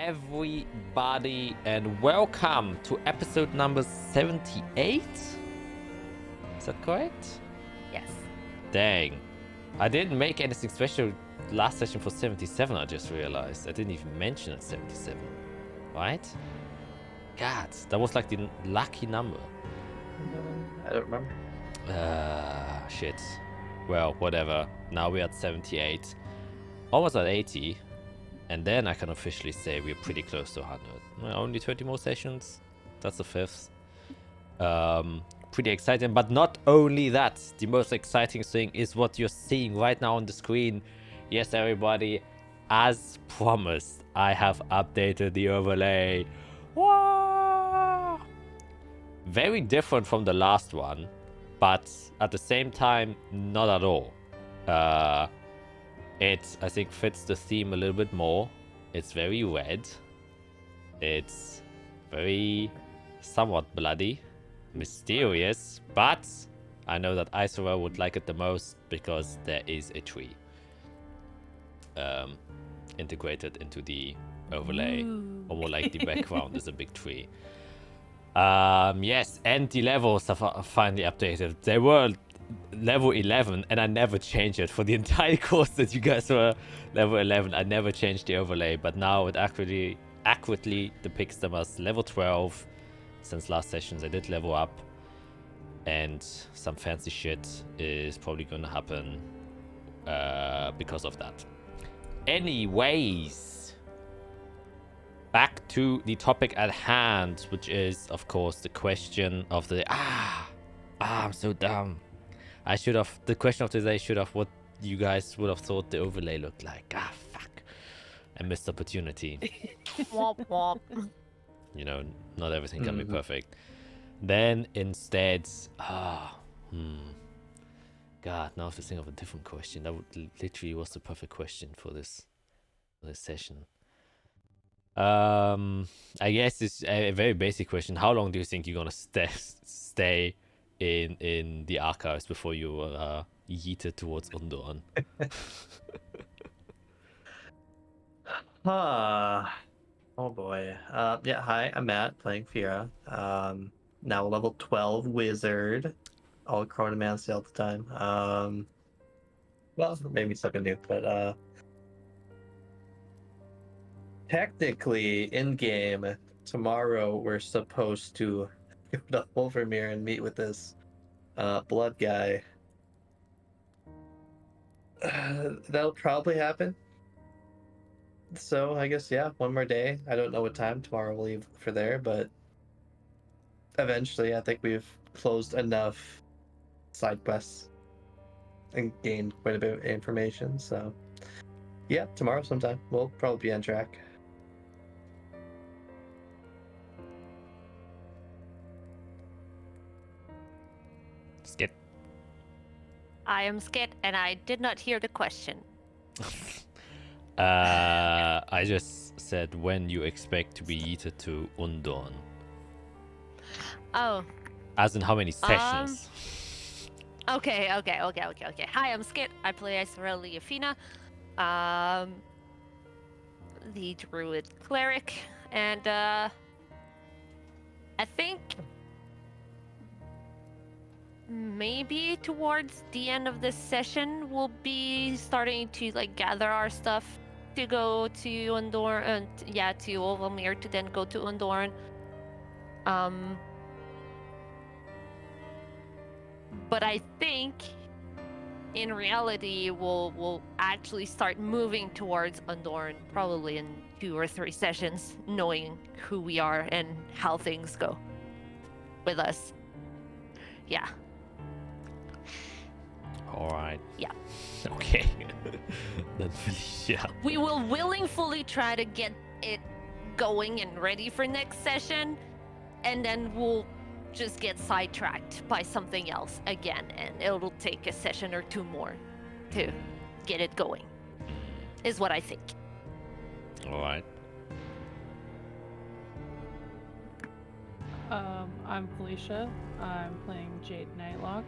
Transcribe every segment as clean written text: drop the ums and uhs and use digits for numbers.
everybody, and welcome to episode number 78. Is that correct? Yes. Dang. I didn't make anything special last session for 77, I just realized. I didn't even mention it 77. Right? God, that was like the lucky number. I don't remember. Shit. Well, whatever. Now we're at 78. Almost at 80. And then I can officially say we're pretty close to 100. Well, only 20 more sessions. That's the 5th. Pretty exciting. But not only that. The most exciting thing is what you're seeing right now on the screen. Yes, everybody. As promised, I have updated the overlay. Whoa! Very different from the last one. But at the same time, not at all. It, I think, fits the theme a little bit more. It's very red. It's very somewhat bloody, mysterious, but I know that Isora would like it the most because there is a tree integrated into the overlay. Or more like the background is a big tree. Yes, and the levels are finally updated. They were level 11 and I never changed it for the entire course that you guys were level 11. I never changed the overlay, but now it accurately depicts them as level 12. Since last sessions I did level up, and some fancy shit is probably gonna happen because of that. Anyways, back to the topic at hand, which is of course the question of the I'm so dumb. The question of today should have what you guys would have thought the overlay looked like. Fuck. I missed opportunity. Womp womp. You know, not everything can be perfect. Then instead, God, now I have to think of a different question. That would literally was the perfect question for this session. I guess it's a very basic question. How long do you think you're gonna stay in the archives before you are yeeted towards Undorn? Oh boy. Yeah, hi, I'm Matt, playing Fira. Now level 12 wizard. All chronomancy all the time. Well, maybe something new, but technically in game tomorrow we're supposed to go to Overmere and meet with this blood guy. That'll probably happen. So I guess, yeah, one more day. I don't know what time tomorrow we'll leave for there, but eventually I think we've closed enough side quests and gained quite a bit of information. So yeah, tomorrow sometime we'll probably be on track. Skip. I am Skit, and I did not hear the question. I just said when you expect to be yeeted to Undorn. Oh. As in how many sessions? Okay. Hi, I'm Skit. I play Isora Leafina, the druid cleric, and I think maybe towards the end of this session we'll be starting to gather our stuff to go to Undorn, and to Overmere to then go to Undorn. But I think in reality we'll actually start moving towards Undorn probably in 2 or 3 sessions, knowing who we are and how things go with us. Yeah. All right. Yeah. Okay. Then, yeah. We will willingly try to get it going and ready for next session, and then we'll just get sidetracked by something else again, and it'll take a session or 2 more to get it going, is what I think. All right. I'm Felicia. I'm playing Jade Nightlock.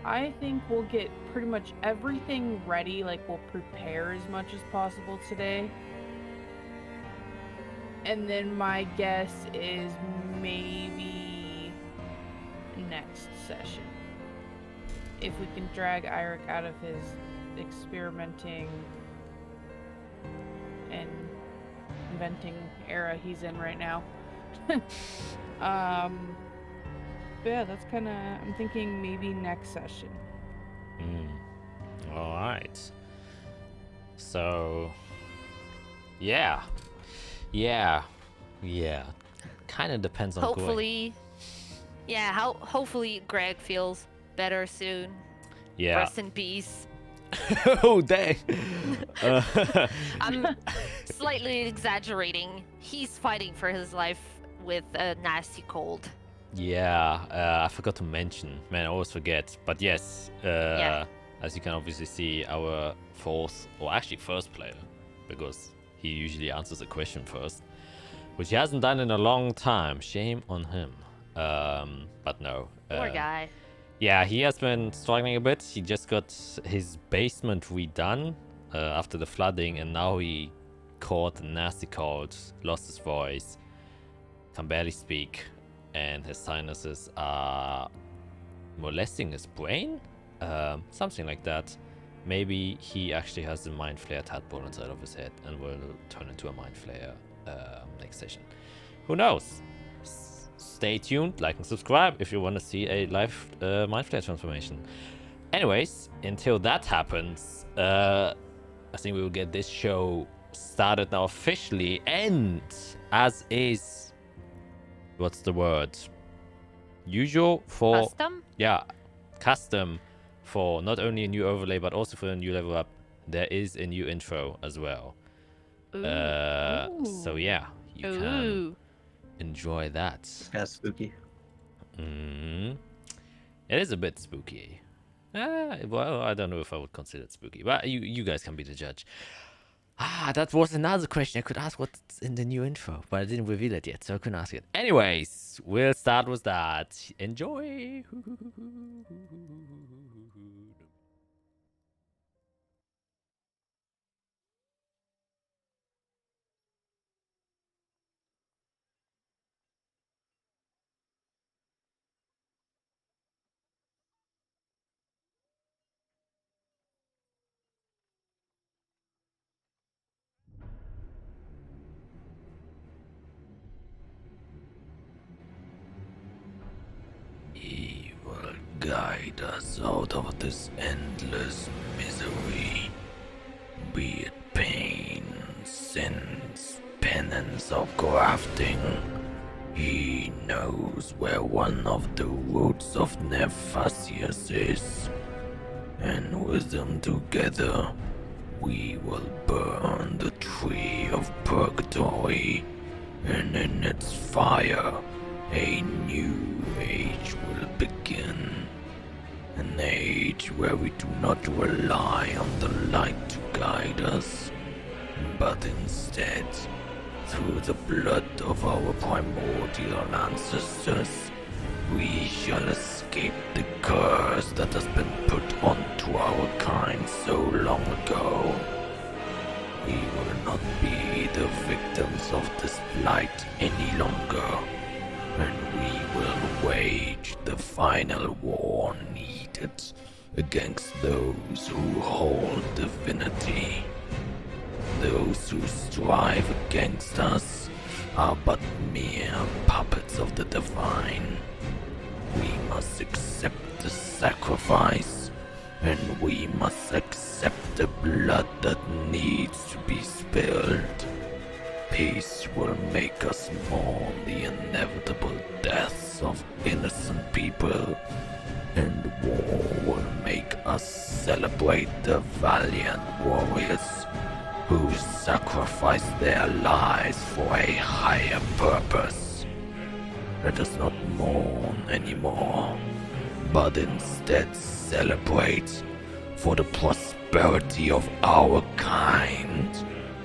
I think we'll get pretty much everything ready. Like, we'll prepare as much as possible today. And then my guess is maybe next session. If we can drag Eirik out of his experimenting and inventing era he's in right now. But yeah, that's kind of, I'm thinking maybe next session. All right. So, yeah. Kind of depends on Hopefully, hopefully Greg feels better soon. Yeah. Rest in peace. Oh, dang. I'm slightly exaggerating. He's fighting for his life with a nasty cold. Yeah, I forgot to mention. Man, I always forget. But yes, as you can obviously see, our first player, because he usually answers a question first, which he hasn't done in a long time. Shame on him. But no. Poor guy. Yeah, he has been struggling a bit. He just got his basement redone after the flooding, and now he caught a nasty cold, lost his voice, can barely speak, and his sinuses are molesting his brain? Something like that. Maybe he actually has a Mind Flayer tadpole inside of his head and will turn into a Mind Flayer next session. Who knows? Stay tuned, like and subscribe if you want to see a live Mind Flayer transformation. Anyways, until that happens, I think we will get this show started now officially, and as is, what's the word? Usual for... Custom? Yeah, custom for not only a new overlay, but also for a new level up. There is a new intro as well. So yeah, you can enjoy that. Yeah, spooky. It is a bit spooky. Well, I don't know if I would consider it spooky, but you guys can be the judge. That was another question I could ask. What's in the new info? But I didn't reveal it yet, so I couldn't ask it. Anyways, we'll start with that. Enjoy. He will guide us out of this endless misery, be it pain, sins, penance, or grafting. He knows where one of the roots of Nephasius is, and with them together, we will burn the tree of purgatory, and in its fire, a new age will begin. An age where we do not rely on the light to guide us, but instead, through the blood of our primordial ancestors, we shall escape the curse that has been put onto our kind so long ago. We will not be the victims of this blight any longer, and we will wage the final war needed against those who hold divinity. Those who strive against us are but mere puppets of the divine. We must accept the sacrifice, and we must accept the blood that needs to be spilled. Peace will make us mourn the inevitable deaths of innocent people, and war will make us celebrate the valiant warriors who sacrificed their lives for a higher purpose. Let us not mourn anymore, but instead celebrate for the prosperity of our kind.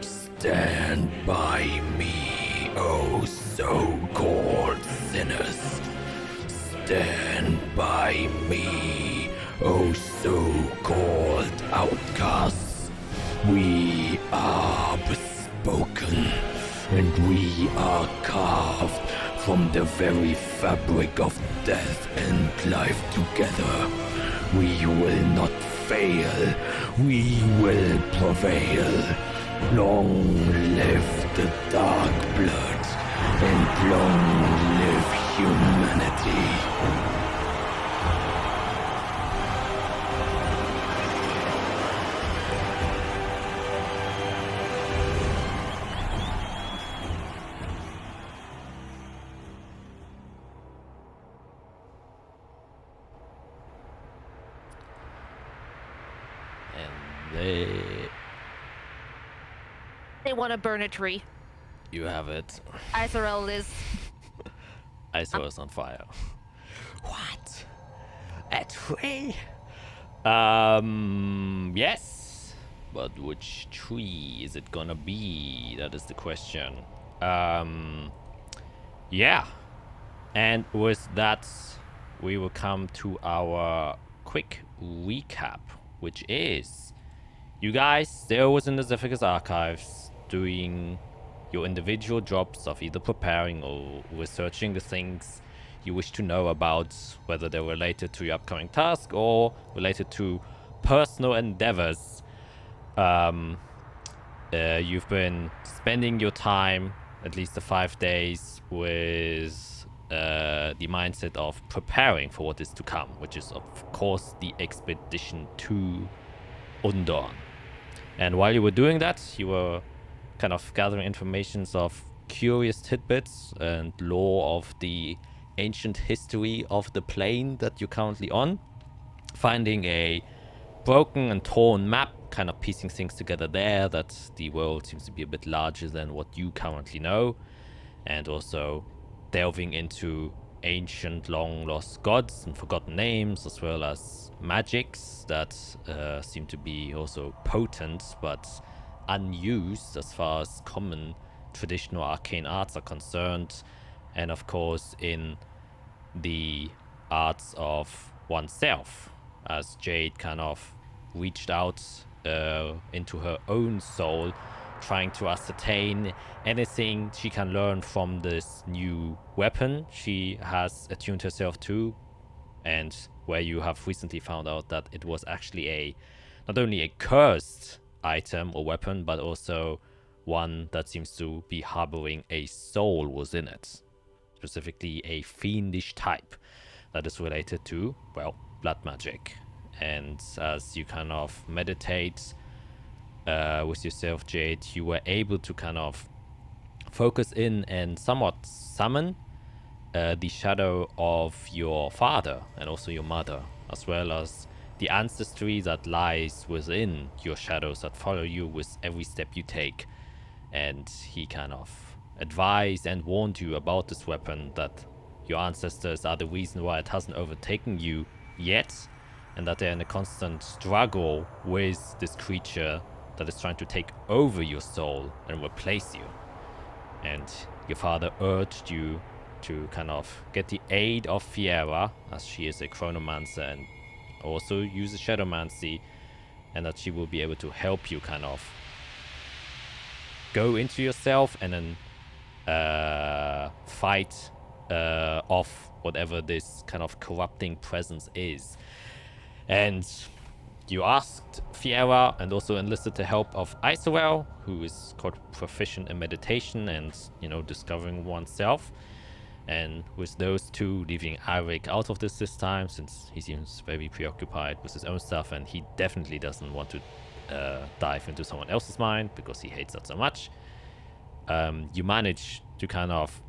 Stand by me, O so-called sinners. Stand by me, O so-called outcasts. We are bespoken, and we are carved from the very fabric of death and life together. We will not fail, we will prevail. Long live the dark blood, and long live humanity. They want to burn a tree. You have it. Izrael is. Izrael is on fire. What? A tree? Yes. But which tree is it gonna be? That is the question. Yeah. And with that, we will come to our quick recap, which is you guys still was in the Zephyrus archives doing your individual jobs of either preparing or researching the things you wish to know about, whether they're related to your upcoming task or related to personal endeavors. You've been spending your time, at least the 5 days, with the mindset of preparing for what is to come, which is of course the expedition to Undorn. And while you were doing that, you were kind of gathering informations of curious tidbits and lore of the ancient history of the plane that you're currently on, finding a broken and torn map, kind of piecing things together there, that the world seems to be a bit larger than what you currently know, and also delving into ancient long lost gods and forgotten names, as well as magics that seem to be also potent but unused as far as common traditional arcane arts are concerned, and of course in the arts of oneself, as Jade kind of reached out into her own soul, trying to ascertain anything she can learn from this new weapon she has attuned herself to, and where you have recently found out that it was actually not only a cursed item or weapon, but also one that seems to be harboring a soul within it, specifically a fiendish type that is related to, well, blood magic. And as you kind of meditate with yourself, Jade, you were able to kind of focus in and somewhat summon the shadow of your father and also your mother, as well as the ancestry that lies within your shadows that follow you with every step you take. And he kind of advised and warned you about this weapon, that your ancestors are the reason why it hasn't overtaken you yet, and that they're in a constant struggle with this creature that is trying to take over your soul and replace you. And your father urged you to kind of get the aid of Fiera, as she is a chronomancer and also uses shadowmancy, and that she will be able to help you kind of go into yourself and then fight off whatever this kind of corrupting presence is. And you asked Fiera and also enlisted the help of Isorel, who is quite proficient in meditation and, you know, discovering oneself. And with those two, leaving Arik out of this time, since he seems very preoccupied with his own stuff, and he definitely doesn't want to dive into someone else's mind because he hates that so much. You manage to kind of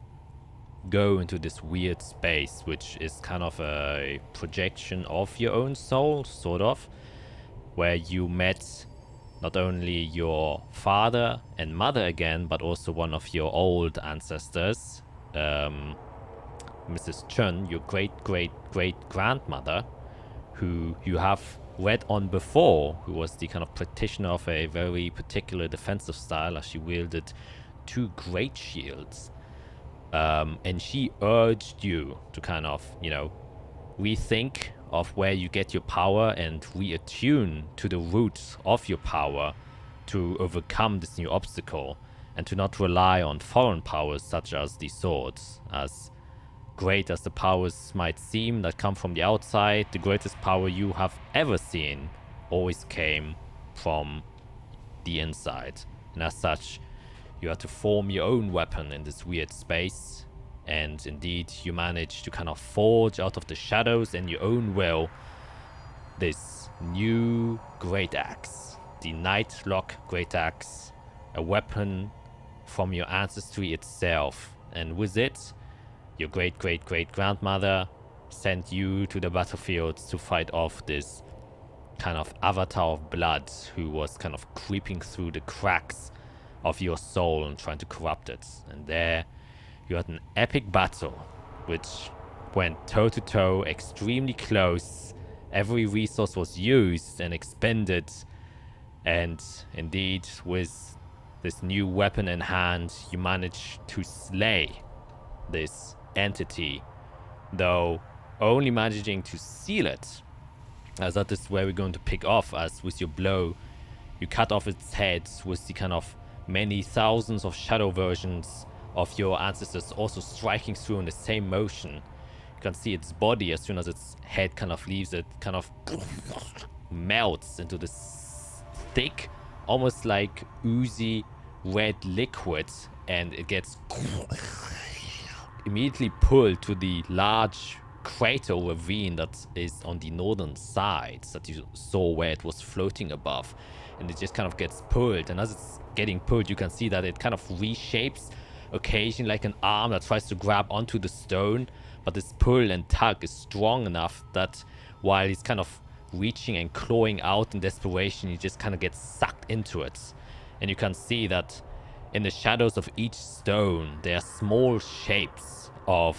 go into this weird space, which is kind of a projection of your own soul, sort of, where you met not only your father and mother again, but also one of your old ancestors, Mrs. Chun, your great-great-great-grandmother, who you have read on before, who was the kind of practitioner of a very particular defensive style, as she wielded 2 great shields. And she urged you to kind of, you know, rethink of where you get your power and reattune to the roots of your power to overcome this new obstacle, and to not rely on foreign powers such as the swords. As great as the powers might seem that come from the outside, the greatest power you have ever seen always came from the inside. And as such, you had to form your own weapon in this weird space. And indeed, you managed to kind of forge out of the shadows and your own will this new great axe, the Nightlock Great Axe, a weapon from your ancestry itself. And with it, your great-great-great-grandmother sent you to the battlefield to fight off this kind of avatar of blood who was kind of creeping through the cracks of your soul and trying to corrupt it. And there, you had an epic battle, which went toe-to-toe, extremely close. Every resource was used and expended. And indeed, with this new weapon in hand, you managed to slay this entity, though only managing to seal it. As that is where we're going to pick off, as with your blow, you cut off its head with the kind of many thousands of shadow versions of your ancestors also striking through in the same motion. You can see its body, as soon as its head kind of leaves it, kind of melts into this thick, almost like oozy red liquid, and it gets immediately pulled to the large crater ravine that is on the northern side that you saw where it was floating above, and it just kind of gets pulled. And as it's getting pulled, you can see that it kind of reshapes occasionally like an arm that tries to grab onto the stone, but this pull and tug is strong enough that while he's kind of reaching and clawing out in desperation, he just kind of gets sucked into it. And you can see that in the shadows of each stone there are small shapes of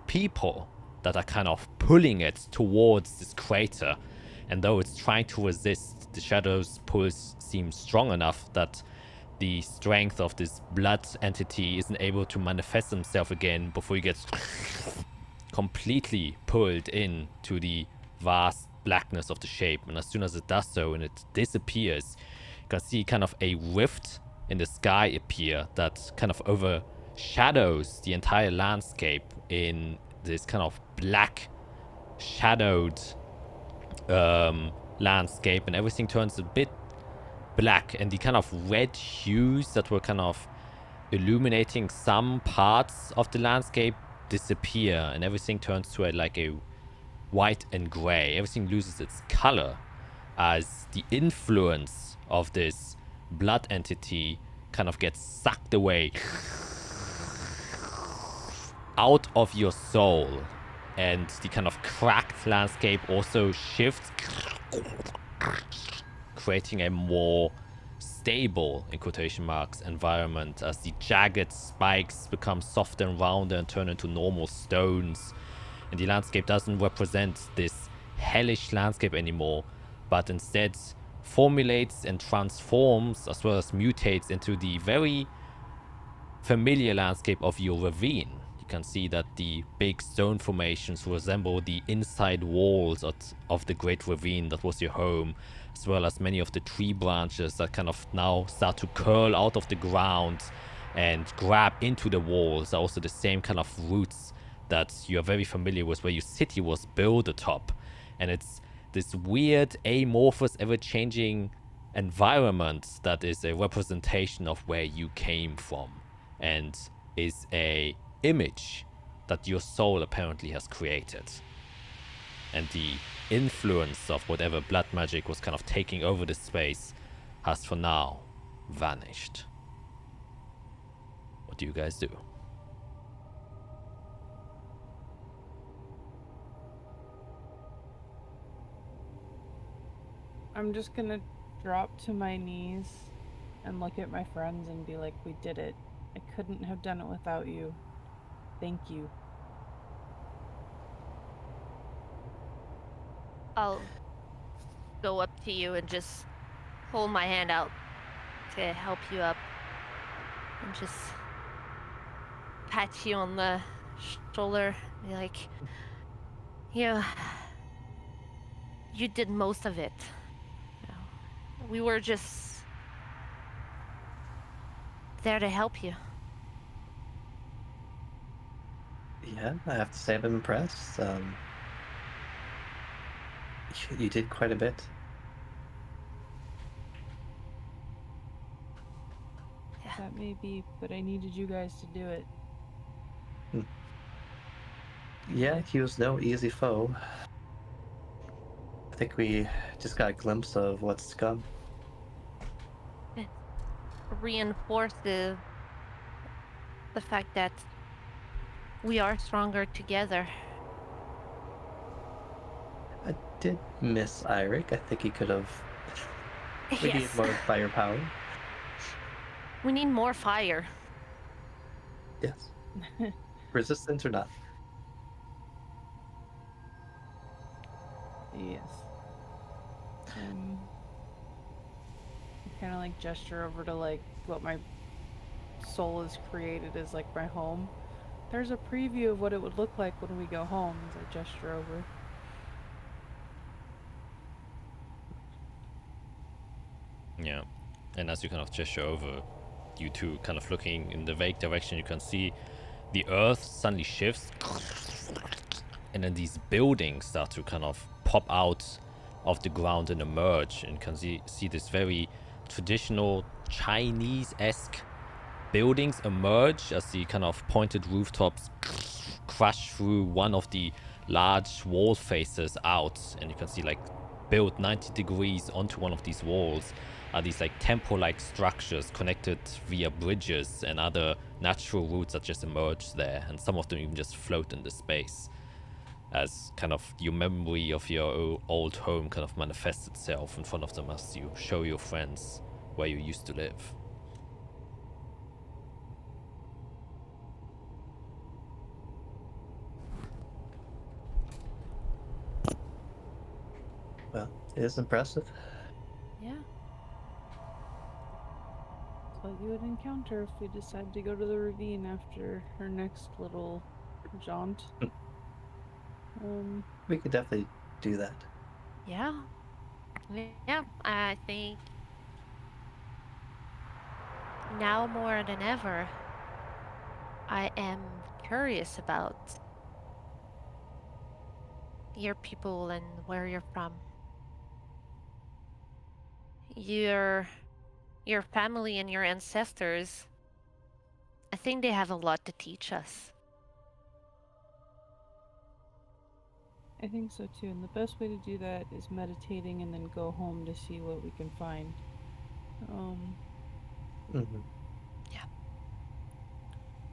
people that are kind of pulling it towards this crater. And though it's trying to resist, the shadows pulls seem strong enough that the strength of this blood entity isn't able to manifest himself again before he gets completely pulled in to the vast blackness of the shape. And as soon as it does so and it disappears, you can see kind of a rift in the sky appear that kind of overshadows the entire landscape in this kind of black shadowed landscape, and everything turns a bit black, and the kind of red hues that were kind of illuminating some parts of the landscape disappear, and everything turns to like a white and gray. Everything loses its color as the influence of this blood entity kind of gets sucked away out of your soul, and the kind of cracked landscape also shifts, creating a more stable, in quotation marks, environment as the jagged spikes become softer and rounder and turn into normal stones. And the landscape doesn't represent this hellish landscape anymore, but instead formulates and transforms as well as mutates into the very familiar landscape of your ravine. You can see that the big stone formations resemble the inside walls of the great ravine that was your home, as well as many of the tree branches that kind of now start to curl out of the ground and grab into the walls are also the same kind of roots that you're very familiar with where your city was built atop. And it's this weird, amorphous, ever-changing environment that is a representation of where you came from and is a image that your soul apparently has created. And the influence of whatever blood magic was kind of taking over this space has for now vanished. What do you guys do? I'm just gonna drop to my knees and look at my friends and be like, we did it. I couldn't have done it without you. Thank you. I'll go up to you and just hold my hand out to help you up and just pat you on the shoulder. Be like, you did most of it. We were just there to help you. Yeah, I have to say I'm impressed. You did quite a bit. That may be, but I needed you guys to do it. Yeah, he was no easy foe. I think we just got a glimpse of what's to come. Reinforce the fact that we are stronger together. I did miss Eirik. I think he could have. We need Yes. more firepower. We need more fire. Yes. Resistance or not? Yes. Kind of like gesture over to like what my soul has created as like my home. There's a preview of what it would look like when we go home as I gesture over. Yeah, and as you kind of gesture over, you two kind of looking in the vague direction, you can see the earth suddenly shifts, and then these buildings start to kind of pop out of the ground and emerge, and you can see this very traditional Chinese-esque buildings emerge as the kind of pointed rooftops crash through one of the large wall faces out, and you can see like built 90 degrees onto one of these walls are these like temple-like structures connected via bridges and other natural routes that just emerge there, and some of them even just float into space as kind of your memory of your old home kind of manifests itself in front of them as you show your friends where you used to live. Well, it is impressive. Yeah. That's what you would encounter if we decide to go to the ravine after our next little jaunt. We could definitely do that. Yeah. Yeah, I think now more than ever, I am curious about your people and where you're from. Your family and your ancestors, I think they have a lot to teach us. I think so too, and the best way to do that is meditating and then go home to see what we can find. Mm-hmm. Yeah.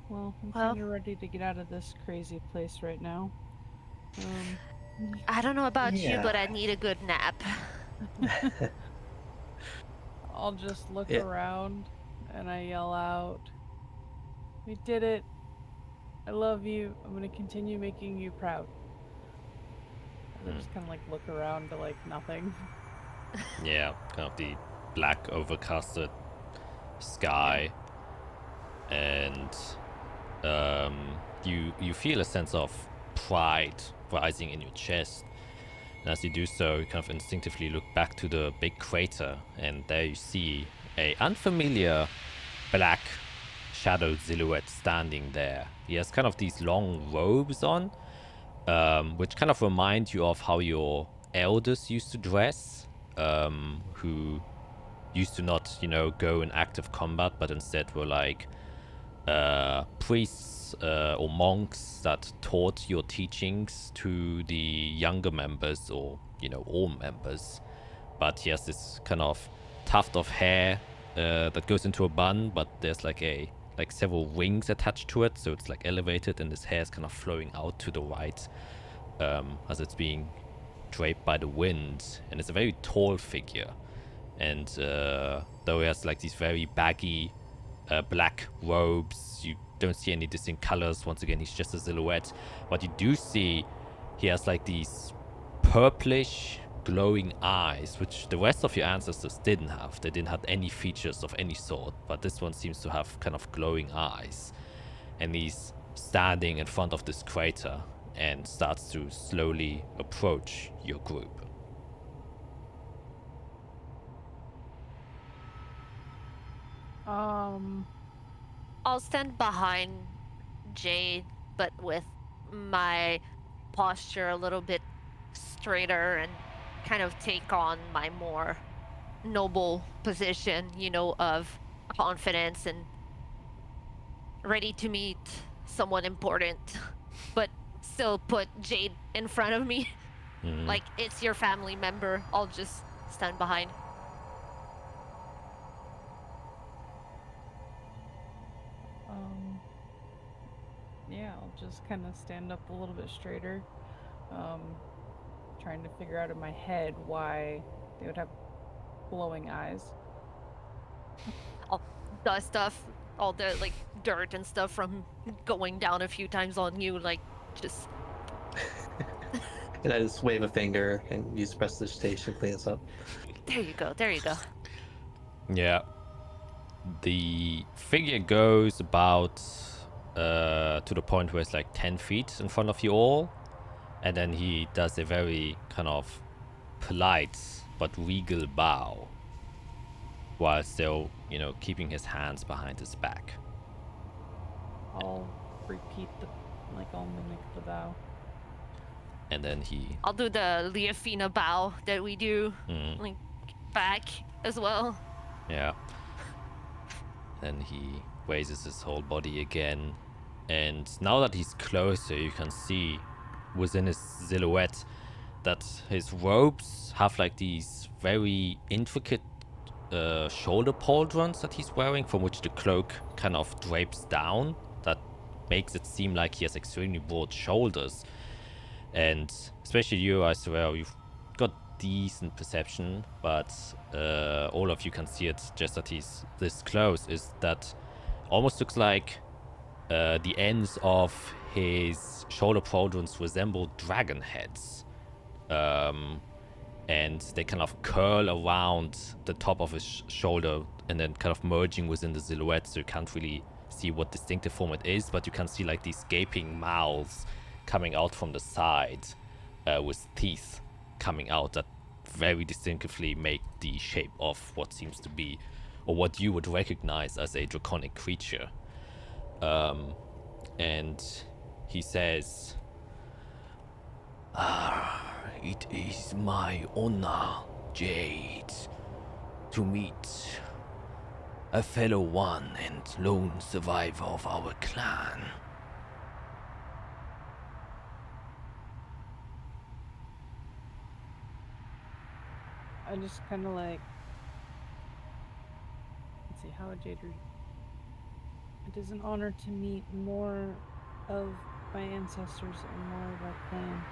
Well, I'm kind of ready to get out of this crazy place right now. I don't know about you, but I need a good nap. I'll just look around and I yell out, "We did it! I love you. I'm gonna continue making you proud." And I just kind of like look around to like nothing. Yeah, kind of the black overcasted sky, and you feel a sense of pride rising in your chest. And as you do so, you kind of instinctively look back to the big crater, and there you see a unfamiliar black shadowed silhouette standing there. He has kind of these long robes on, which kind of remind you of how your elders used to dress, who used to not, go in active combat, but instead were like priests or monks that taught your teachings to the younger members, or all members. But he has this kind of tuft of hair that goes into a bun, but there's like several rings attached to it, so it's like elevated, and his hair is kind of flowing out to the right as it's being draped by the wind. And it's a very tall figure, and though he has like these very baggy black robes, you don't see any distinct colors. Once again, he's just a silhouette. But you do see he has like these purplish glowing eyes, which the rest of your ancestors didn't have. They didn't have any features of any sort, but this one seems to have kind of glowing eyes. And he's standing in front of this crater and starts to slowly approach your group. I'll stand behind Jade, but with my posture a little bit straighter and kind of take on my more noble position, of confidence and ready to meet someone important, but still put Jade in front of me. Mhm. Like it's your family member. I'll just stand behind. Yeah, I'll just kind of stand up a little bit straighter, trying to figure out in my head why they would have glowing eyes. I'll dust off all the like dirt and stuff from going down a few times on you, like just And I just wave a finger and use prestidigitation to clean us up. there you go, there you go. Yeah. The figure goes about to the point where it's like 10 feet in front of you all. And then he does a very kind of polite but regal bow. While still, keeping his hands behind his back. I'll repeat I'll mimic the bow. And then he... I'll do the Leafina bow that we do, like back as well. Yeah. Then he raises his whole body again. And now that he's closer, you can see within his silhouette that his robes have like these very intricate shoulder pauldrons that he's wearing, from which the cloak kind of drapes down. That makes it seem like he has extremely broad shoulders. And especially you, I swear, you've got decent perception, but all of you can see it just that he's this close, is that almost looks like the ends of his shoulder pauldrons resemble dragon heads. And they kind of curl around the top of his shoulder and then kind of merging within the silhouette, so you can't really see what distinctive form it is, but you can see like these gaping mouths coming out from the side with teeth coming out that very distinctively make the shape of what seems to be, or what you would recognize as, a draconic creature. And he says, It is my honor, Jade, to meet a fellow one and lone survivor of our clan. I just kind of let's see, how would Jade it is an honor to meet more of my ancestors and more of our clan.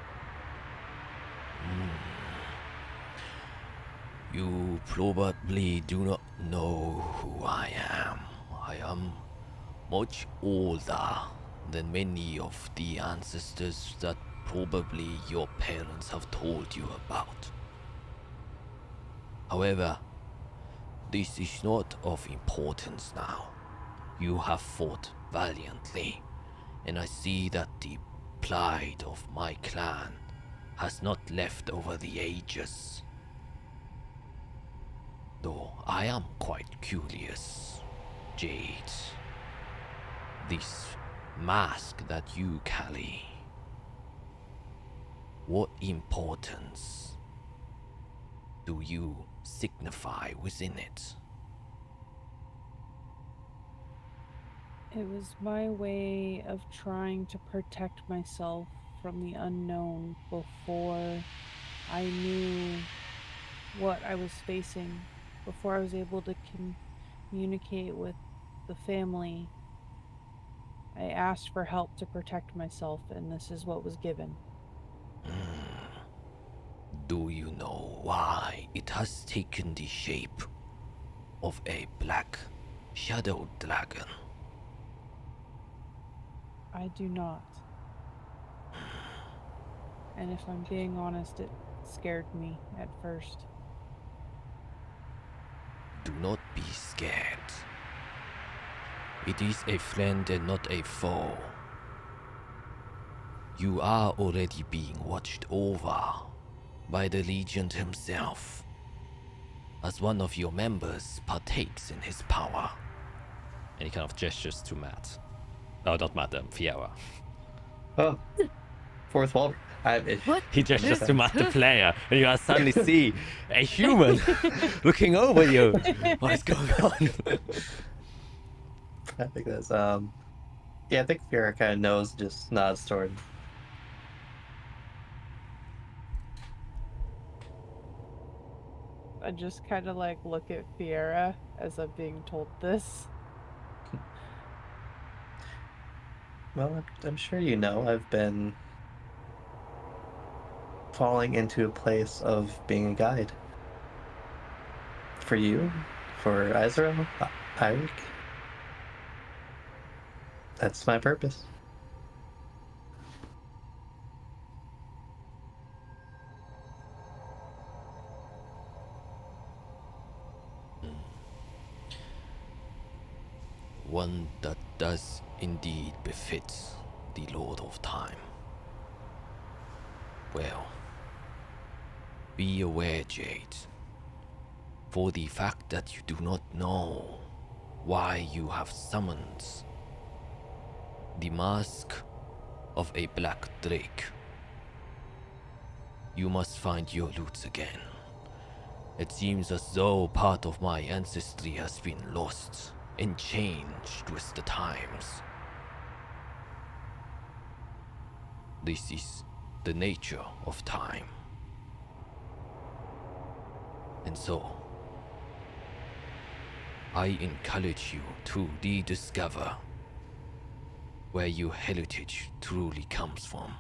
You probably do not know who I am. I am much older than many of the ancestors that probably your parents have told you about. However, this is not of importance now. You have fought valiantly, and I see that the plight of my clan has not left over the ages. Though I am quite curious, Jade. This mask that you carry, what importance do you signify within it? It was my way of trying to protect myself from the unknown before I knew what I was facing, before I was able to communicate with the family. I asked for help to protect myself, and this is what was given. Do you know why it has taken the shape of a black shadow dragon? I do not. And if I'm being honest, it scared me at first. Do not be scared. It is a friend and not a foe. You are already being watched over by the Legend himself, as one of your members partakes in his power. And he kind of gestures to Matt. Oh, not Matt, Fiera. Oh, fourth wall. What? He gestures to Matt the player, and you suddenly see a human looking over you. What is going on? I think that's yeah, I think Fiora kind of knows, just nods toward. I just kind of like look at Fiera as I'm being told this. Well, I'm sure you know I've been falling into a place of being a guide. For you, for Izrael, Eirik. That's my purpose. One that does indeed befit the Lord of Time. Well, be aware, Jade, for the fact that you do not know why you have summoned the mask of a black drake. You must find your roots again. It seems as though part of my ancestry has been lost and changed with the times. This is the nature of time. And so, I encourage you to rediscover where your heritage truly comes from.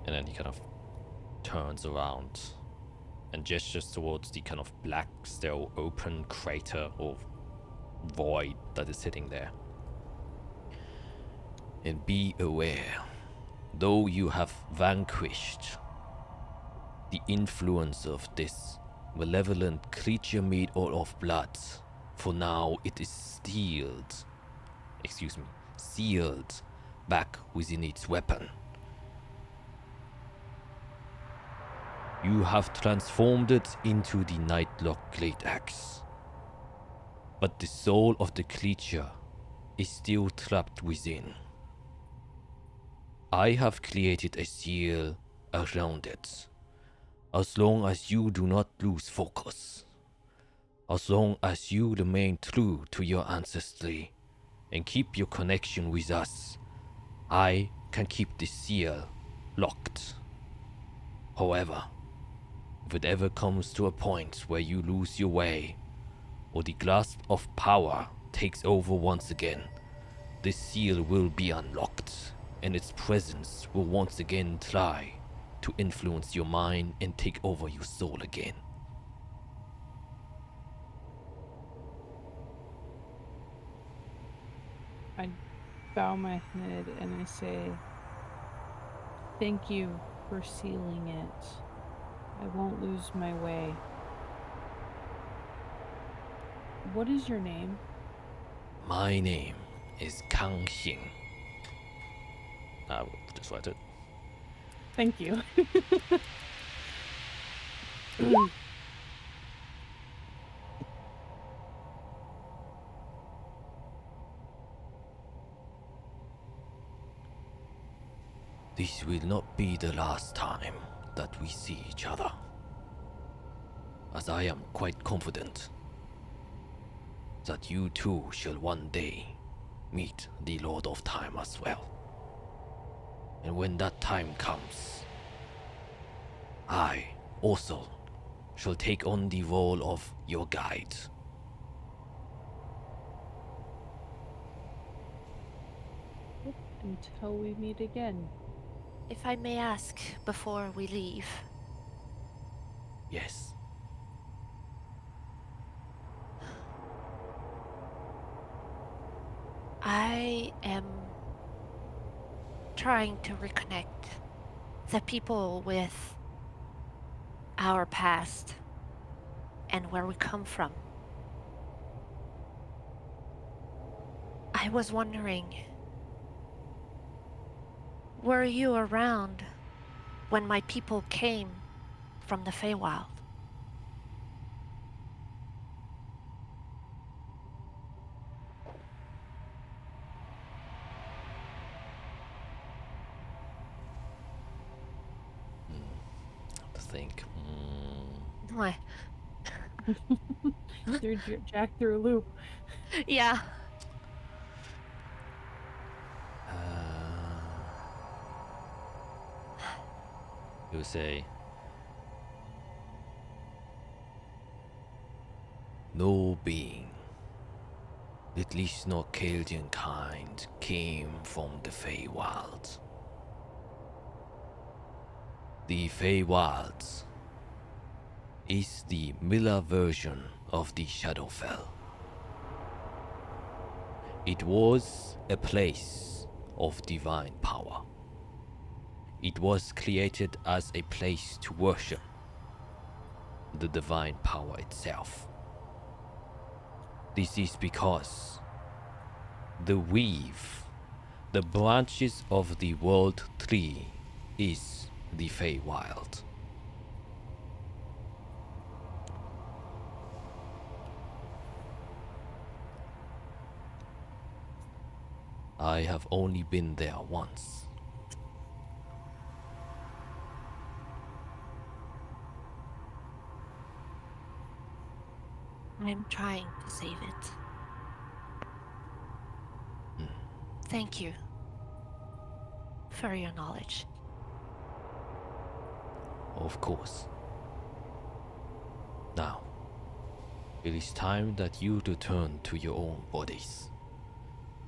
And then he kind of turns around and gestures towards the kind of black, still open crater or void that is sitting there. And be aware, though you have vanquished the influence of this malevolent creature made all of blood, for now it is sealed back within its weapon. You have transformed it into the Nightlock Great Axe, but the soul of the creature is still trapped within. I have created a seal around it. As long as you do not lose focus, as long as you remain true to your ancestry and keep your connection with us, I can keep the seal locked. However, if it ever comes to a point where you lose your way, or the grasp of power takes over once again, this seal will be unlocked, and its presence will once again try to influence your mind and take over your soul again. I bow my head and I say, thank you for sealing it. I won't lose my way. What is your name? My name is Kang Xing. I will just write it. Thank you. This will not be the last time that we see each other, as I am quite confident that you too shall one day meet the Lord of Time as well. And when that time comes, I also shall take on the role of your guide. Until we meet again. If I may ask before we leave, Yes, I am trying to reconnect the people with our past and where we come from. I was wondering, were you around when my people came from the Feywild. To think. Why? Threw Jack through a loop. Yeah. You say, no being, at least not Chaldean kind, came from the Feywild. The Feywild is the Miller version of the Shadowfell. It was a place of divine power. It was created as a place to worship the divine power itself. This is because the weave, the branches of the world tree, is the Feywild. I have only been there once. I'm trying to save it. Thank you for your knowledge. Of course. Now, it is time that you return to your own bodies.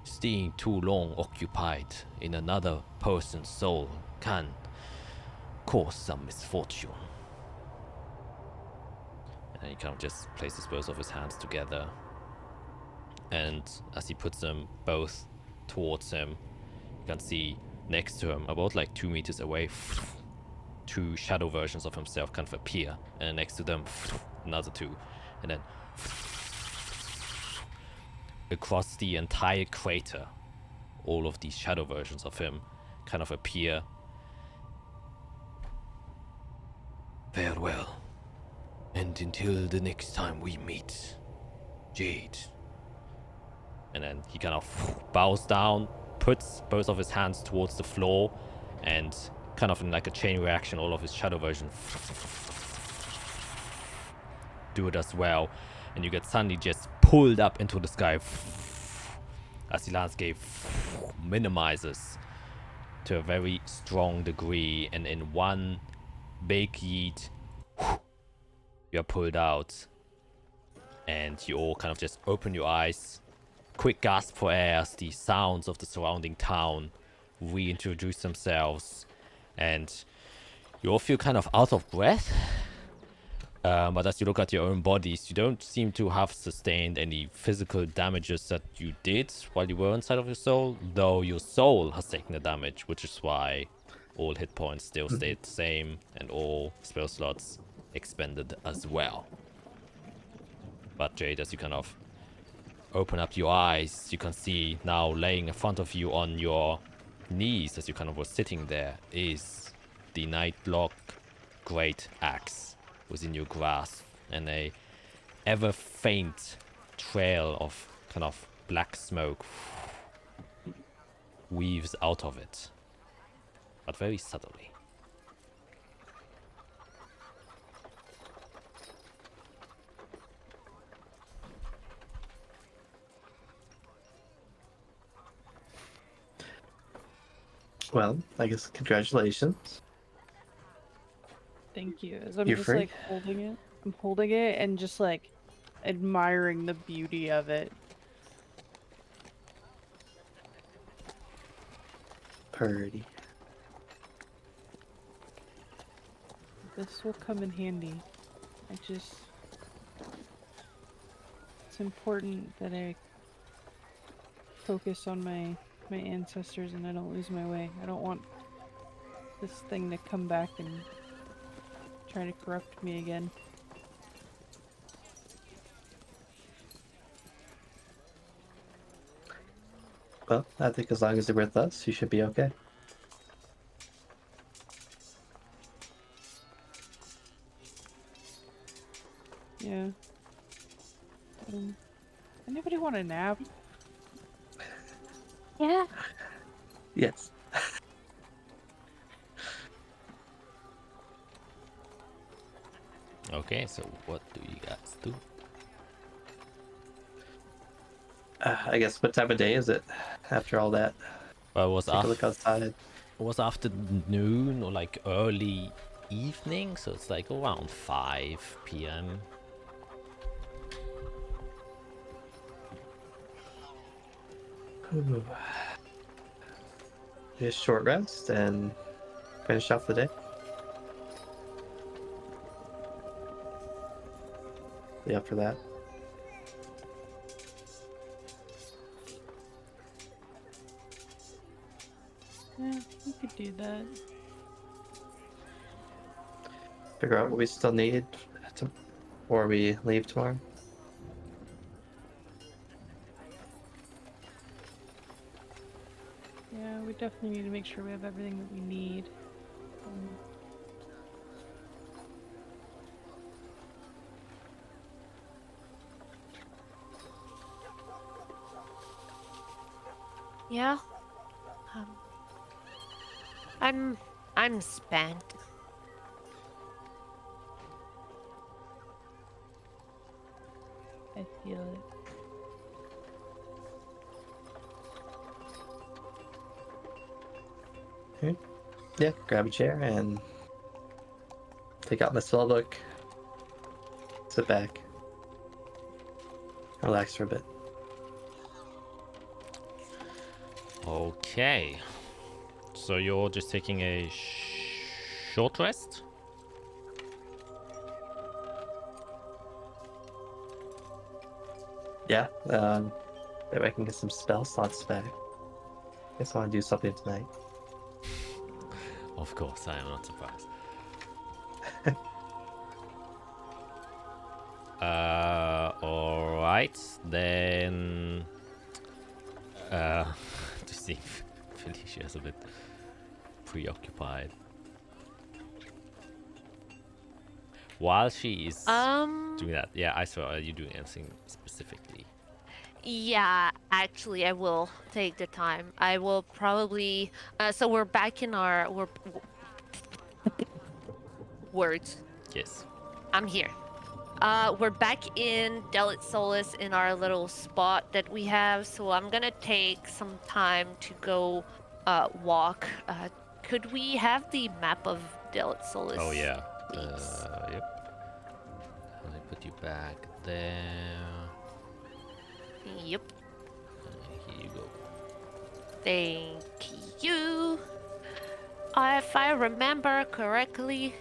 Staying too long occupied in another person's soul can cause some misfortune. And then he kind of just places both of his hands together. And as he puts them both towards him, you can see next to him, about like 2 meters away, two shadow versions of himself kind of appear. And next to them, another two. And then across the entire crater, all of these shadow versions of him kind of appear. Farewell. And until the next time we meet, Jade. And then he kind of bows down, puts both of his hands towards the floor, and kind of in like a chain reaction, all of his shadow versions do it as well. And you get suddenly just pulled up into the sky as the landscape minimizes to a very strong degree, and in one big yeet, you're pulled out, and you all kind of just open your eyes, quick gasp for air as the sounds of the surrounding town reintroduce themselves, and you all feel kind of out of breath. But as you look at your own bodies, you don't seem to have sustained any physical damages that you did while you were inside of your soul, though your soul has taken the damage, which is why all hit points still stayed the same, and all spell slots expended as well. But Jade, as you kind of open up your eyes, you can see now laying in front of you on your knees, as you kind of were sitting there, is the Nightlock Great Axe within your grasp, and a ever faint trail of kind of black smoke weaves out of it, but very subtly. Well, I guess congratulations. Thank you. As I'm You're just free. like holding it. I'm holding it and just like admiring the beauty of it. Purdy. This will come in handy. It's important that I focus on my ancestors and I don't lose my way. I don't want this thing to come back and try to corrupt me again. Well, I think as long as you're with us, you should be okay. Yeah. Anybody want a nap? Yeah. Yes. Okay, so what do you guys do? I guess what time of day is it after all that? Well, Take a look outside. it was afternoon or like early evening, so it's like around 5 p.m. Just short rest and finish off the day. You up for that? Yeah, we could do that. Figure out what we still need before we leave tomorrow. Yeah, we definitely need to make sure we have everything that we need. Yeah. I'm spent. I feel it. Yeah, grab a chair and take out my spell book. Sit back. Relax for a bit. Okay. So you're just taking a short rest? Yeah, maybe I can get some spell slots back. Guess I want to do something tonight. Of course, I am not surprised. Alright, then... just think Felicia's a bit preoccupied. While she is doing that, yeah, I saw, are you doing anything specifically? Yeah, actually, I will take the time. I will probably. So we're back in our words. Yes. I'm here. We're back in Delit Solus in our little spot that we have. So I'm gonna take some time to go walk. Could we have the map of Delit Solus? Oh yeah. Please? Yep. Let me put you back there. Yep. Here you go. Thank you. If I remember correctly,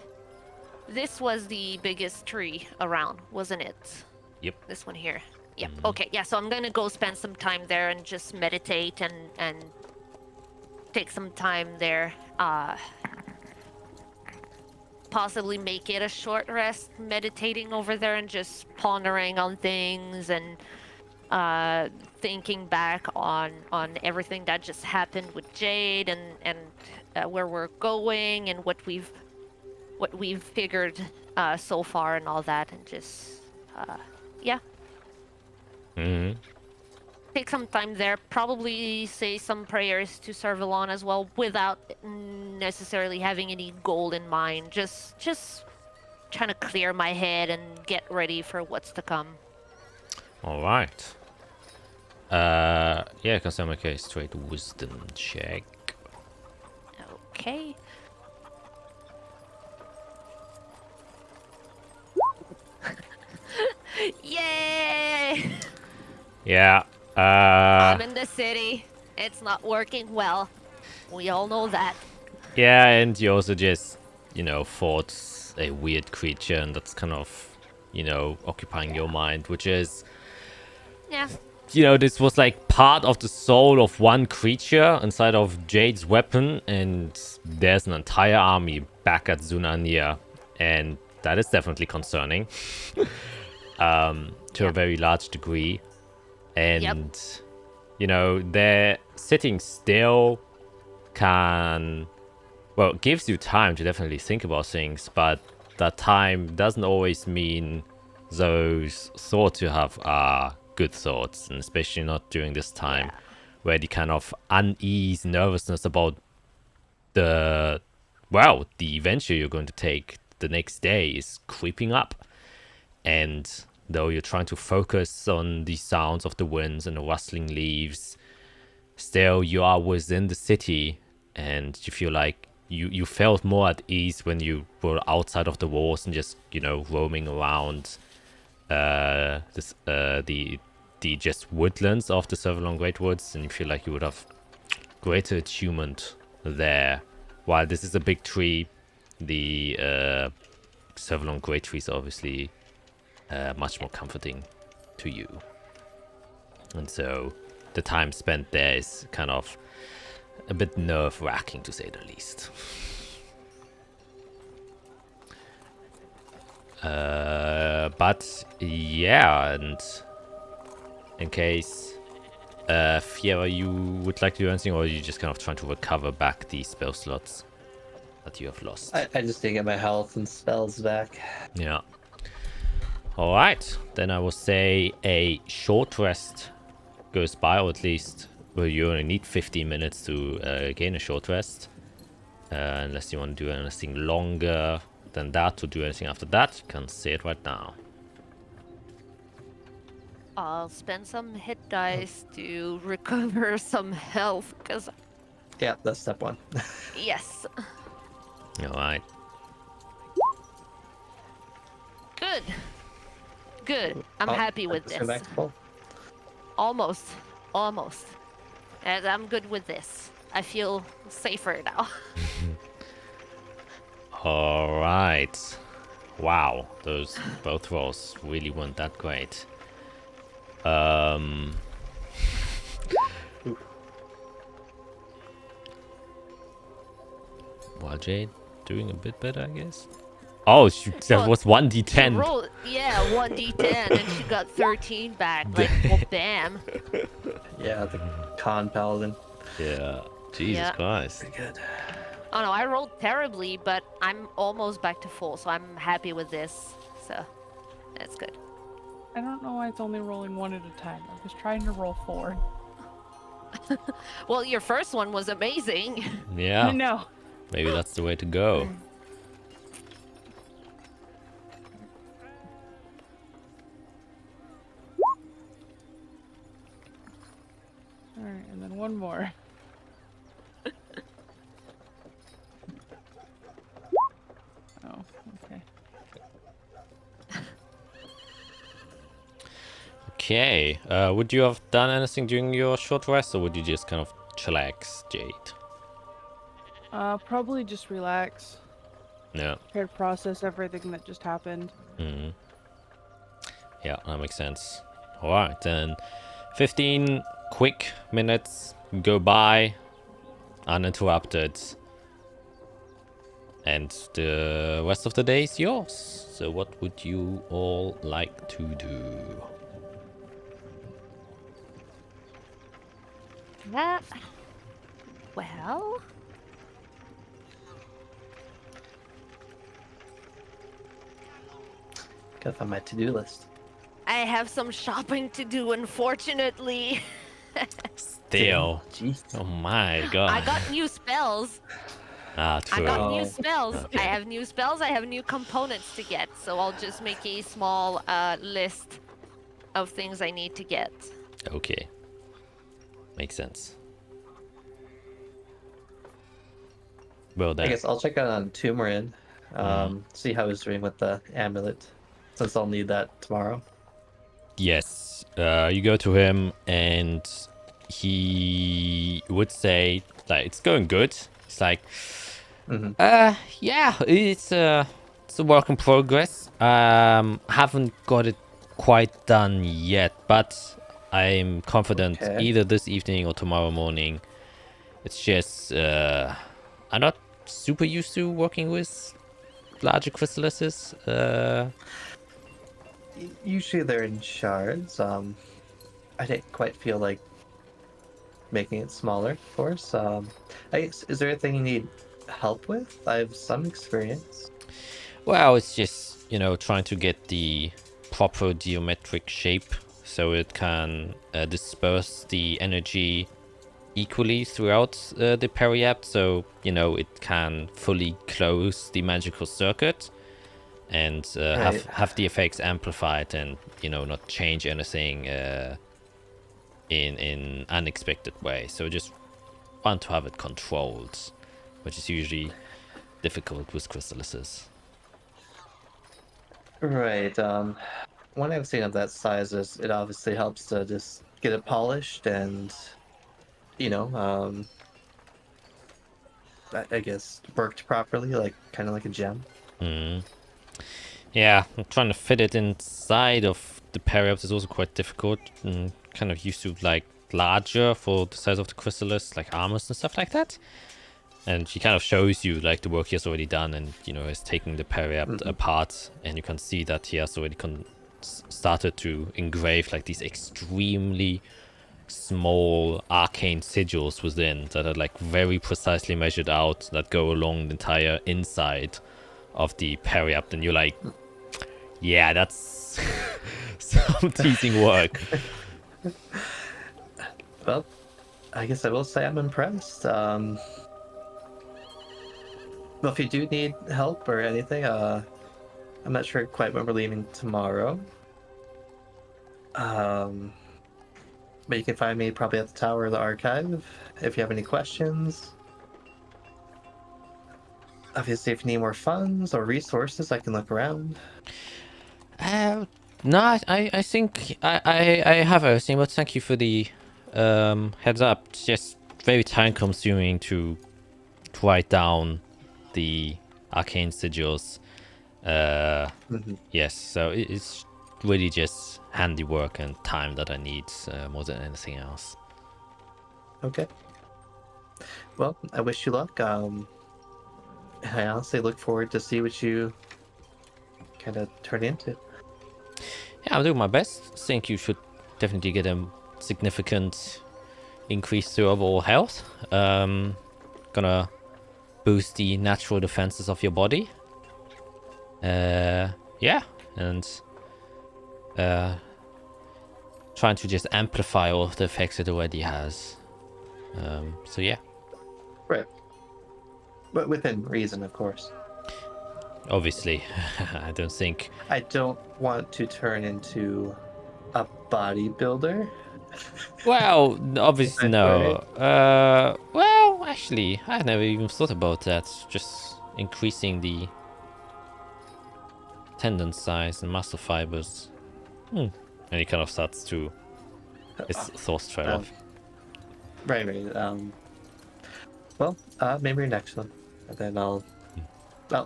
this was the biggest tree around, wasn't it? Yep. This one here. Yep. Okay. Yeah. So I'm gonna go spend some time there and just meditate and take some time there. Possibly make it a short rest, meditating over there and just pondering on things and thinking back on everything that just happened with Jade and where we're going and what we've figured so far and all that, and just yeah, take some time there. Probably say some prayers to Servalon as well, without necessarily having any goal in mind. Just trying to clear my head and get ready for what's to come. All right. Yeah, can I make a straight wisdom check? Okay. Yay! Yeah. I'm in the city. It's not working well. We all know that. Yeah, and you also just, fought a weird creature, and that's kind of, occupying your mind, which is, Yeah. this was like part of the soul of one creature inside of Jade's weapon, and there's an entire army back at Zunania, and that is definitely concerning, to a very large degree. And, they're sitting still gives you time to definitely think about things, but that time doesn't always mean those thoughts you have are good thoughts, and especially not during this time where the kind of unease, nervousness about the adventure you're going to take the next day is creeping up. And though you're trying to focus on the sounds of the winds and the rustling leaves, still you are within the city, and you feel like you felt more at ease when you were outside of the walls and just, you know, roaming around the just woodlands of the Servalon Great Woods, and you feel like you would have greater attunement there. While this is a big tree, the Servalon Great Tree is obviously much more comforting to you. And so the time spent there is kind of a bit nerve-wracking, to say the least. But yeah, and in case Fiera, you would like to do anything, or are you just kind of trying to recover back the spell slots that you have lost? I just need to get my health and spells back. Yeah. All right, then I will say a short rest goes by, or at least, well, you only need 15 minutes to gain a short rest. Unless you want to do anything longer than that, to do anything after that, you can say it right now. I'll spend some hit dice to recover some health, because Yeah, that's step one. yes. All right. Good. Good. I'm happy with this. Respectful. Almost. And I'm good with this. I feel safer now. All right. Wow, those both rolls really weren't that great. Well, Jade doing a bit better, I guess. Oh, that was 1d10. Rolled, 1d10, and she got 13 back. Like, well, bam. Yeah, the con paladin. Yeah, Jesus Christ. Pretty good. Oh no, I rolled terribly, but I'm almost back to full, so I'm happy with this. So, that's good. I don't know why it's only rolling one at a time. I was trying to roll 4. Well, your first one was amazing. Yeah, No. maybe that's the way to go. Alright, and then one more. Oh, okay. Okay, would you have done anything during your short rest, or would you just kind of chillax, Jade? Probably just relax. Yeah. Try to process everything that just happened. Mm-hmm. Yeah, that makes sense. Alright, then 15 quick minutes go by uninterrupted, and the rest of the day is yours. So what would you all like to do? Well, Gotta find my to-do list. I have some shopping to do, unfortunately. Still. Jeez. Oh my god. I got new spells. Ah, I true. got new Oh. spells. Okay. I have new spells. I have new components to get. So I'll just make a small list of things I need to get. Okay. Makes sense. Well I then. guess I'll check out on Tumarin. See how he's doing with the amulet, since I'll need that tomorrow. Yes, you go to him and he would say, like, it's going good. It's like, yeah, it's a work in progress. Haven't got it quite done yet, but I'm confident Okay. either this evening or tomorrow morning. It's just, I'm not super used to working with larger chrysalises. Usually they're in shards. I didn't quite feel like making it smaller, of course. I guess, is there anything you need help with? I have some experience. Well, it's just, you know, trying to get the proper geometric shape, so it can disperse the energy equally throughout the periapt, so it can fully close the magical circuit and Right. have the effects amplified and not change anything in unexpected way. So just want to have it controlled, which is usually difficult with crystallises. Right. One I've seen of that size is it obviously helps to just get it polished and, I guess worked properly, like kind of like a gem. Yeah, I'm trying to fit it inside of the periapt is also quite difficult. Kind of used to like larger for the size of the chrysalis, like armors and stuff like that. And she kind of shows you like the work he has already done, and is taking the periapt apart, and you can see that he has already started to engrave like these extremely small arcane sigils within that are like very precisely measured out that go along the entire inside of the periapt, and you're like, yeah, that's some teasing work. Well, I guess I will say I'm impressed. Well, if you do need help or anything, I'm not sure quite when we're leaving tomorrow. But you can find me probably at the Tower of the Archive if you have any questions. Obviously, if you need more funds or resources, I can look around. No, I think I have everything, but thank you for the heads up. It's just very time consuming to write down the arcane sigils. Yes, so it's really just handiwork and time that I need more than anything else. Okay. Well, I wish you luck. I honestly look forward to see what you kind of turn into. Yeah, I'm doing my best. Think you should definitely get a significant increase to overall health. Gonna boost the natural defenses of your body. Yeah, and trying to just amplify all of the effects it already has. So yeah. Right. But within reason, of course. Obviously, I don't think. I don't want to turn into a bodybuilder. Well, obviously no. Right. Well, actually, I never even thought about that. Just increasing the tendon size and muscle fibers. And he kind of starts to his thoughts trail off. Right. Well, maybe your next one, and then I'll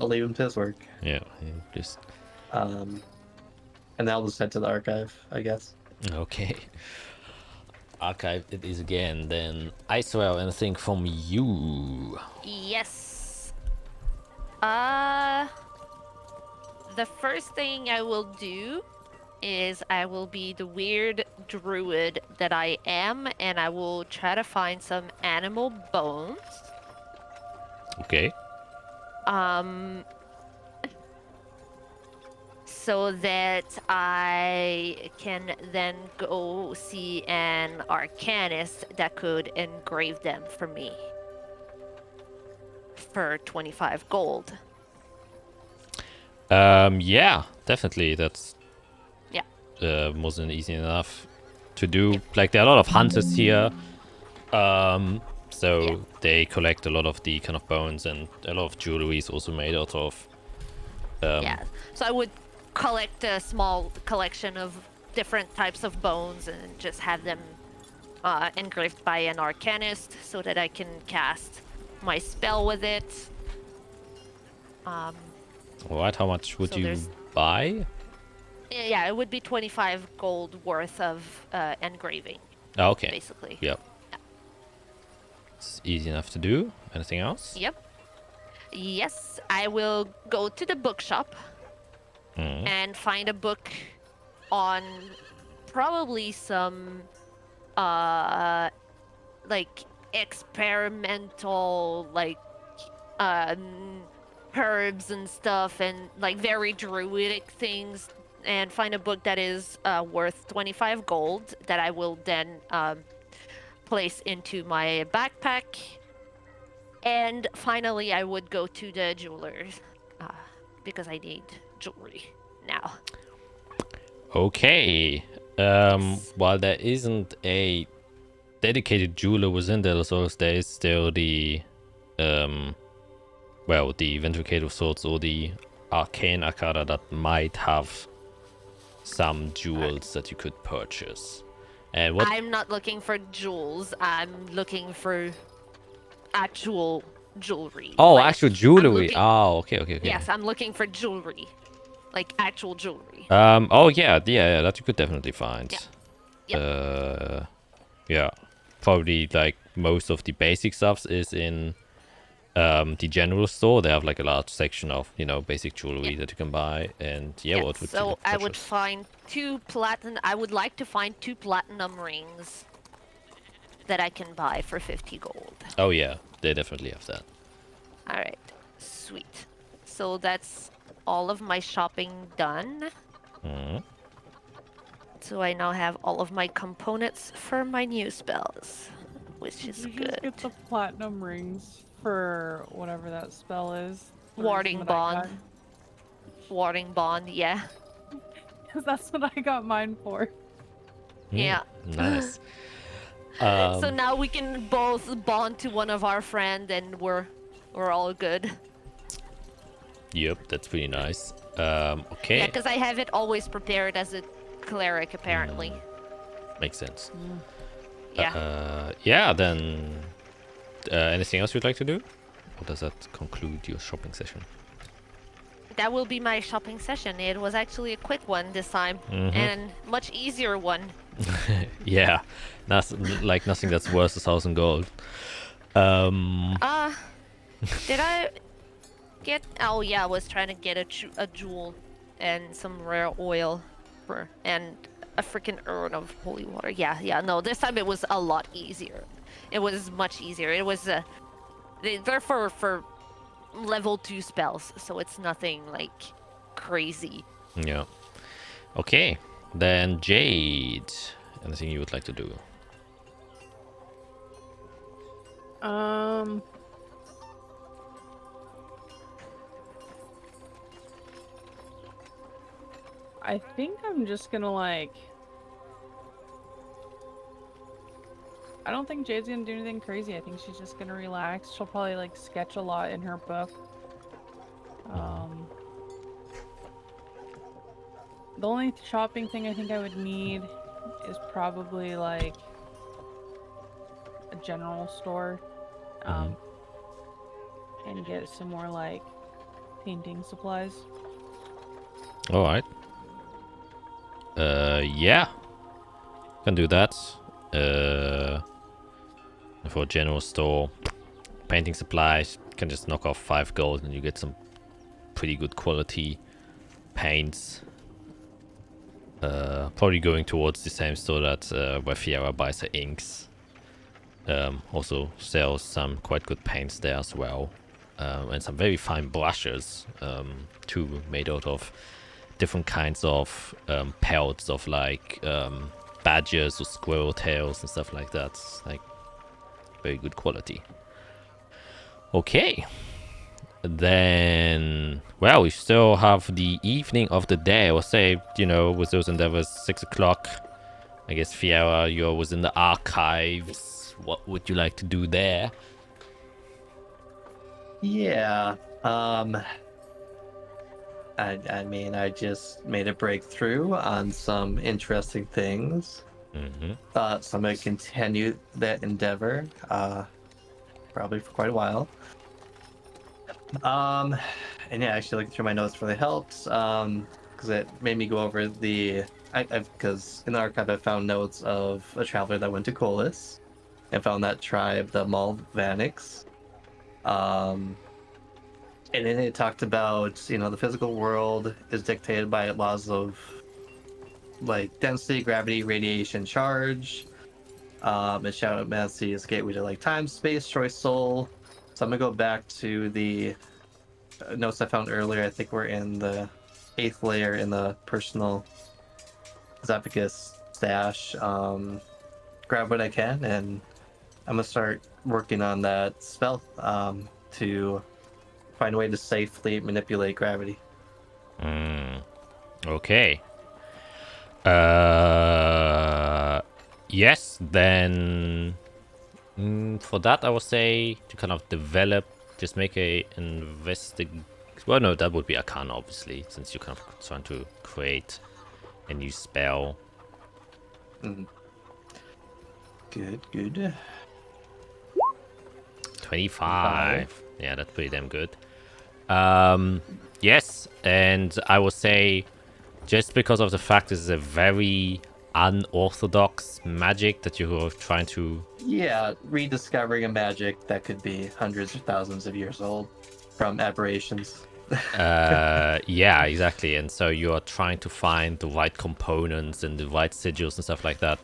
leave him to his work. Yeah, just And then I'll just head to the archive, I guess. okay. Archive it is again. Then I swear anything from you. Yes. The first thing I will do is I will be the weird druid that I am, and I will try to find some animal bones. Okay. So that I can then go see an arcanist that could engrave them for me for 25 gold. Yeah, definitely. That's more than easy enough to do. Yep. Like there are a lot of hunters here, so they collect a lot of the kind of bones, and a lot of jewelry is also made out of. So I would collect a small collection of different types of bones and just have them engraved by an arcanist so that I can cast my spell with it. Alright, how much would So you there's- buy? Yeah, it would be 25 gold worth of engraving, Oh, okay. basically. Yep. It's easy enough to do. Anything else? Yep. Yes, I will go to the bookshop and find a book on probably some like experimental herbs and stuff, and like very druidic things and find a book that is worth 25 gold that I will then place into my backpack. And finally, I would go to the jeweler's because I need jewelry now. Okay. Yes. While there isn't a dedicated jeweler within the Souls, there is still the well, the Vindicator of Swords or the Arcane Arcana that might have some jewels that you could purchase. And what? I'm not looking for jewels. I'm looking for actual jewelry. Oh, Like, actual I'm jewelry. looking- Oh, okay. Yes, I'm looking for jewelry. Like actual jewelry. Oh yeah, that you could definitely find. Yeah. Yeah. Probably like most of the basic stuff is in the general store. They have like a large section of, basic jewelry that you can buy. And Yeah, what would you so like to I would purchase? find I would like to find 2 platinum rings that I can buy for 50 gold. Oh yeah, they definitely have that. All right, sweet. So that's all of my shopping done. Mhm. So I now have all of my components for my new spells, which is Did you just good. get the platinum rings for whatever that spell is? The Warding reason that I bond. Warding bond, yeah. Because that's what I got mine for. Yeah. Nice. So now we can both bond to one of our friend and we're all good. Yep, that's pretty nice. Yeah, Okay. because I have it always prepared as a cleric, apparently. Makes sense. Yeah. Yeah, then anything else you'd like to do? Or does that conclude your shopping session? That will be my shopping session. It was actually a quick one this time, and much easier one. Yeah, nothing that's worth 1,000 gold. Did I get? Oh yeah, I was trying to get a jewel and some rare oil and a freaking urn of holy water. Yeah. No, this time it was a lot easier. It was much easier. It was they're for level 2 spells, so it's nothing like crazy. Yeah. Okay, then Jade. Anything you would like to do? I think I'm just gonna I don't think Jade's gonna do anything crazy. I think she's just gonna relax. She'll probably sketch a lot in her book. The only shopping thing I think I would need is probably a general store. And get some more painting supplies. All right. Yeah. Can do that. For a general store, painting supplies, can just knock off 5 gold and you get some pretty good quality paints. Probably going towards the same store that where Fiera buys her inks. Also sells some quite good paints there as well. And some very fine brushes too, made out of different kinds of pelts of badgers or squirrel tails and stuff like that. Very good quality. Okay. Then, well, we still have the evening of the day. I would say, with those endeavors, 6 o'clock. I guess, Fiera, you're within the archives. What would you like to do there? Yeah. I mean, I just made a breakthrough on some interesting things. So I'm going to continue that endeavor, probably for quite a while. And yeah, actually looking through my notes really helped, because it made me go over because in the archive I found notes of a traveler that went to Colis and found that tribe, the Malvanics. And then it talked about, the physical world is dictated by laws of density, gravity, radiation, charge. And Shadow Massey is gateway to time, space, choice, soul. So I'm gonna go back to the notes I found earlier. I think we're in the 8th layer in the personal Zaphicus stash. Grab what I can, and I'm gonna start working on that spell to find a way to safely manipulate gravity. Okay. Yes, then for that I would say to kind of develop, just make a well, no, that would be Arcana, obviously, since you're kind of trying to create a new spell. Good, good. 25. Yeah, that's pretty damn good. Yes, and I would say just because of the fact this is a very unorthodox magic that you're trying to... Yeah, rediscovering a magic that could be hundreds or thousands of years old from aberrations. Yeah, exactly. And so you're trying to find the right components and the right sigils and stuff like that.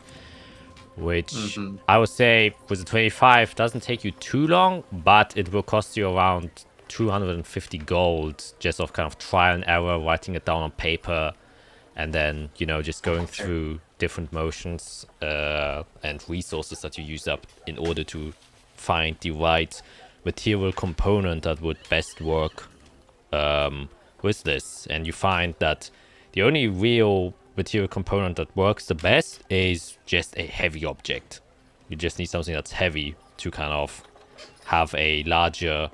Which I would say with the 25 doesn't take you too long, but it will cost you around 250 gold just of kind of trial and error, writing it down on paper, and then, you know, just going through different motions and resources that you use up in order to find the right material component that would best work with this. And you find that the only real material component that works the best is just a heavy object. You just need something that's heavy to kind of have a larger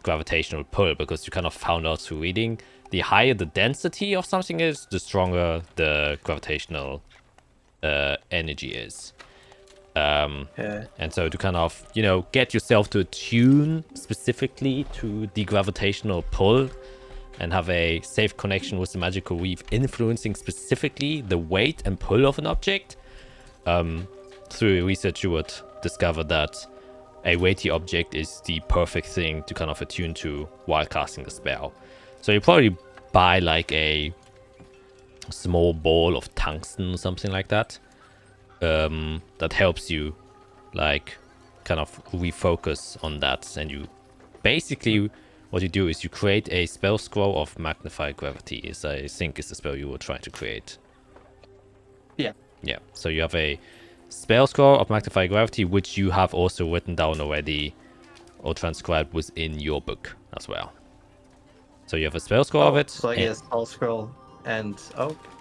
gravitational pull, because you kind of found out through reading, the higher the density of something is, the stronger the gravitational energy is. And so to kind of, you know, get yourself to attune specifically to the gravitational pull and have a safe connection with the magical weave, influencing specifically the weight and pull of an object. Through your research, you would discover that a weighty object is the perfect thing to kind of attune to while casting the spell. So you probably buy like a small ball of tungsten or something like that. That helps you like kind of refocus on that. And you basically, what you do is you create a spell scroll of magnified gravity, is I think is the spell you were trying to create. Yeah. Yeah. So you have a spell scroll of magnified gravity, which you have also written down already or transcribed within your book as well. So you have a spell scroll of it. So I guess spell scroll and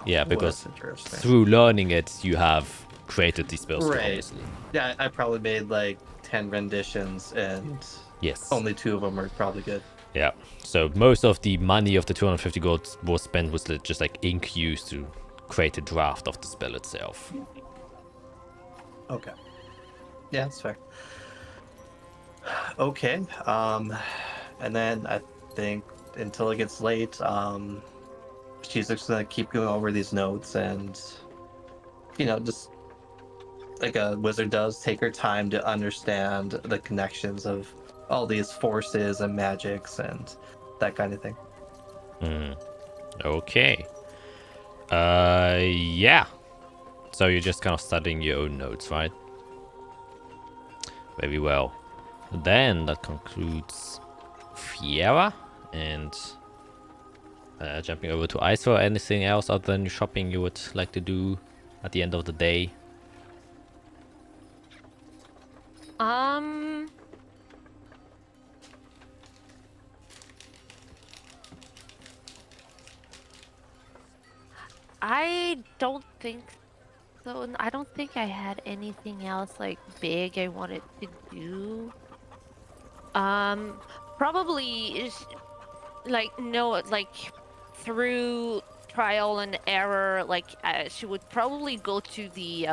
yeah, because that's interesting. through learning it, you have created the spell scroll, Right. obviously. Yeah, I probably made like 10 renditions, and Yes. only 2 of them are probably good. Yeah. So most of the money of the 250 gold was spent with just like ink used to create a draft of the spell itself. Okay. Yeah, that's fair. Okay. And then I think until it gets late, she's just gonna keep going over these notes and, you know, just like a wizard does, take her time to understand the connections of all these forces and magics and that kind of thing. Okay. Yeah. So you're just kind of studying your own notes, right? Very well. Then that concludes Fiera, and jumping over to Iso. Anything else other than shopping you would like to do at the end of the day? I don't think so. I don't think I had anything else like big I wanted to do. Probably is like through trial and error. Like she would probably go to the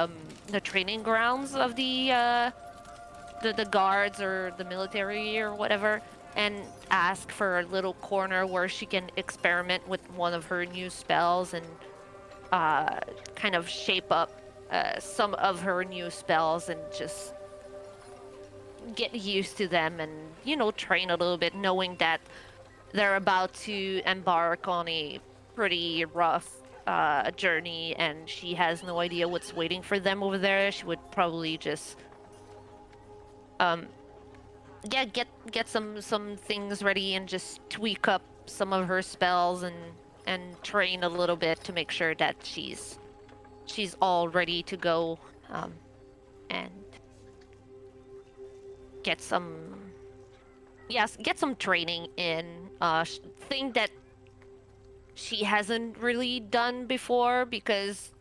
training grounds of the guards or the military or whatever, and ask for a little corner where she can experiment with one of her new spells and kind of shape up some of her new spells and just get used to them and, you know, train a little bit, knowing that they're about to embark on a pretty rough journey and she has no idea what's waiting for them over there. She would probably just get some things ready and just tweak up some of her spells and and train a little bit to make sure that she's all ready to go, and get some training in thing that she hasn't really done before, because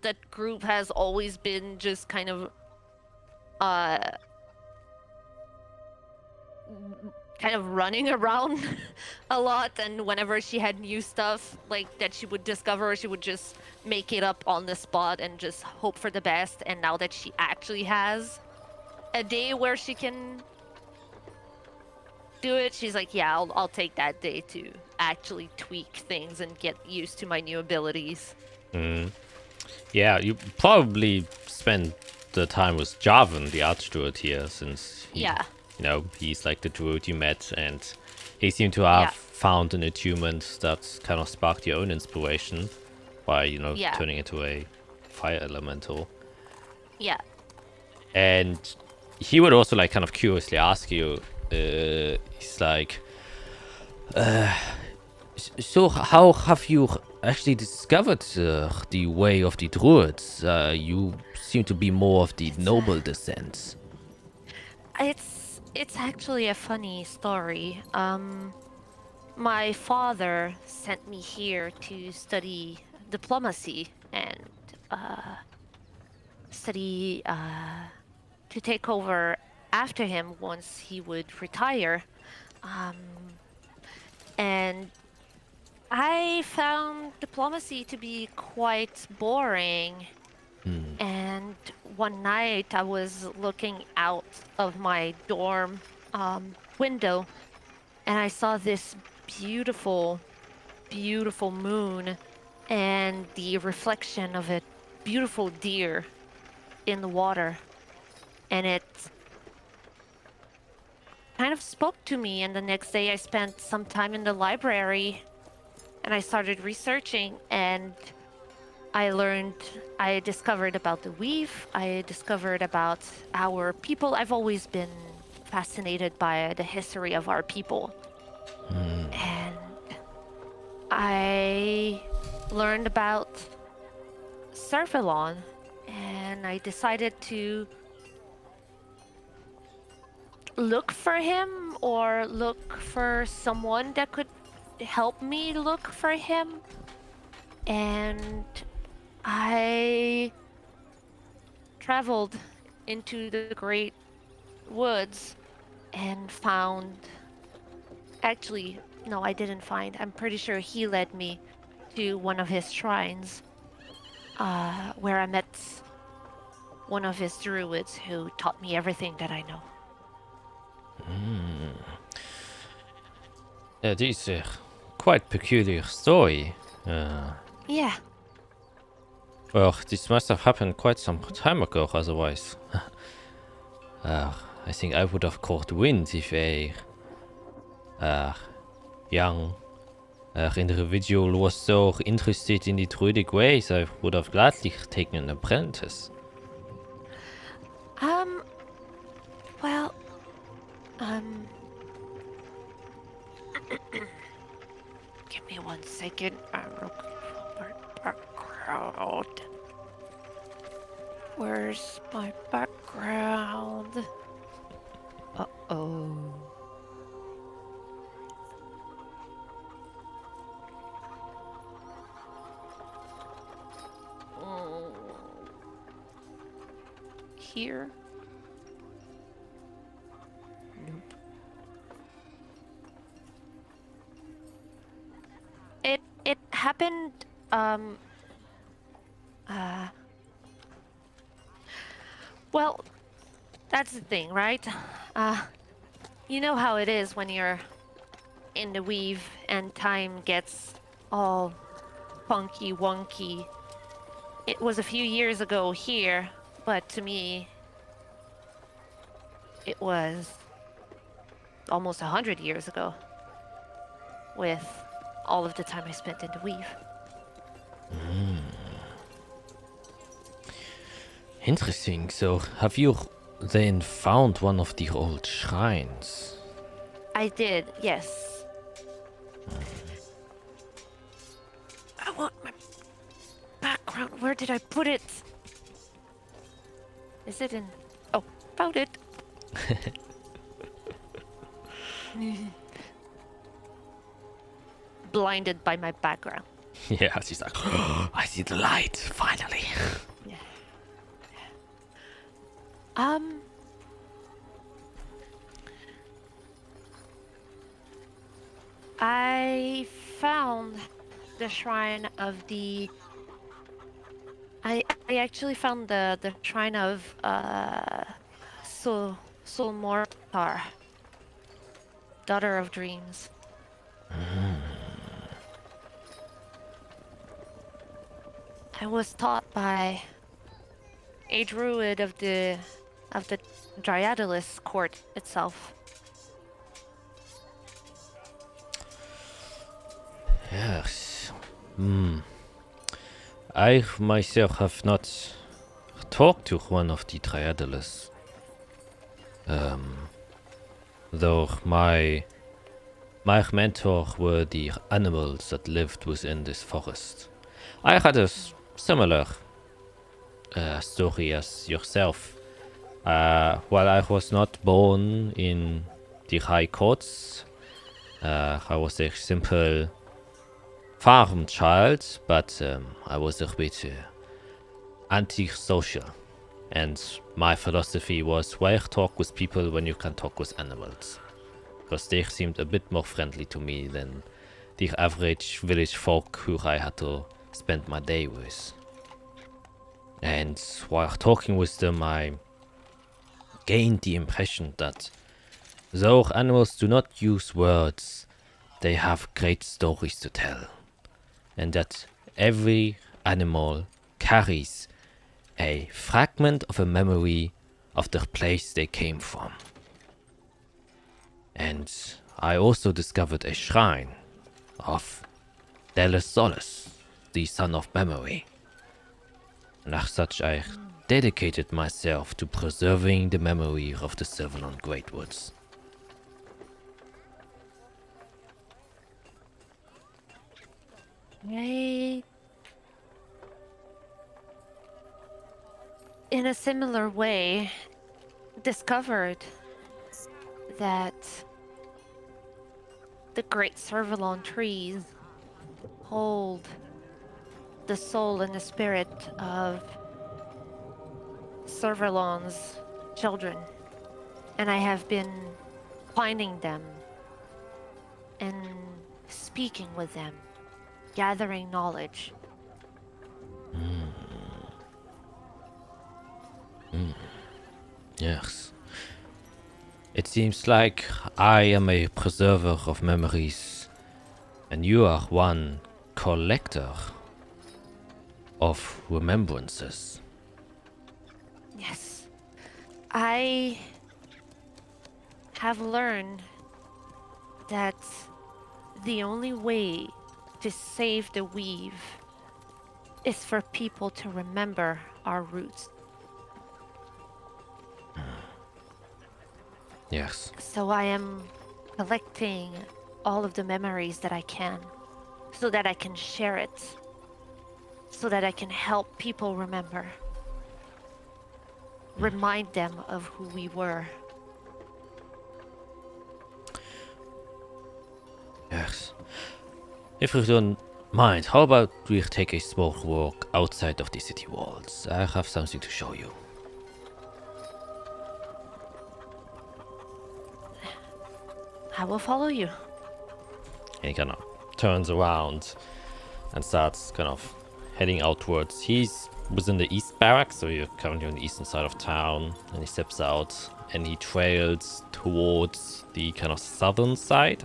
that group has always been just kind of running around a lot, and whenever she had new stuff like that she would discover, she would just make it up on the spot and just hope for the best. And now that she actually has a day where she can do it, she's like, yeah, I'll take that day to actually tweak things and get used to my new abilities. Yeah, you probably spent the time with Jarvan, the Archdruid here, since he's like the druid you met, and he seemed to have found an attunement that kind of sparked your own inspiration by, turning into a fire elemental. Yeah. And he would also like kind of curiously ask you, he's like, so how have you actually discovered the way of the druids? You seem to be more of the noble descent. It's actually a funny story. My father sent me here to study diplomacy and to take over after him once he would retire. And I found diplomacy to be quite boring. And one night I was looking out of my dorm window, and I saw this beautiful, beautiful moon and the reflection of a beautiful deer in the water. And it kind of spoke to me, and the next day I spent some time in the library and I started researching, and I discovered about the weave, I discovered about our people. I've always been fascinated by the history of our people. And I learned about Servalon, and I decided to look for him, or look for someone that could help me look for him. And I traveled into the great woods and found... Actually, no, I didn't find. I'm pretty sure he led me to one of his shrines, where I met one of his druids who taught me everything that I know. It is a quite peculiar story. Yeah. Well, this must have happened quite some time ago, otherwise. I think I would have caught wind if a young individual was so interested in the druidic ways. I would have gladly taken an apprentice. Well, give me 1 second. I'm looking for my background. Where's my background? Uh-oh. Here? Nope. It happened, well, that's the thing, right? You know how it is when you're in the weave and time gets all funky wonky. It was a few years ago here, but to me, it was almost 100 years ago, with all of the time I spent in the weave. Interesting. So, have you then found one of the old shrines? I did, yes. want my background. Where did I put it? Is it in... Oh, found it. Blinded by my background. Yeah, she's like, oh, I see the light, finally. I found the shrine of the... I actually found the shrine of Sulmortar, daughter of dreams. I was taught by a druid of the Dryadalis court itself. Yes. I myself have not talked to one of the Dryadalis. Though my mentor were the animals that lived within this forest. I had a similar story as yourself. While I was not born in the high courts, I was a simple farm child, but I was a bit antisocial. And my philosophy was, why talk with people when you can talk with animals? Because they seemed a bit more friendly to me than the average village folk who I had to spend my day with. And while talking with them, I gained the impression that though animals do not use words, they have great stories to tell. And that every animal carries a fragment of a memory of the place they came from. And I also discovered a shrine of Delis Solis, the Son of Memory. And as such, I dedicated myself to preserving the memory of the Silverland Greatwoods. I, in a similar way, discovered that the great Servalon trees hold the soul and the spirit of Servalon's children. And I have been finding them and speaking with them, gathering knowledge. Yes. It seems like I am a preserver of memories, and you are one collector of remembrances. Yes. I have learned that the only way to save the weave is for people to remember our roots. Yes. So I am collecting all of the memories that I can, so that I can share it, so that I can help people remember. Remind them of who we were. Yes. If you don't mind, how about we take a small walk outside of the city walls? I have something to show you. I will follow you. He kind of turns around and starts kind of heading outwards. He's within the east barracks, so you're currently on the eastern side of town, and he steps out and he trails towards the kind of southern side.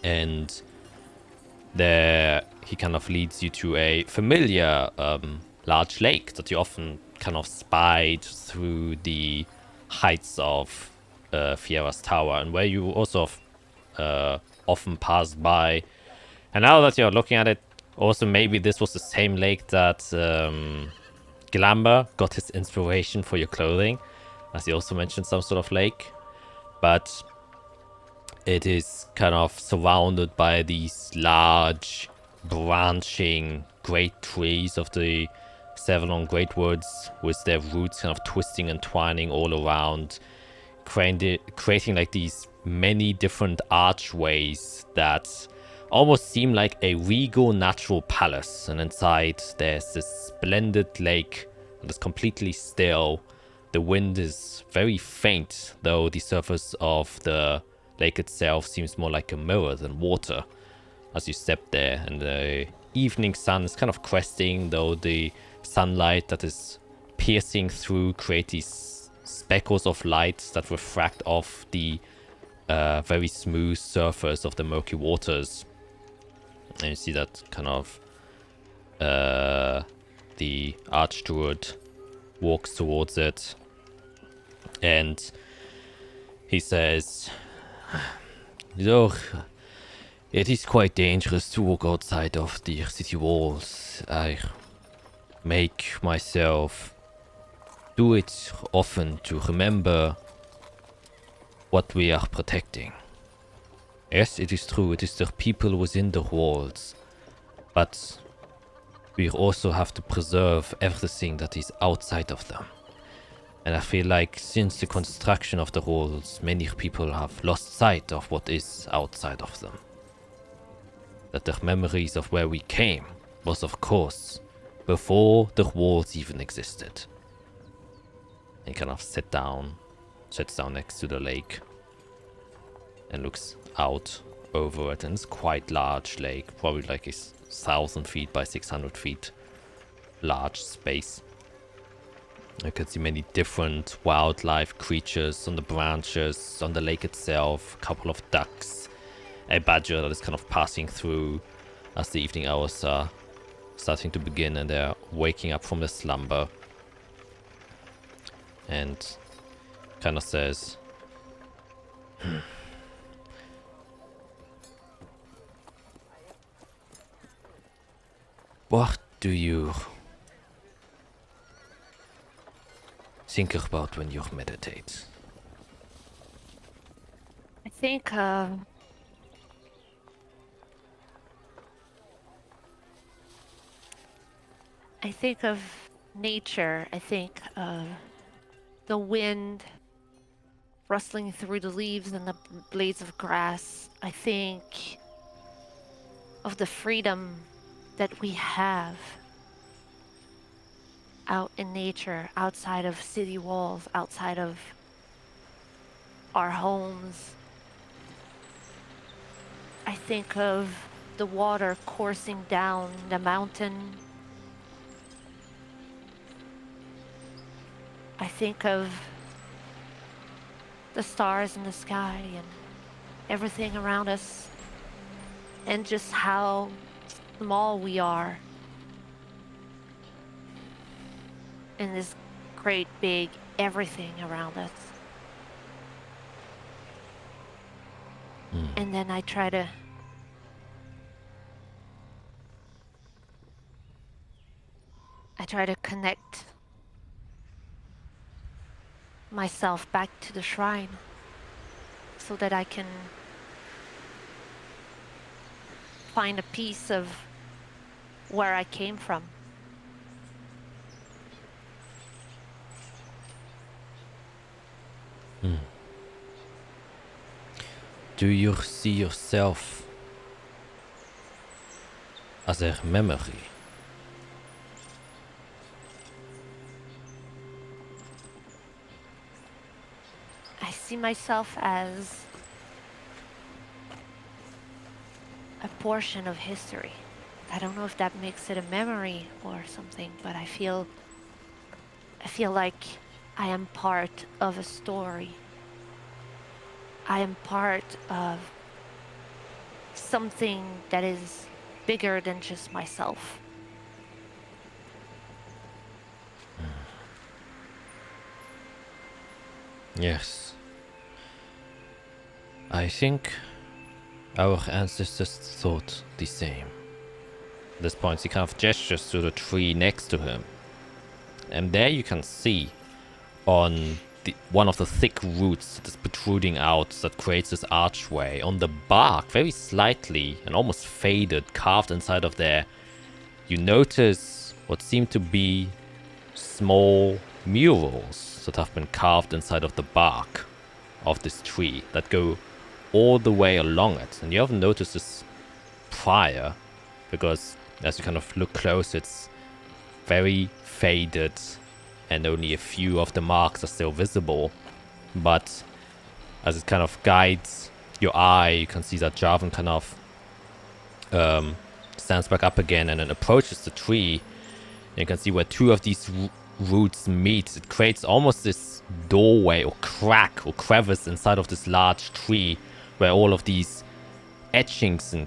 And there he kind of leads you to a familiar large lake that you often kind of spied through the heights of Fiera's Tower, and where you also often passed by. And now that you're looking at it, also maybe this was the same lake that Glamber got his inspiration for your clothing, as he also mentioned some sort of lake. But it is kind of surrounded by these large branching great trees of the Sevalon Great Woods, with their roots kind of twisting and twining all around, creating like these many different archways that almost seem like a regal natural palace. And inside there's this splendid lake that is completely still. The wind is very faint, though the surface of the lake itself seems more like a mirror than water as you step there. And the evening sun is kind of cresting, though the sunlight that is piercing through create these speckles of light that refract off the very smooth surface of the murky waters. And you see that kind of the Archdruid walks towards it, and he says, "Look, it is quite dangerous to walk outside of the city walls. I make myself do it often to remember what we are protecting. Yes, it is true, it is the people within the walls, but we also have to preserve everything that is outside of them. And I feel like since the construction of the walls, many people have lost sight of what is outside of them. That their memories of where we came was, of course, before the walls even existed." He kind of sits down next to the lake and looks out over it, and it's quite large lake, probably like a 1,000 feet by 600 feet large space. You can see many different wildlife creatures on the branches, on the lake itself, a couple of ducks, a badger that is kind of passing through as the evening hours are starting to begin and they're waking up from their slumber. And kind of says, "What do you think about when you meditate?" I think of nature. I think of the wind rustling through the leaves and the blades of grass. I think of the freedom that we have out in nature, outside of city walls, outside of our homes. I think of the water coursing down the mountain. I think of the stars in the sky and everything around us, and just how small we are in this great big everything around us. And then I try to connect myself back to the shrine so that I can find a piece of where I came from. Do you see yourself as a memory? I see myself as a portion of history. I don't know if that makes it a memory or something, but I feel like I am part of a story. I am part of something that is bigger than just myself. Yes. I think our ancestors thought the same. At this point, he kind of gestures to the tree next to him. And there you can see on one of the thick roots that is protruding out that creates this archway. On the bark, very slightly and almost faded, carved inside of there, you notice what seem to be small murals that have been carved inside of the bark of this tree that go all the way along it. And you haven't noticed this prior, because as you kind of look close, it's very faded and only a few of the marks are still visible. But as it kind of guides your eye, you can see that Jarvan kind of stands back up again and then approaches the tree. And you can see where two of these roots meet. It creates almost this doorway or crack or crevice inside of this large tree where all of these etchings and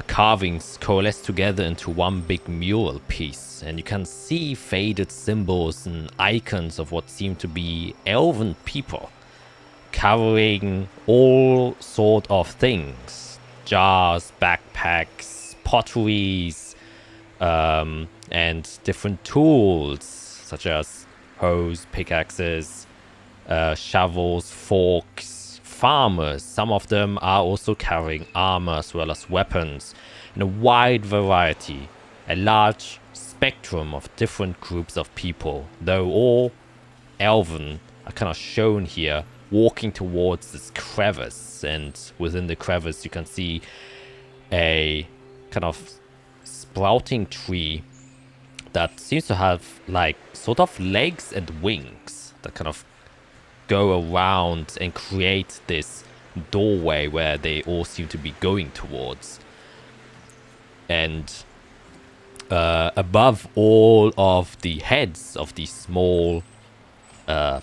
carvings coalesce together into one big mural piece. And you can see faded symbols and icons of what seem to be elven people carrying all sort of things. Jars, backpacks, potteries, and different tools such as hoes, pickaxes, shovels, forks, farmers. Some of them are also carrying armor as well as weapons, and a wide variety, a large spectrum of different groups of people, though all elven, are kind of shown here walking towards this crevice. And within the crevice you can see a kind of sprouting tree that seems to have like sort of legs and wings that kind of go around and create this doorway where they all seem to be going towards. And above all of the heads of these small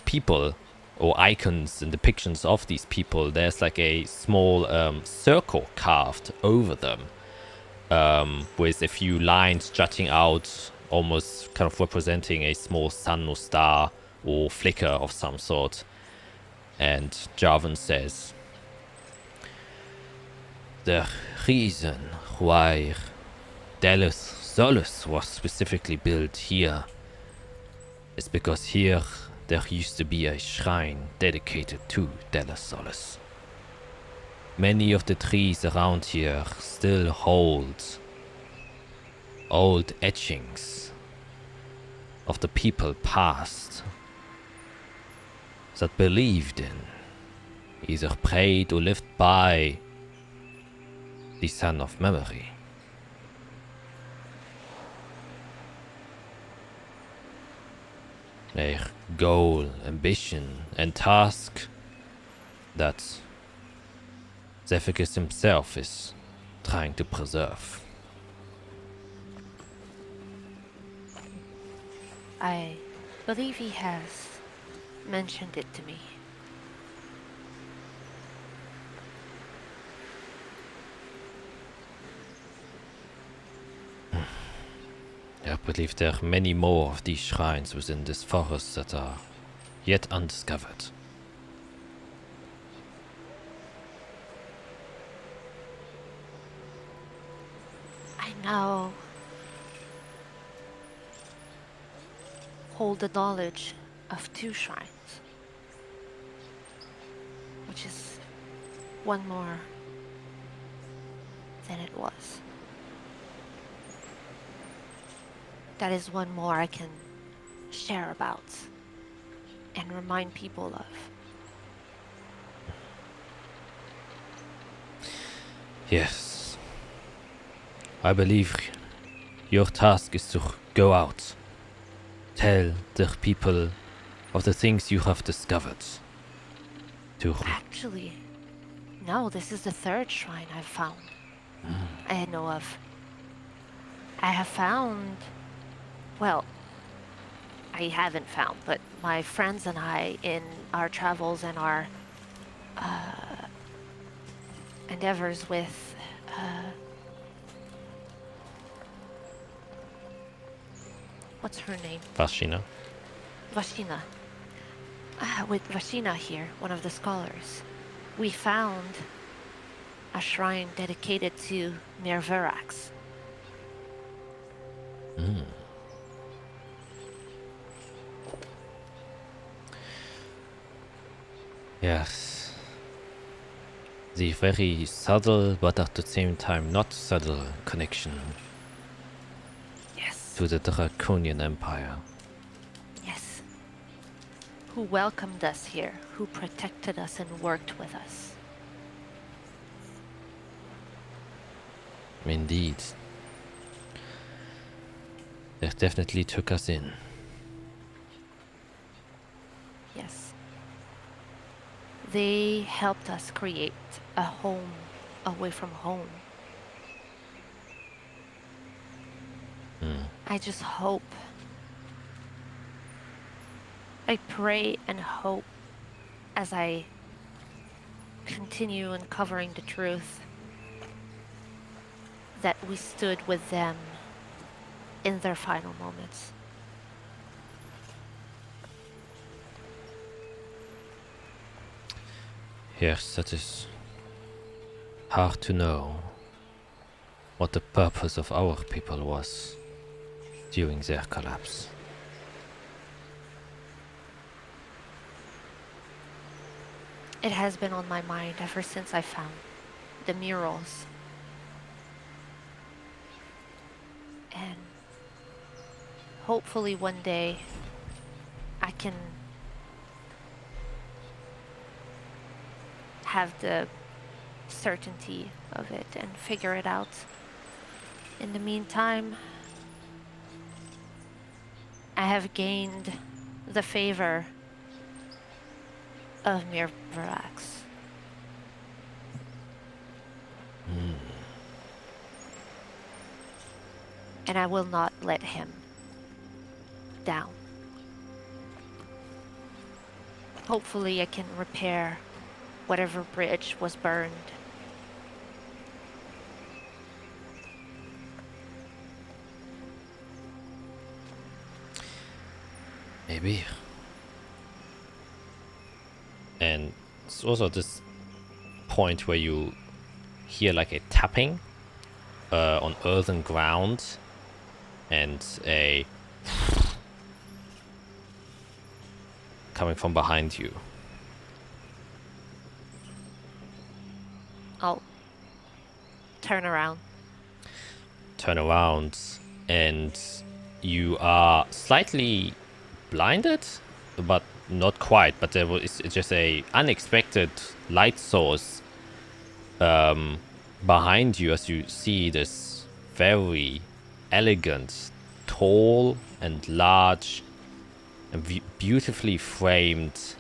people or icons and depictions of these people, there's like a small circle carved over them, with a few lines jutting out, almost kind of representing a small sun or star or flicker of some sort. And Jarvan says, "The reason why Delos Solus was specifically built here is because here there used to be a shrine dedicated to Delos Solus. Many of the trees around here still hold old etchings of the people past that believed in, either prayed or lived by the Sun of Memory. A goal, ambition, and task that Zephyrus himself is trying to preserve." I believe he has mentioned it to me. I believe there are many more of these shrines within this forest that are yet undiscovered. I now hold the knowledge of 2 shrines, which is one more than it was. That is one more I can share about and remind people of. Yes. I believe your task is to go out, tell the people of the things you have discovered. Actually, no, this is the 3rd shrine I've found. I know of. I have found... Well, I haven't found, but my friends and I, in our travels and our endeavors with what's her name? Vashina. Vashina. With Vashina here, one of the scholars, we found a shrine dedicated to Mirverax. Yes. The very subtle, but at the same time not subtle connection Yes. to the Draconian Empire. Yes. Who welcomed us here, who protected us and worked with us. Indeed. They definitely took us in. Yes. They helped us create a home away from home. I just hope, I pray and hope as I continue uncovering the truth that we stood with them in their final moments. Yes, that is hard to know what the purpose of our people was during their collapse. It has been on my mind ever since I found the murals. And hopefully one day I can have the certainty of it and figure it out. In the meantime, I have gained the favor of Mirvarax. And I will not let him down. Hopefully I can repair whatever bridge was burned. Maybe. And it's also this point where you hear like a tapping on earthen ground and a coming from behind you. I'll turn around. Turn around and you are slightly blinded, but not quite. But there was just a unexpected light source behind you as you see this very elegant, tall and large and beautifully framed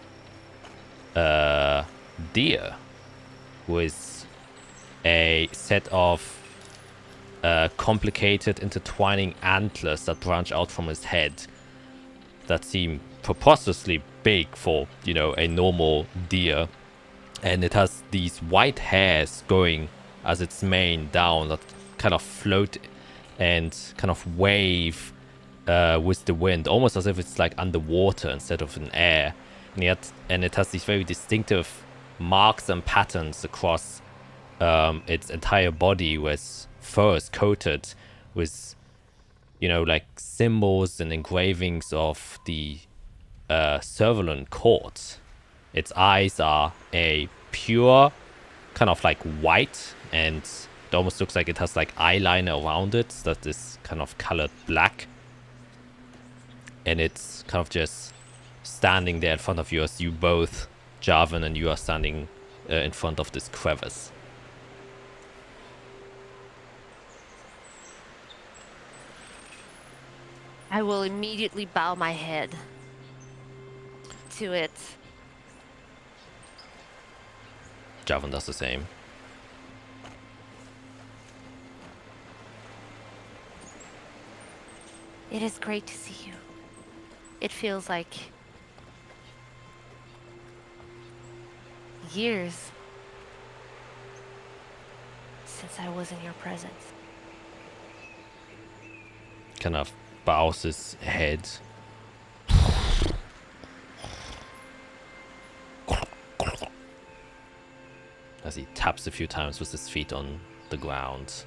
deer with a set of complicated intertwining antlers that branch out from his head that seem preposterously big for, you know, a normal deer. And it has these white hairs going as its mane down that kind of float and kind of wave with the wind, almost as if it's like underwater instead of in air. And it has these very distinctive marks and patterns across its entire body, with fur is coated with, you know, like symbols and engravings of the Servalan court. Its eyes are a pure kind of like white, and it almost looks like it has like eyeliner around it that is kind of colored black. And it's kind of just standing there in front of you as you both, Jarvan and you, are standing in front of this crevice. I will immediately bow my head to it. Jarvan does the same. It is great to see you. It feels like years since I was in your presence. Kind of bows his head. As he taps a few times with his feet on the ground.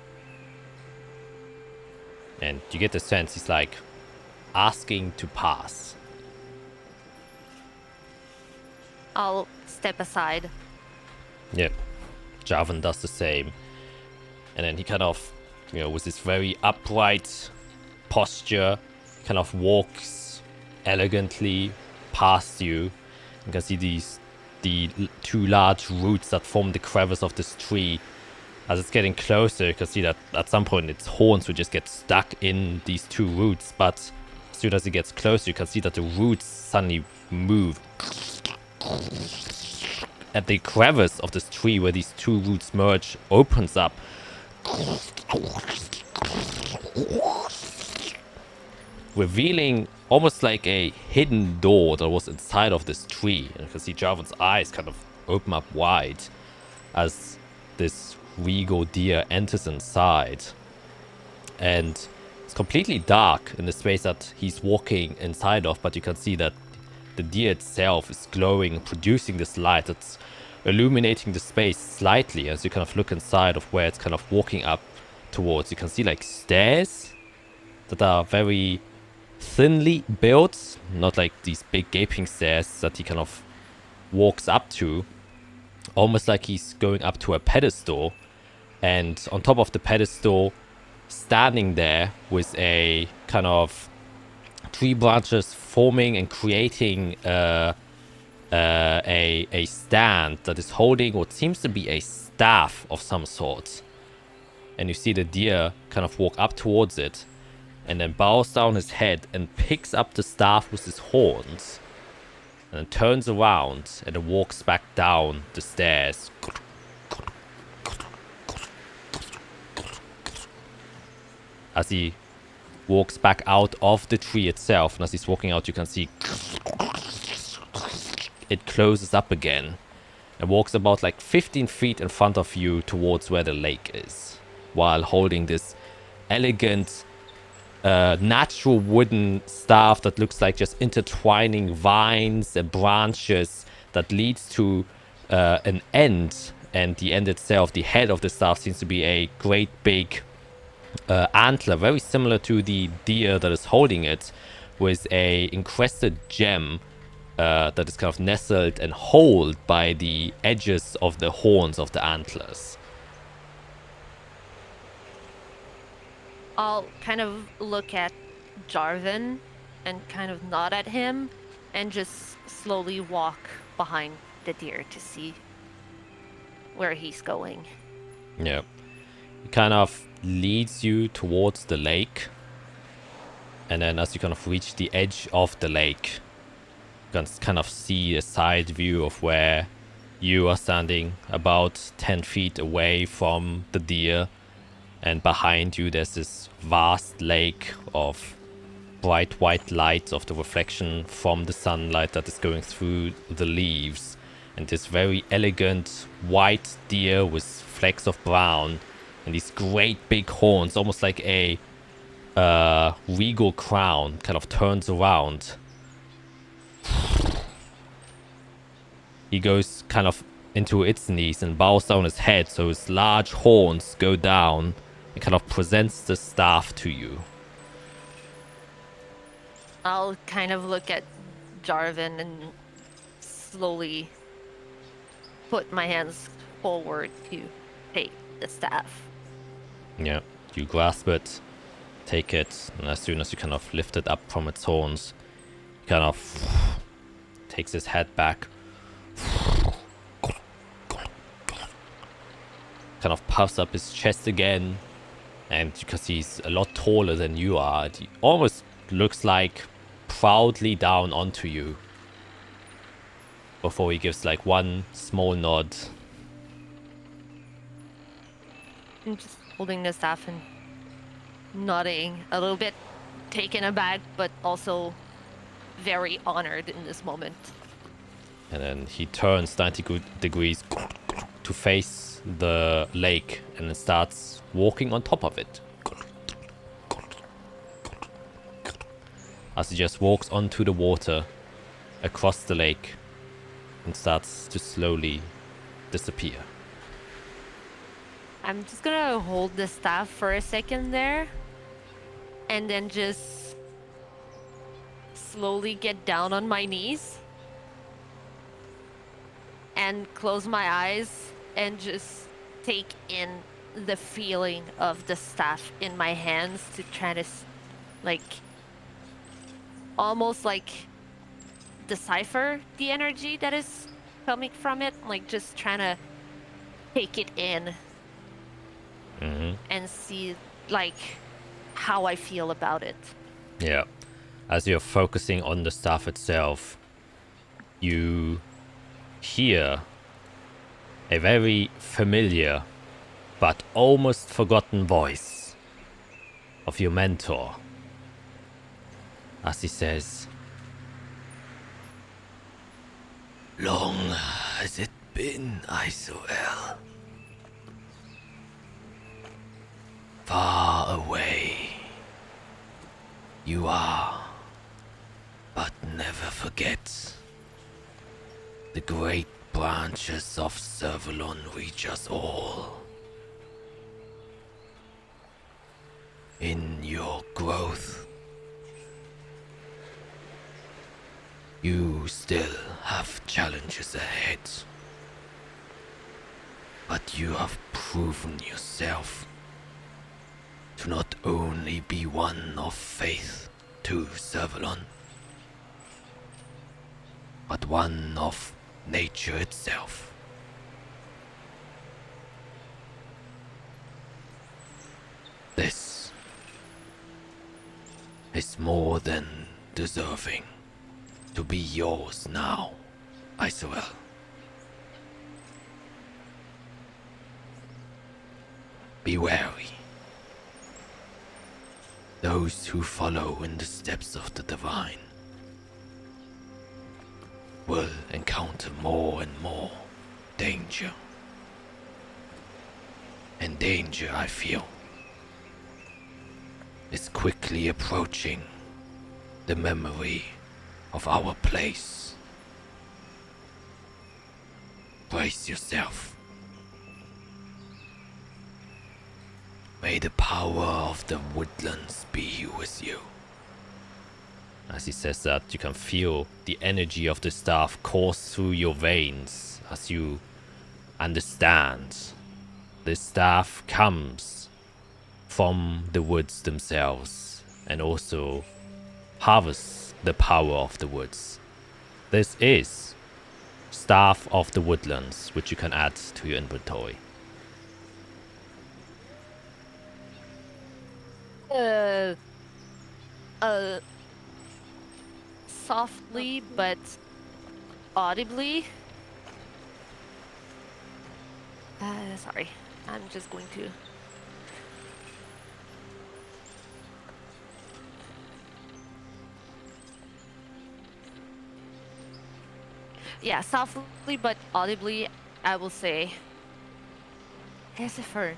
And you get the sense he's like asking to pass. I'll step aside. Yep. Jarvan does the same. And then he kind of, with this very upright posture, kind of walks elegantly past you. You can see the two large roots that form the crevice of this tree. As it's getting closer, you can see that at some point its horns will just get stuck in these two roots. But as soon as it gets closer, you can see that the roots suddenly move. At the crevice of this tree where these two roots merge opens up. Revealing almost like a hidden door that was inside of this tree. And you can see Jarvan's eyes kind of open up wide as this regal deer enters inside. And it's completely dark in the space that he's walking inside of, but you can see that the deer itself is glowing, producing this light that's illuminating the space slightly as you kind of look inside of where it's kind of walking up towards. You can see like stairs that are very thinly built, not like these big gaping stairs that he kind of walks up to, almost like he's going up to a pedestal. And on top of the pedestal, standing there with a kind of tree branches forming and creating a stand that is holding what seems to be a staff of some sort. And you see the deer kind of walk up towards it and then bows down his head and picks up the staff with his horns and then turns around and then walks back down the stairs. As he walks back out of the tree itself, and as he's walking out, you can see it closes up again and walks about like 15 feet in front of you towards where the lake is, while holding this elegant natural wooden staff that looks like just intertwining vines and branches that leads to an end. And the end itself, the head of the staff, seems to be a great big antler, very similar to the deer that is holding it, with a encrusted gem that is kind of nestled and held by the edges of the horns of the antlers. I'll kind of look at Jarvan and kind of nod at him and just slowly walk behind the deer to see where he's going. Yeah. It kind of leads you towards the lake. And then as you kind of reach the edge of the lake, you can kind of see a side view of where you are standing about 10 feet away from the deer. And behind you, there's this vast lake of bright white light of the reflection from the sunlight that is going through the leaves. And this very elegant white deer with flecks of brown and these great big horns, almost like a regal crown, kind of turns around. He goes kind of into its knees and bows down his head so his large horns go down. It kind of presents the staff to you. I'll kind of look at Jarvan and slowly put my hands forward to take the staff. Yeah, you grasp it, take it, and as soon as you kind of lift it up from its horns, he kind of takes his head back, kind of puffs up his chest again, and because he's a lot taller than you are, he almost looks like proudly down onto you before he gives like one small nod. I'm just holding the staff and nodding, a little bit taken aback, but also very honored in this moment. And then he turns 90 degrees to face the lake and then starts walking on top of it. As he just walks onto the water across the lake and starts to slowly disappear. I'm just gonna hold the staff for a second there and then just slowly get down on my knees and close my eyes and just take in the feeling of the staff in my hands to try to like almost like decipher the energy that is coming from it, like just trying to take it in and see like how I feel about it. Yeah. As you're focusing on the staff itself, you hear a very familiar but almost forgotten voice of your mentor as he says, Long has it been, Isoel. Far away you are, but never forget. The great branches of Servalon reach us all. In your growth, you still have challenges ahead, but you have proven yourself to not only be one of faith to Servalon, but one of nature itself. This is more than deserving to be yours now, Isoel. Be wary. Those who follow in the steps of the divine will encounter more and more danger. And danger, I feel, is quickly approaching the memory of our place. Brace yourself. May the power of the woodlands be with you. as he says that, you can feel the energy of the staff course through your veins as you understand. This staff comes from the woods themselves and also harvests the power of the woods. This is Staff of the Woodlands, which you can add to your inventory. Softly but audibly. Sorry, I'm just going to. Yeah, softly but audibly, I will say, Lucifer,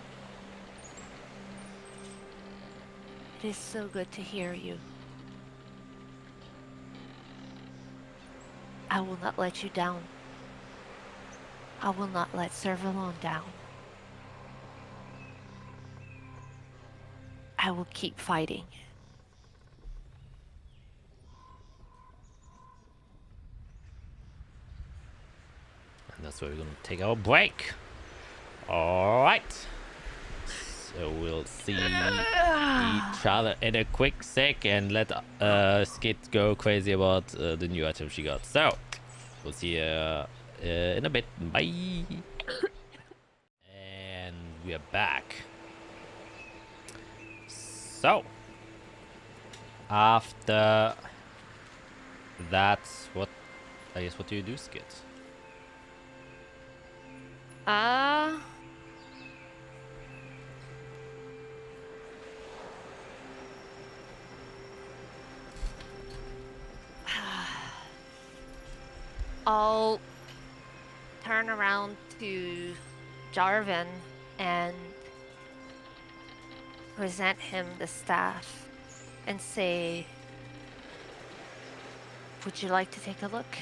it is so good to hear you. I will not let you down. I will not let Servalon down. I will keep fighting. And that's where we're gonna take our break. Alright. So we'll see each other in a quick sec and let Skit go crazy about the new item she got. So we'll see you in a bit. Bye. And we are back. So after that, what do you do, Skit? I'll turn around to Jarvan and present him the staff and say, would you like to take a look?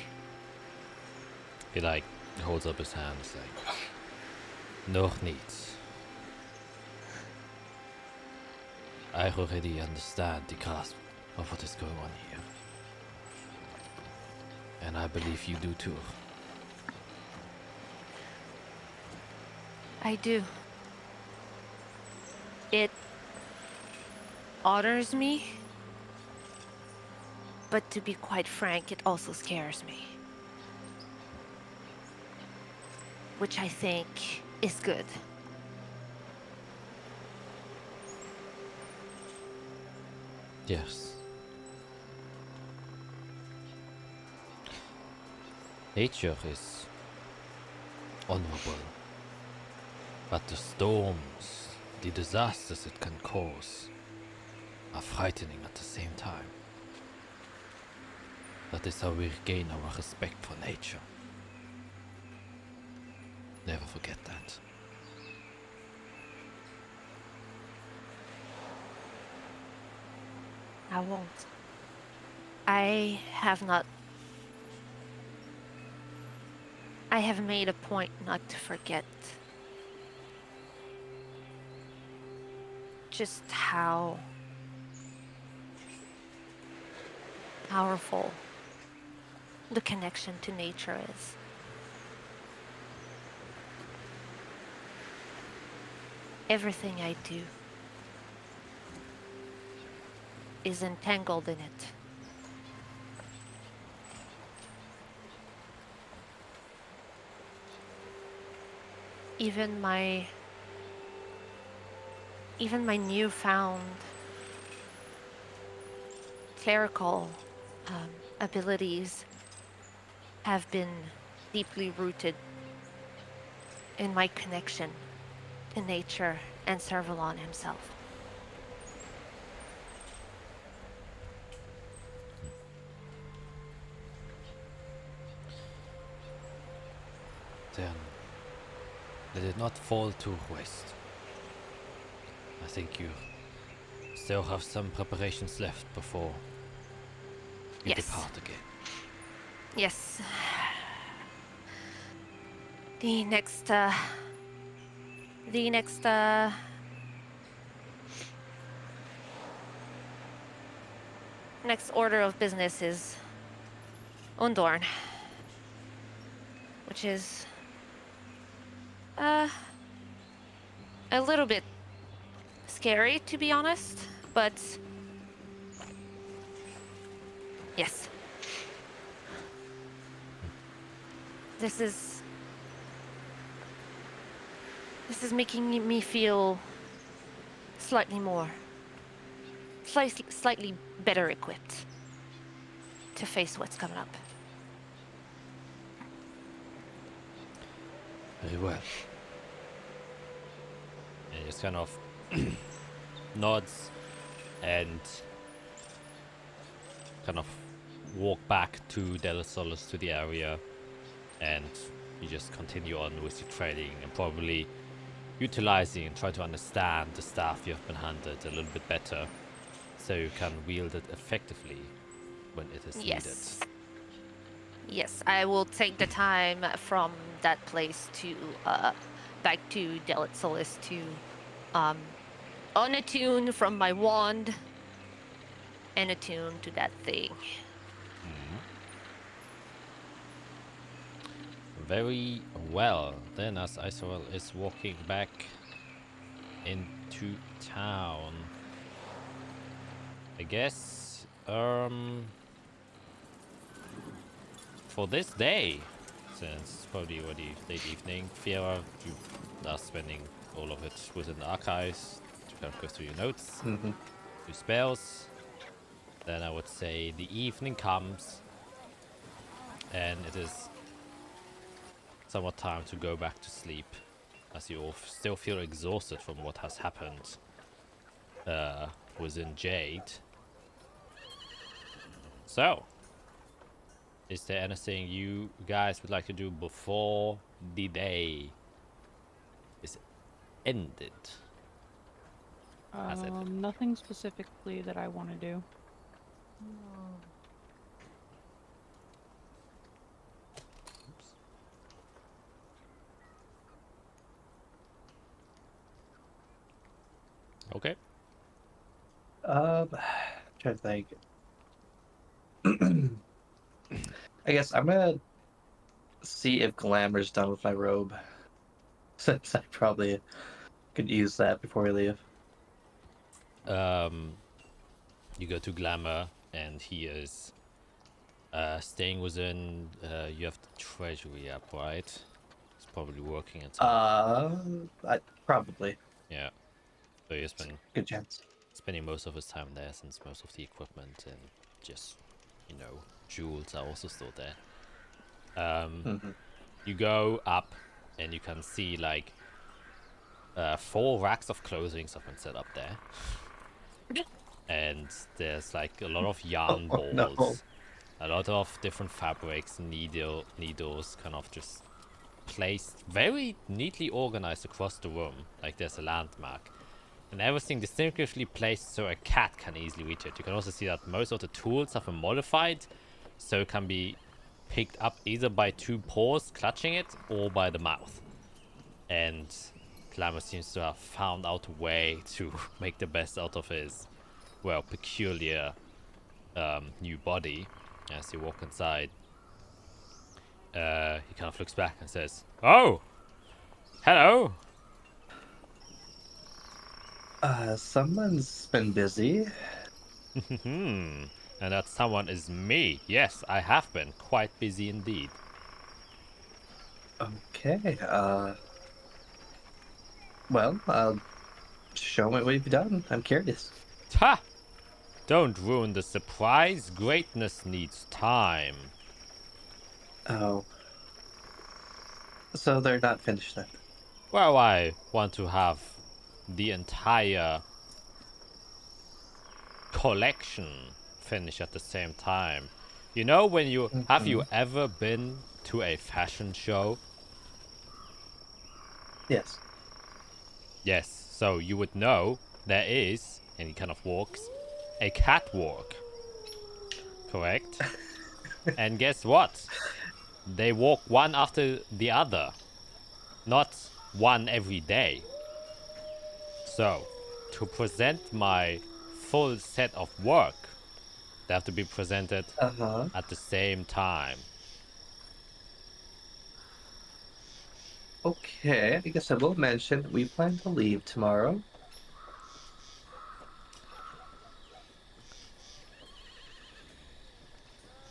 He holds up his hands like, noch nicht. I already understand the grasp of what is going on here. And I believe you do too. I do. It honors me, but to be quite frank, it also scares me. Which I think is good. Yes. Nature is honorable, but the storms, the disasters it can cause, are frightening at the same time. That is how we regain our respect for nature. Never forget that. I won't. I have not. I have made a point not to forget just how powerful the connection to nature is. Everything I do is entangled in it. Even my newfound clerical abilities have been deeply rooted in my connection to nature and Servalon himself. Then let it not fall to waste. I think you still have some preparations left before you Yes. depart again. Yes. The next next order of business is Undorn, which is a little bit scary, to be honest, but yes. This is making me feel slightly better equipped to face what's coming up. Very well. And he just kind of nods and kind of walk back to Del Solis, to the area, and you just continue on with your trading and probably utilizing and try to understand the staff you have been handed a little bit better so you can wield it effectively when it is Yes. Yes, I will take the time from that place to back to Delit Solis to unattune from my wand and attune to that thing. Very well. Then as Isorel is walking back into town, I guess for this day, since it's probably already late evening, Fiera, you are spending all of it within the archives to kind of go through your notes, your spells. Then I would say the evening comes and it is somewhat time to go back to sleep, as you all still feel exhausted from what has happened within Jade. So, is there anything you guys would like to do before the day is ended? Has ended. Nothing specifically that I want to do. Okay. Trying to think. I guess I'm gonna see if Glamour's done with my robe. since I probably could use that before we leave. You go to Glamour, and he is staying within. You have the treasury up, right? He's probably working at some. Probably. Yeah. So he's been Good chance. spending most of his time there, since most of the equipment and just, jewels are also still there. Mm-hmm. You go up, and you can see like 4 racks of clothing have been set up there. And there's like a lot of yarn balls, No. a lot of different fabrics, needles kind of just placed very neatly organized across the room, like there's a landmark. And everything distinctively placed so a cat can easily reach it. You can also see that most of the tools have been modified, so it can be picked up either by 2 paws clutching it or by the mouth. And Glamour seems to have found out a way to make the best out of his, well, peculiar new body. As you walk inside, he kind of looks back and says, "Oh, hello." Someone's been busy. And that someone is me. Yes, I have been quite busy indeed. Okay, well, show me what you've done. I'm curious. Ha! Don't ruin the surprise. Greatness needs time. Oh. So they're not finished then? Well, I want to have the entire collection finish at the same time. You know, when you have you ever been to a fashion show? Yes. Yes, so you would know there is, and he kind of walks, a catwalk. Correct? And guess what? They walk one after the other. Not one every day. So, to present my full set of work, they have to be presented Uh-huh. at the same time. Okay, I guess I will mention we plan to leave tomorrow.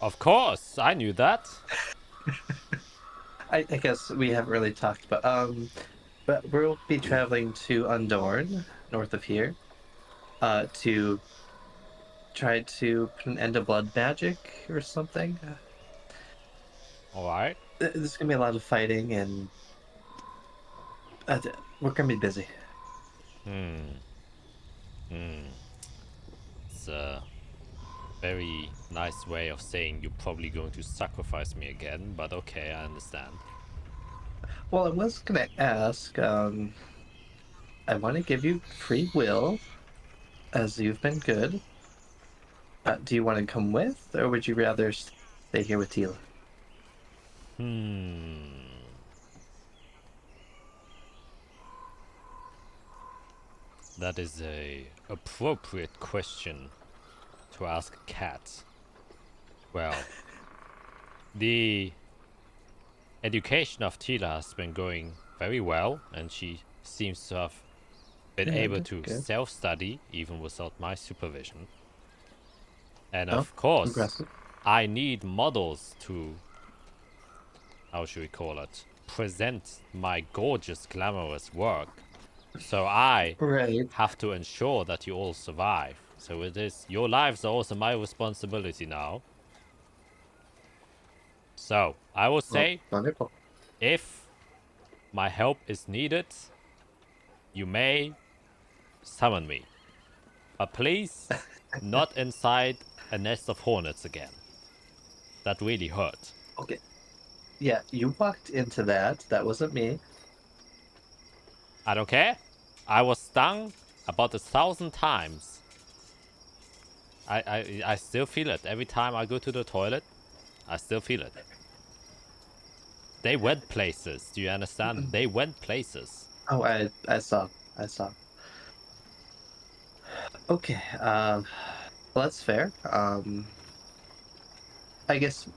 Of course, I knew that. I guess we haven't really talked about but we'll be traveling to Undorn, north of here, to try to put an end to blood magic or something. Alright. There's gonna be a lot of fighting, and we're gonna be busy. It's a very nice way of saying you're probably going to sacrifice me again, but okay, I understand. Well, I was gonna ask, I want to give you free will, as you've been good. Do you want to come with, or would you rather stay here with Tila? That is a appropriate question to ask a cat. Well, the education of Tila has been going very well, and she seems to have been able to Good. self-study even without my supervision. And Oh, of course, impressive. I need models to, how should we call it, present my gorgeous, glamorous work. So I Right. have to ensure that you all survive. So it is, your lives are also my responsibility now. So I will say, Wonderful. if my help is needed, you may summon me. But please, not inside a nest of hornets again. That really hurt. Okay. Yeah, you walked into that. That wasn't me. I don't care. I was stung about 1,000 times. I still feel it. Every time I go to the toilet, I still feel it. They went places. Do you understand? They went places. Oh, I saw. I saw. Okay. Well, that's fair. I guess.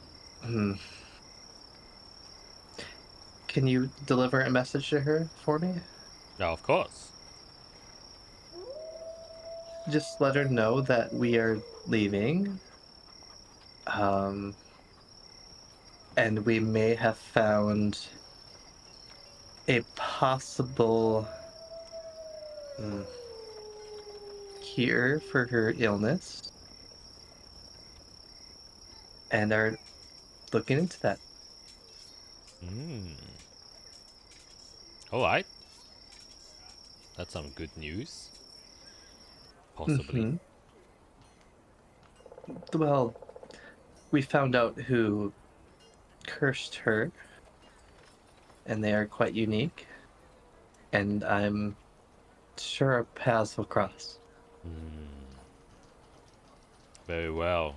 can you deliver a message to her for me? Yeah, of course. Just let her know that we are leaving. And we may have found a possible cure for her illness and are looking into that. All right. That's some good news. Possibly. Well, we found out who cursed her, and they are quite unique, and I'm sure our paths will cross. Very well.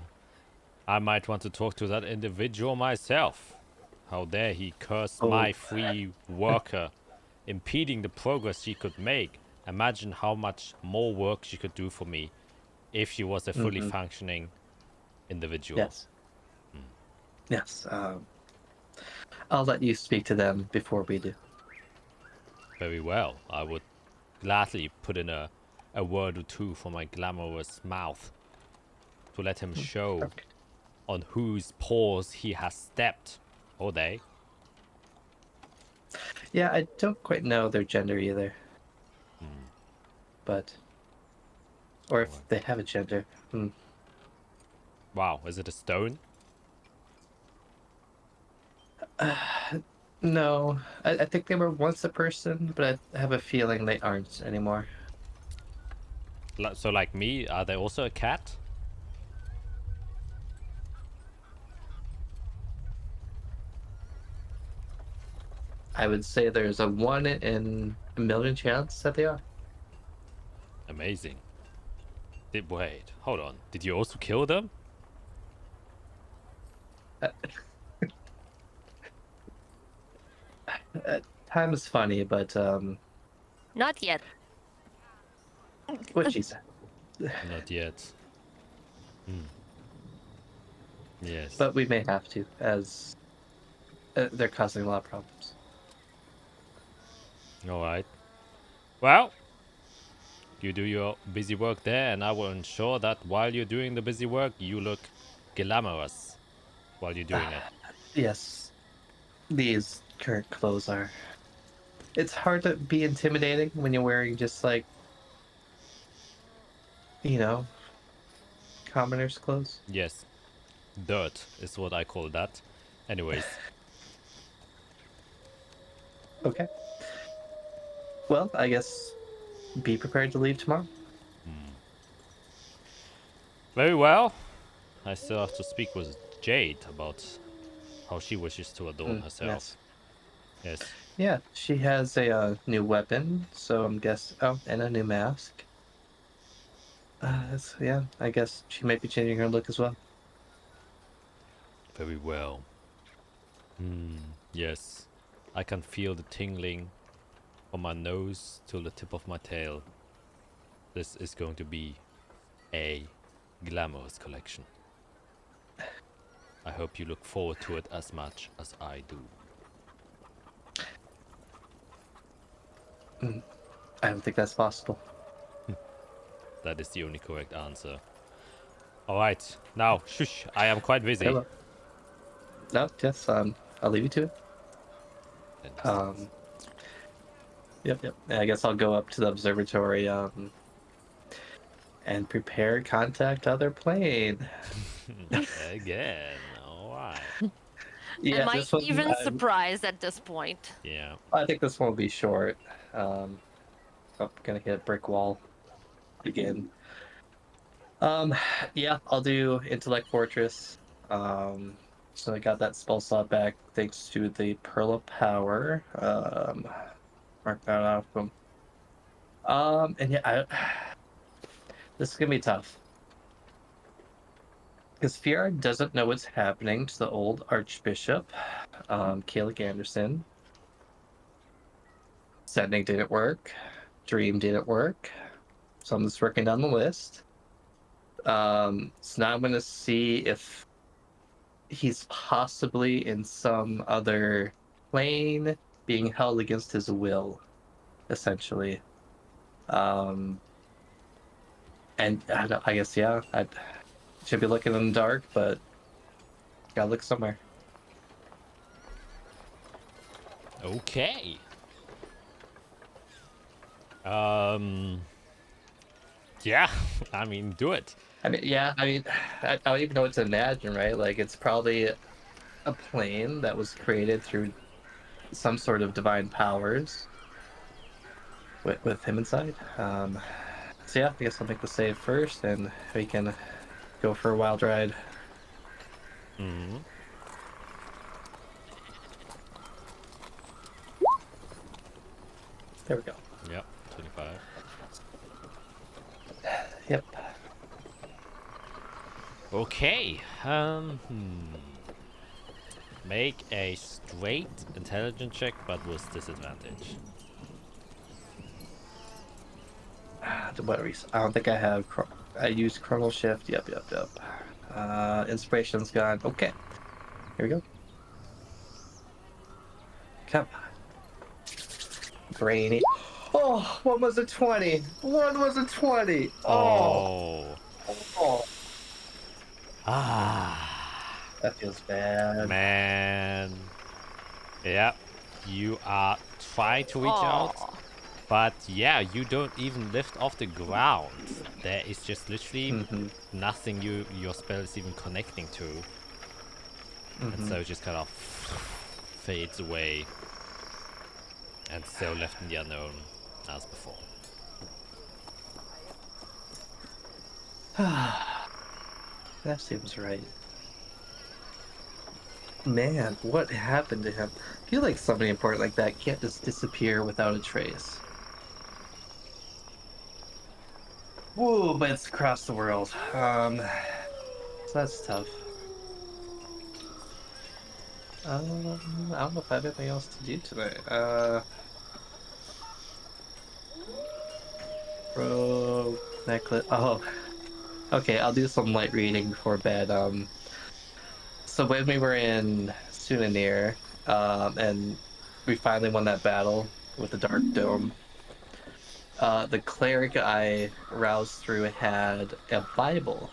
I might want to talk to that individual myself. How dare he curse my free worker, impeding the progress she could make. Imagine how much more work she could do for me if she was a fully functioning individual. Yes. Yes. I'll let you speak to them before we do. Very well. I would gladly put in a word or two for my glamorous mouth to let him show Perfect. on whose paws he has stepped. Or they. Yeah, I don't quite know their gender either. But... Or if they have a gender. Wow, is it a stone? No, I think they were once a person, but I have a feeling they aren't anymore. So like me, are they also a cat? I would say there's a 1 in a million chance that they are. Amazing. Wait, hold on. Did you also kill them? Time is funny, but Not yet. what she said. Not yet. Yes. But we may have to, as they're causing a lot of problems. Alright. Well, you do your busy work there, and I will ensure that while you're doing the busy work, you look glamorous while you're doing it. Yes, these current clothes are. It's hard to be intimidating when you're wearing just like, commoner's clothes. Yes. Dirt is what I call that. Anyways. Okay. Well, I guess be prepared to leave tomorrow. Very well. I still have to speak with Jade about how she wishes to adorn herself. Yes. Yeah, she has a new weapon, so I'm guessing. Oh, and a new mask. Yeah, I guess she might be changing her look as well. Very well. Yes. I can feel the tingling from my nose to the tip of my tail. This is going to be a glamorous collection. I hope you look forward to it as much as I do. I don't think that's possible. That is the only correct answer. Alright, now, shush, I am quite busy. Hello. No, yes, I'll leave you to it. Yep. I guess I'll go up to the observatory, and prepare contact other plane. Again, alright. Yeah, Am I this one, even surprised at this point? Yeah. I think this one will be short. I'm gonna hit a brick wall again. Yeah, I'll do Intellect Fortress. So I got that spell slot back thanks to the Pearl of Power. Mark that off. Boom. And yeah, this is gonna be tough. Because Fiar doesn't know what's happening to the old Archbishop, Kalik Anderson. Sending didn't work. Dream didn't work. So I'm just working down the list. So now I'm going to see if he's possibly in some other plane being held against his will, essentially. And I guess yeah, I should be looking in the dark, but gotta look somewhere. Okay. Yeah, I mean, do it. I mean, yeah, I mean, I don't even know what to imagine, right? Like, it's probably a plane that was created through some sort of divine powers with him inside. So yeah, I guess I'll make the save first, and we can go for a wild ride. Mm-hmm. There we go. Yep, 25. Yep. Okay. Make a straight intelligence check, but with disadvantage. What reason? I don't think I have. I used Chronal Shift. Yep. Inspiration's gone. Okay. Here we go. Come on. Brainy. Oh, one was a 20. One was a 20. Oh. Oh. Ah. That feels bad. Man. Yeah. You are trying to reach out. Aw. But yeah, you don't even lift off the ground. There is just literally nothing your spell is even connecting to. And so it just kind of fades away. And so left in the unknown as before. That seems right. Man, what happened to him? I feel like somebody important like that can't just disappear without a trace. Whoa, but it's across the world. So that's tough. I don't know if I have anything else to do tonight. Bro, necklace. Oh, okay. I'll do some light reading before bed. So when we were in Sunanir, and we finally won that battle with the Dark Dome, the cleric I roused through had a Bible.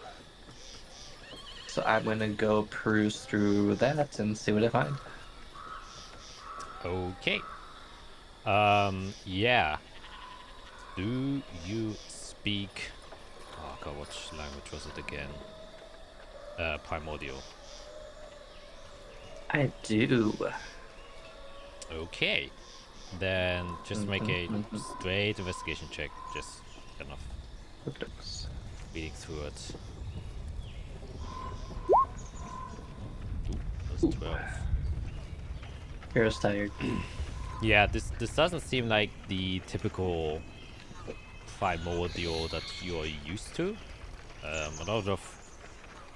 So I'm gonna go peruse through that and see what I find. Okay. Yeah. Do you speak... Oh god, which language was it again? Primordial. I do. Okay. Then just make a straight investigation check. Just kind of Oops. reading through it. Ooh, that's 12. Hero's tired. Yeah, this doesn't seem like the typical primordial that you're used to. A lot of...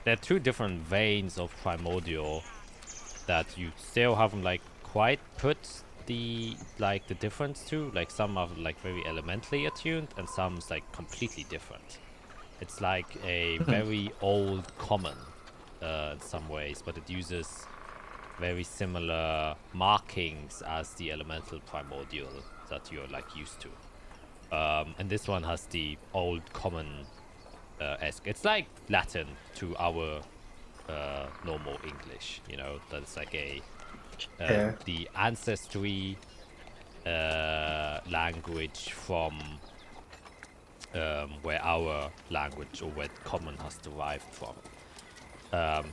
There are two different veins of primordial that you still haven't like quite put the difference to. Like some are like very elementally attuned and some's like completely different. It's like a very old common in some ways, but it uses very similar markings as the elemental primordial that you're like used to. And this one has the old common esque. It's like Latin to our normal English, you know, that's like a the ancestry language from where our language or where common has derived from.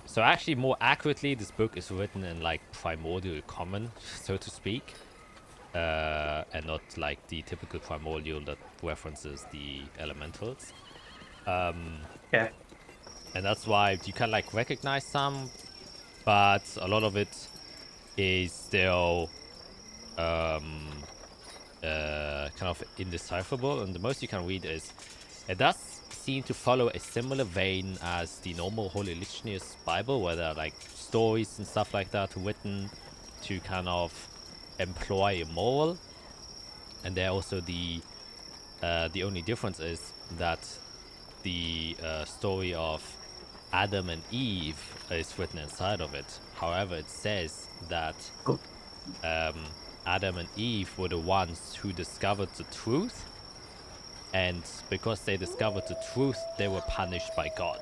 So actually more accurately, this book is written in like primordial common, so to speak, and not like the typical primordial that references the elementals. Yeah. And that's why you can like recognize some, but a lot of it is still kind of indecipherable. And the most you can read is it does seem to follow a similar vein as the normal Holy Religios Bible, where there are like stories and stuff like that written to kind of employ a moral. And there also the only difference is that the story of Adam and Eve is written inside of it. However, it says that Adam and Eve were the ones who discovered the truth, and because they discovered the truth, they were punished by God.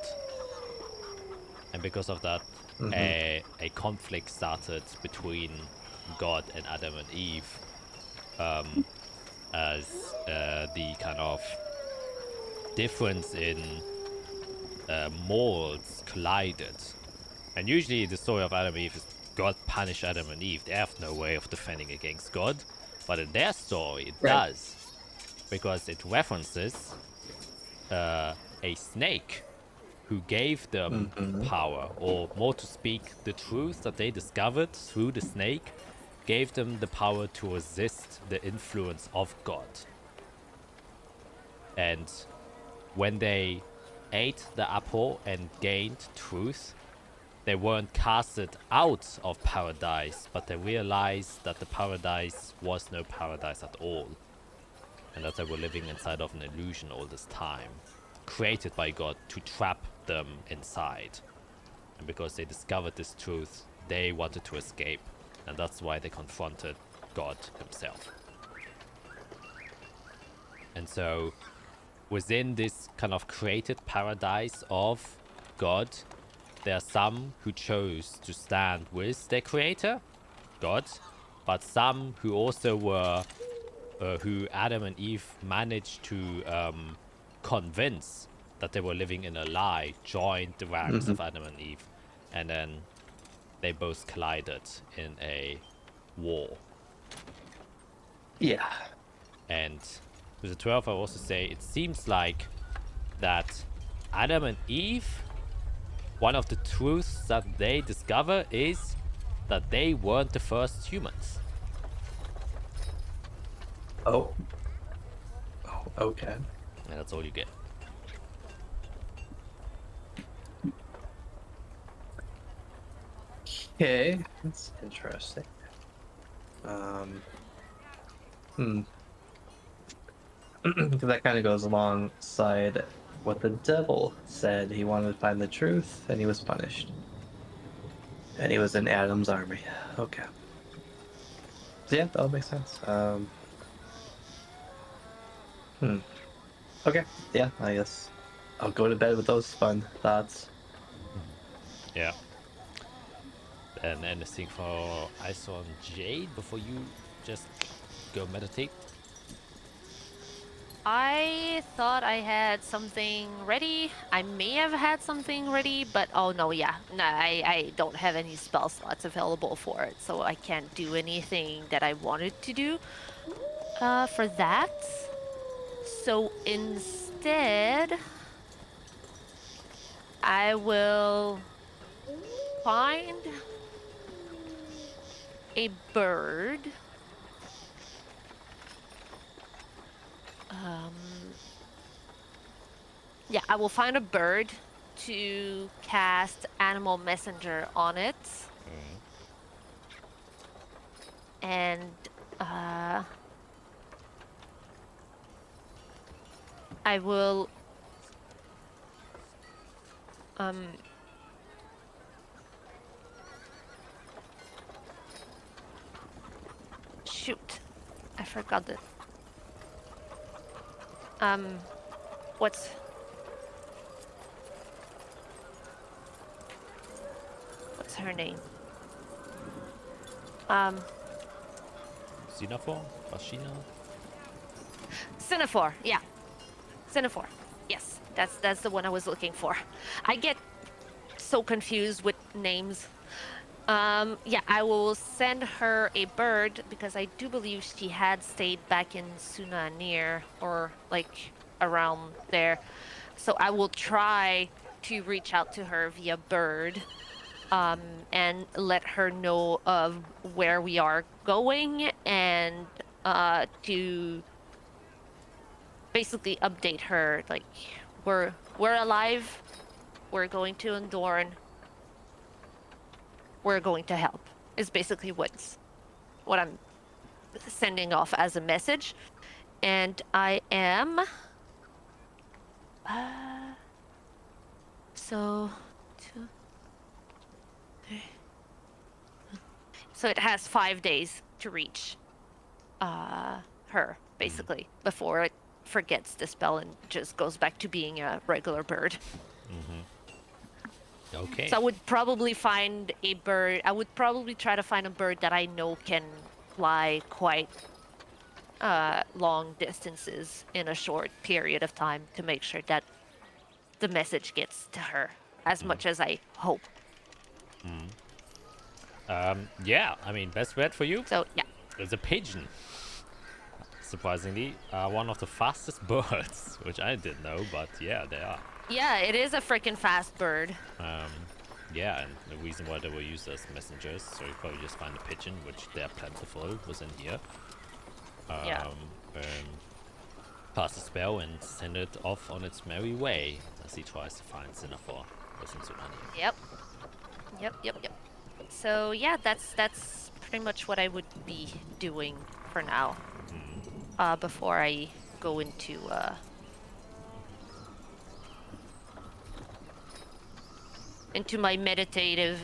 And because of that, a conflict started between God and Adam and Eve, as the kind of difference in morals collided. And usually the story of Adam and Eve is God punished Adam and Eve. They have no way of defending against God. But in their story, it does. Because it references a snake who gave them power, or more to speak, the truth that they discovered through the snake gave them the power to resist the influence of God. And when they ate the apple and gained truth, they weren't casted out of paradise, but they realized that the paradise was no paradise at all, and that they were living inside of an illusion all this time, created by God to trap them inside. And because they discovered this truth, they wanted to escape, and that's why they confronted God himself. And so within this kind of created paradise of God, there are some who chose to stand with their creator, God, but some who also were, who Adam and Eve managed to convince that they were living in a lie, joined the ranks of Adam and Eve, and then they both collided in a war. Yeah. And with the 12, I also say it seems like that Adam and Eve, one of the truths that they discover is that they weren't the first humans. Oh. Oh, okay. And that's all you get. Okay, that's interesting. That kind of goes alongside what the devil said. He wanted to find the truth, and he was punished. And he was in Adam's army. Okay. So yeah, that would make sense. Okay, yeah, I guess I'll go to bed with those fun thoughts. Yeah. And anything for Iso and Jade before you just go meditate? I thought I had something ready. I may have had something ready, but oh no, yeah. No, I don't have any spell slots available for it, so I can't do anything that I wanted to do for that. So instead, I will find a bird. Yeah, I will find a bird to cast Animal Messenger on it. And I will shoot. I forgot it. What's her name? Xenophore? Bashina? Cinephore, yeah. Cinephore. Yes, that's the one I was looking for. I get so confused with names. Yeah, I will send her a bird because I do believe she had stayed back in Sunanir or like around there. So I will try to reach out to her via bird and let her know of where we are going and to basically update her like we're alive, we're going to Endorn, we're going to help is basically what I'm sending off as a message. And I am so 2 3 so it has 5 days to reach her, basically, before it forgets the spell and just goes back to being a regular bird. Okay. So I would probably find a bird. I would probably try to find a bird that I know can fly quite long distances in a short period of time to make sure that the message gets to her as much as I hope. Yeah, I mean, best bet for you So yeah. is a pigeon. Surprisingly, one of the fastest birds, which I didn't know, but yeah, they are. Yeah, it is a freaking fast bird. Yeah, and the reason why they were used as messengers, so you probably just find a pigeon, which they are plentiful within here. Yeah. Pass the spell and send it off on its merry way as he tries to find Cinnafor within Tsunami. Yep. Yep. So yeah, that's pretty much what I would be doing for now. Before I go into my meditative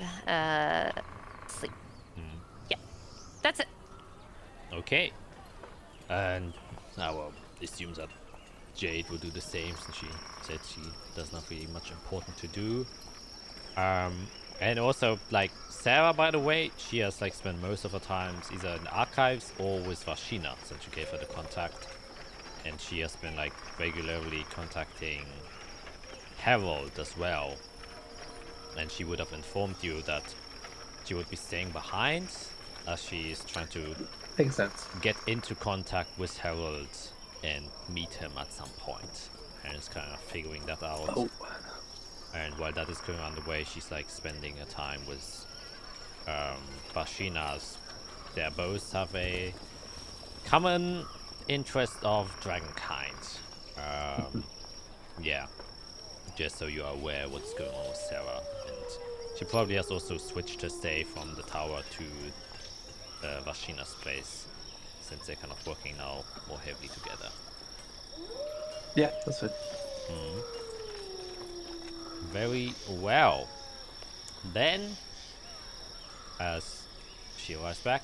sleep. Yeah, that's it. Okay. And I will assume that Jade will do the same since she said she does not really much important to do. And also, like, Sarah, by the way, she has, like, spent most of her times either in the archives or with Vashina, since you gave her the contact. And she has been, like, regularly contacting Harold as well. And she would have informed you that she would be staying behind as she is trying to Makes sense. get into contact with Harold and meet him at some point. And is kind of figuring that out. Oh. And while that is going on the way, she's like spending her time with Bashina's. They both have a common interest of dragonkind. Yeah, just so you are aware what's going on with Sarah. And she probably has also switched her stay from the tower to Vashina's place, since they're kind of working now more heavily together. Yeah, that's it. Very well. Then, as she arrives back,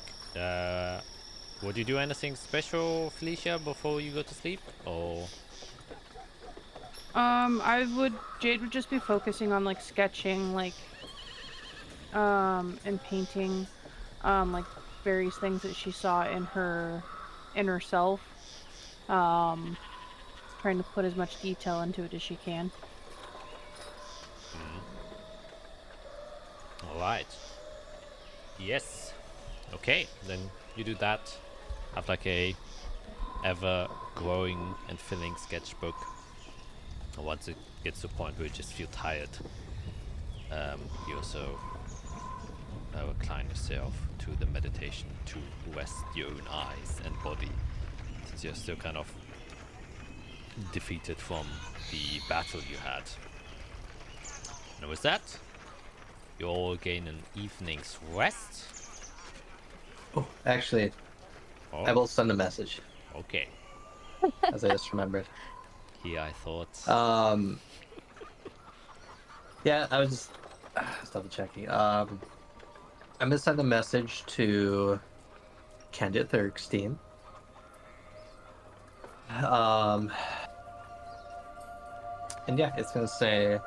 would you do anything special, Felicia, before you go to sleep? Or Jade would just be focusing on like sketching, like, and painting, like various things that she saw in herself. Trying to put as much detail into it as she can. Alright. Yes. Okay, then you do that. Have like a ever growing and filling sketchbook. And once it gets to a point where you just feel tired, you also recline yourself to the meditation to rest your own eyes and body, since you're still kind of defeated from the battle you had. And with that, you all gain an evening's rest. Oh, actually, Oh, I will send a message, okay. as I just remembered. Here I thought. Yeah, I was just double checking. I'm gonna send a message to Candid Thurgstein. And yeah, it's gonna say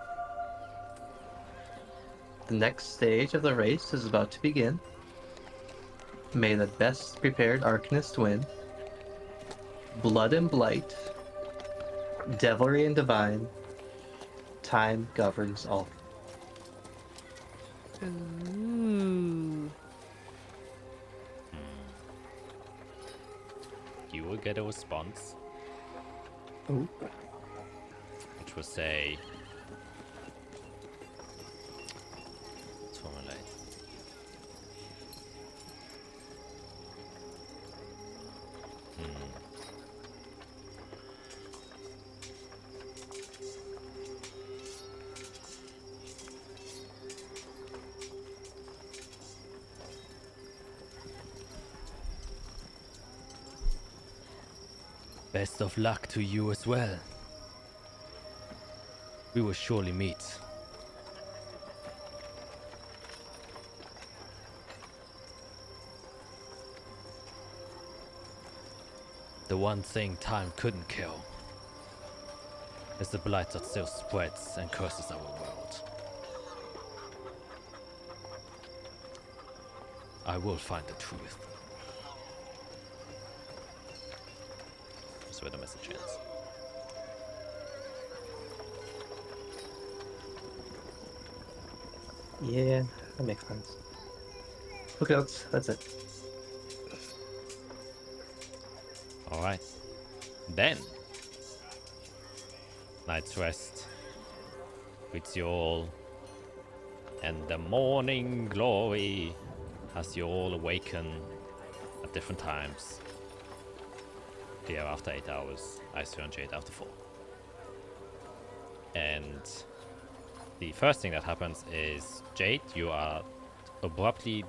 the next stage of the race is about to begin. May the best prepared Arcanist win. Blood and Blight, Devilry and Divine, time governs all. Ooh. You will get a response, Ooh. which will say, let's formulate. Best of luck to you as well. We will surely meet. The one thing time couldn't kill is the blight that still spreads and curses our world. I will find the truth. That's where the message ends. Yeah, that makes sense. Okay, that's it. Alright. Then, night's rest greets you all, and the morning glory as you all awaken at different times. Here after 8 hours, Ice and Jade after 4. And the first thing that happens is, Jade, you are abruptly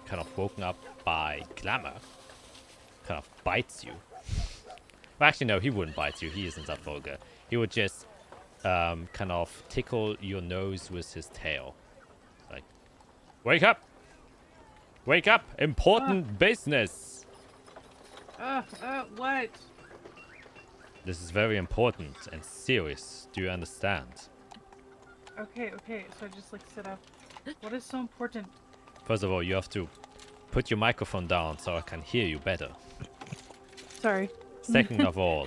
kind of woken up by Glamour. Kind of bites you. Well, actually, no, he wouldn't bite you. He isn't that vulgar. He would just kind of tickle your nose with his tail. Like, wake up! Wake up! Important business! What? This is very important and serious. Do you understand? Okay, so I just like sit up. What is so important? First of all, you have to put your microphone down so I can hear you better. Sorry. Second of all,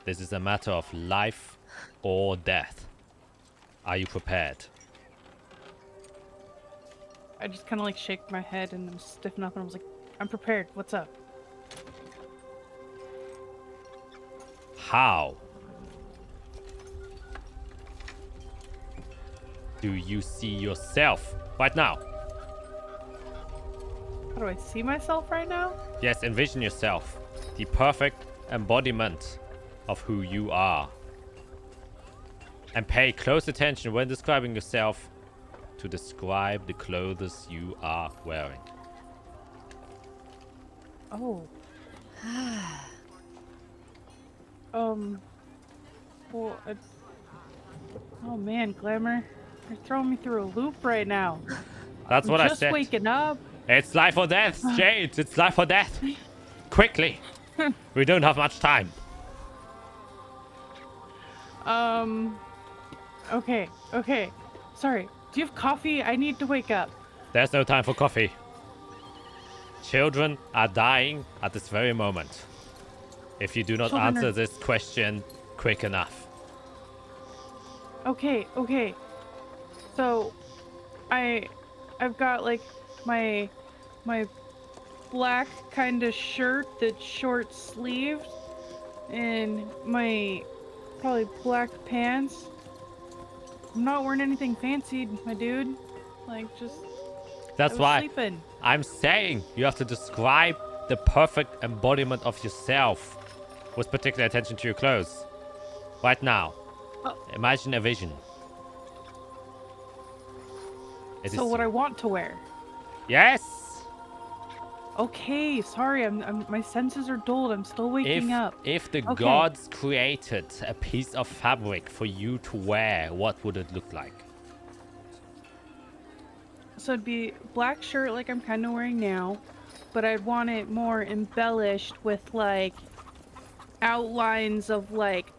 this is a matter of life or death. Are you prepared? I just kind of like shake my head and I'm stiffen up and I was like, I'm prepared. What's up? How do you see yourself right now? How do I see myself right now? Yes, envision yourself. The perfect embodiment of who you are. And pay close attention when describing yourself to describe the clothes you are wearing. Oh. Well, oh man, Glamour. You're throwing me through a loop right now. That's what I said. Just waking up. It's life or death, Jade. It's life or death. Quickly. We don't have much time. Okay. Sorry. Do you have coffee? I need to wake up. There's no time for coffee. Children are dying at this very moment. If you do not Children answer are- this question quick enough. Okay. So, I've got like my black kind of shirt that's short sleeved, and my probably black pants. I'm not wearing anything fancy, my dude. Like just. That's I was why sleeping. I'm saying you have to describe the perfect embodiment of yourself with particular attention to your clothes. Right now. Oh. Imagine a vision. It So is- what I want to wear. Yes! Okay, sorry, I'm my senses are dulled. I'm still waking up. If the Okay. gods created a piece of fabric for you to wear, what would it look like? So it'd be black shirt like I'm kind of wearing now, but I'd want it more embellished with like outlines of like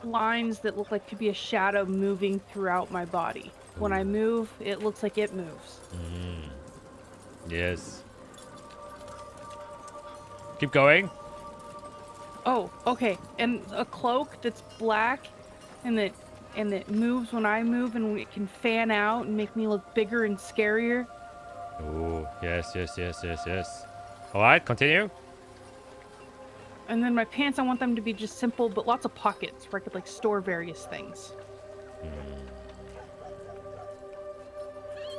lines that look like could be a shadow moving throughout my body. When I move, it looks like it moves. Yes. Keep going. Oh, okay. And a cloak that's black and that moves when I move and it can fan out and make me look bigger and scarier. Oh, yes. All right, continue. And then my pants, I want them to be just simple, but lots of pockets where I could like store various things.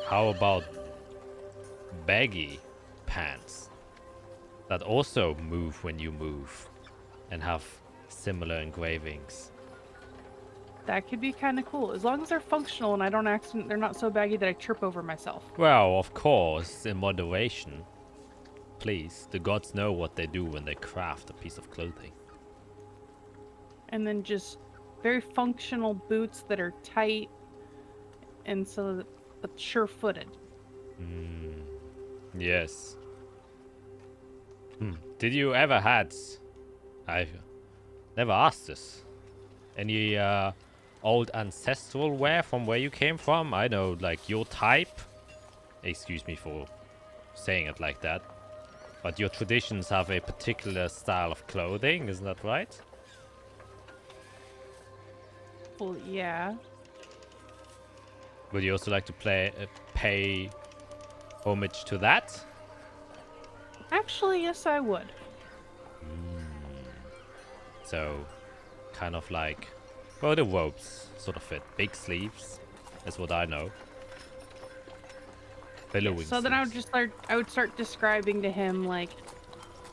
How about baggy pants that also move when you move and have similar engravings? That could be kind of cool, as long as they're functional and I don't they're not so baggy that I trip over myself. Well, of course, in moderation. Please, the gods know what they do when they craft a piece of clothing. And then just very functional boots that are tight and but sure-footed. Yes. Did you ever had I never asked this. Any old ancestral wear from where you came from? I know, like, your type. Excuse me for saying it like that. But your traditions have a particular style of clothing, isn't that right? Well, yeah. Would you also like to pay homage to that? Actually, yes, I would. So, kind of like, well, the robes sort of fit. Big sleeves, is what I know. Billowing So then I would sleeves. just start describing to him like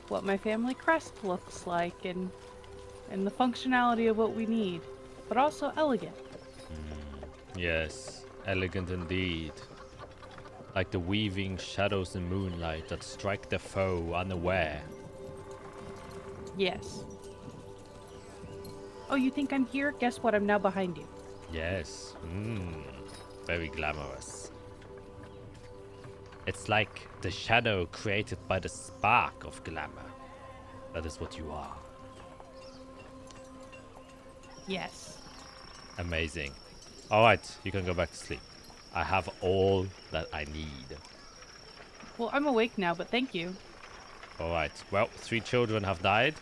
what my family crest looks like and the functionality of what we need, but also elegant. Yes, elegant indeed. Like the weaving shadows in moonlight that strike the foe unaware. Yes. Oh, you think I'm here? Guess what? I'm now behind you. Yes, very glamorous. It's like the shadow created by the spark of glamour. That is what you are. Yes. Amazing. Alright, you can go back to sleep. I have all that I need. Well, I'm awake now, but thank you. Alright, well, 3 children have died,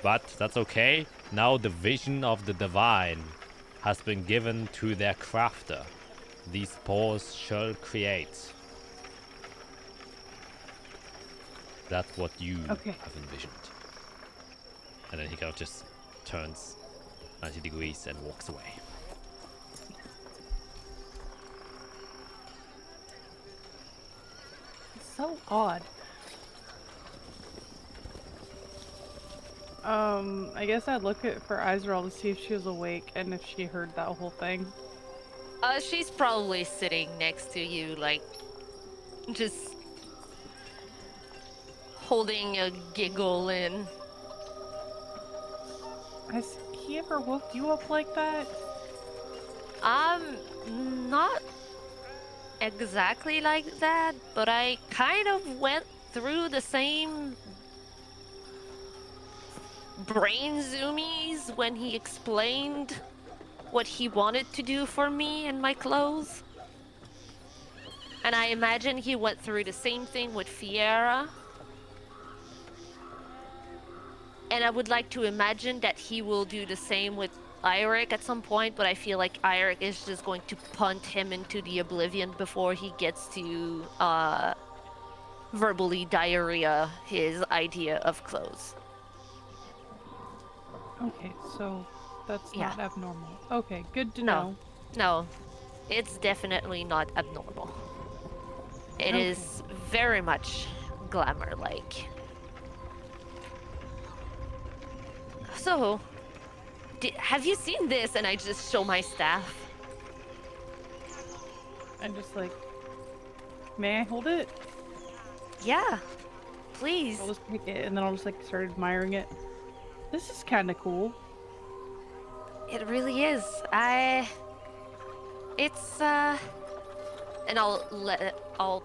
but that's okay. Now the vision of the divine has been given to their crafter. These paws shall create. That's what you Okay. have envisioned. And then he kind of just turns 90 degrees and walks away. It's so odd. I guess I'd look for Izrael to see if she was awake and if she heard that whole thing. She's probably sitting next to you, like, just holding a giggle in. Has he ever woke you up like that? Not exactly like that, but I kind of went through the same brain zoomies when he explained what he wanted to do for me and my clothes. And I imagine he went through the same thing with Fiera. And I would like to imagine that he will do the same with Eirik at some point, but I feel like Eirik is just going to punt him into the oblivion before he gets to verbally diarrhea his idea of clothes. Okay, so that's Yeah. not abnormal. Okay, good to No. know. No, it's definitely not abnormal. It Okay. is very much glamour-like. So, have you seen this? And I just show my staff. I'm just like, may I hold it? Yeah, please. I'll just take it and then I'll just like start admiring it. This is kind of cool. It really is. It's and I'll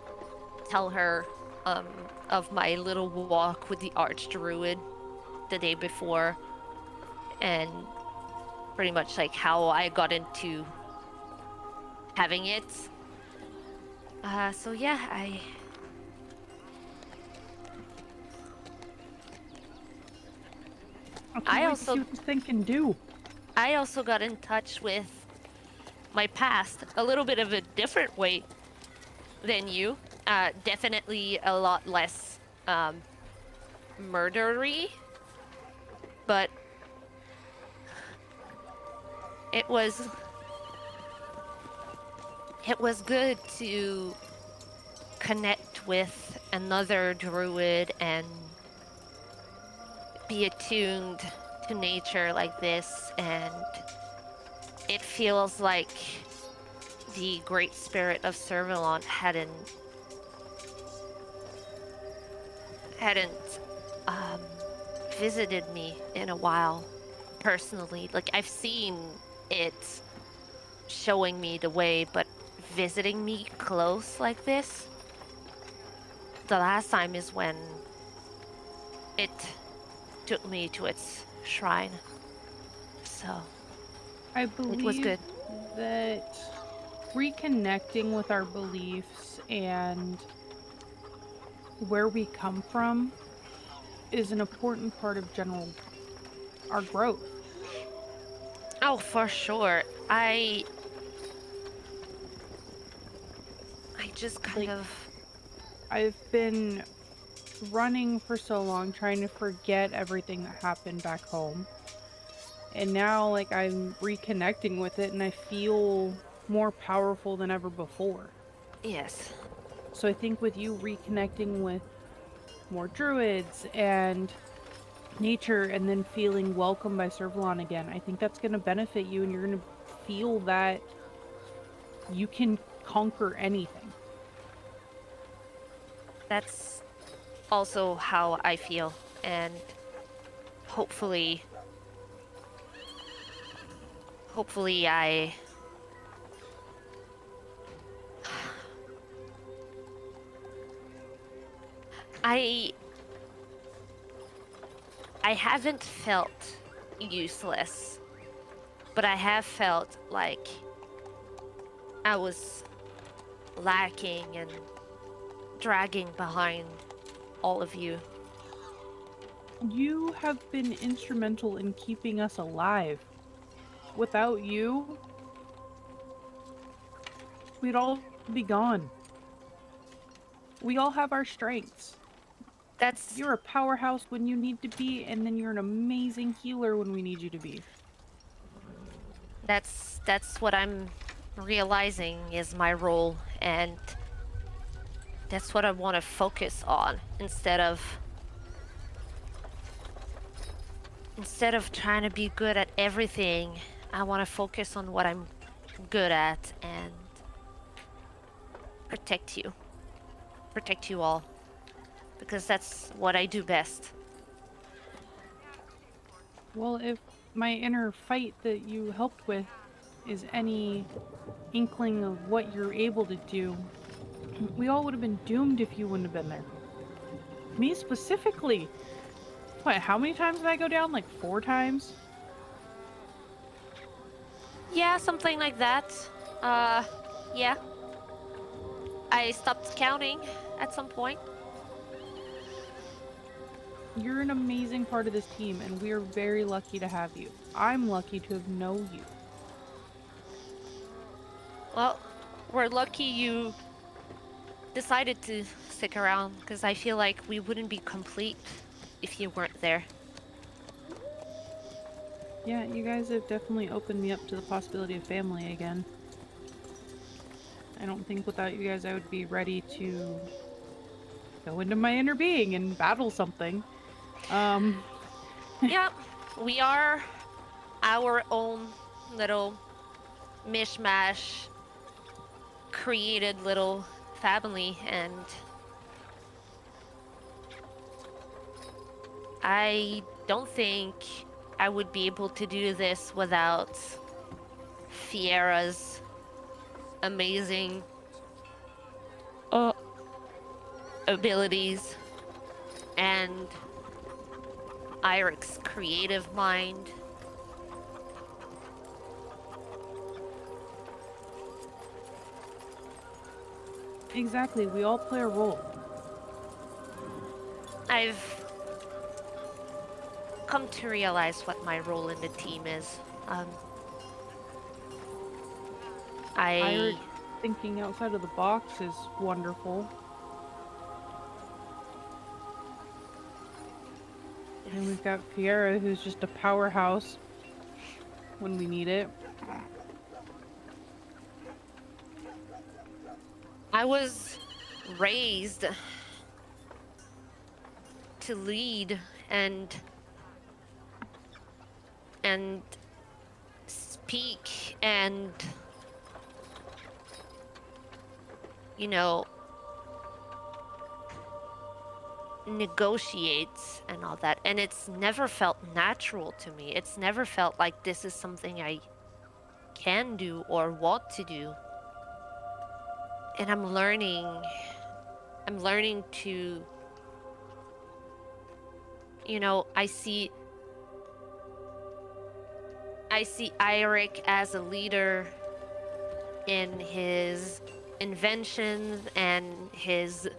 tell her of my little walk with the archdruid the day before, and pretty much like how I got into having it. So yeah, I I also also- see what this thing can do. I also got in touch with my past a little bit of a different way than you. Definitely a lot less murdery, but it was good to connect with another druid and be attuned to nature like this, and it feels like the great spirit of Servalon hadn't visited me in a while personally. Like, I've seen it showing me the way, but visiting me close like this, the last time is when it took me to its shrine. So I it was believe good. that reconnecting with our beliefs and where we come from is an important part of our growth. Oh, for sure. I just kind Like, of I've been running for so long trying to forget everything that happened back home. And now, like, I'm reconnecting with it and I feel more powerful than ever before. yes. So I think with you reconnecting with more druids and nature and then feeling welcome by Servalon again, I think that's going to benefit you and you're going to feel that you can conquer anything. That's also how I feel, and hopefully I I I haven't felt useless, but I have felt like I was lacking and dragging behind all of you. You have been instrumental in keeping us alive. Without you, we'd all be gone. We all have our strengths. That's You're a powerhouse when you need to be, and then you're an amazing healer when we need you to be. that's what I'm realizing is my role, and that's what I want to focus on instead of trying to be good at everything. I want to focus on what I'm good at and protect you all, because that's what I do best. Well, if my inner fight that you helped with is any inkling of what you're able to do, we all would have been doomed if you wouldn't have been there. Me specifically. What, how many times did I go down? Like 4 times? Yeah, something like that. Yeah. I stopped counting at some point. You're an amazing part of this team, and we are very lucky to have you. I'm lucky to have known you. Well, we're lucky you decided to stick around, because I feel like we wouldn't be complete if you weren't there. Yeah, you guys have definitely opened me up to the possibility of family again. I don't think without you guys I would be ready to go into my inner being and battle something. Yeah, we are our own little mishmash created little family, and I don't think I would be able to do this without Fiera's amazing abilities and Irik's creative mind. Exactly, we all play a role. I've come to realize what my role in the team is. Irik thinking outside of the box is wonderful. And we've got Fiera, who's just a powerhouse when we need it. I was raised to lead and speak and, you know, negotiate and all that, and it's never felt natural to me. It's never felt like this is something I can do or want to do. And I'm learning to, you know, I see I see Eirik as a leader in his inventions and his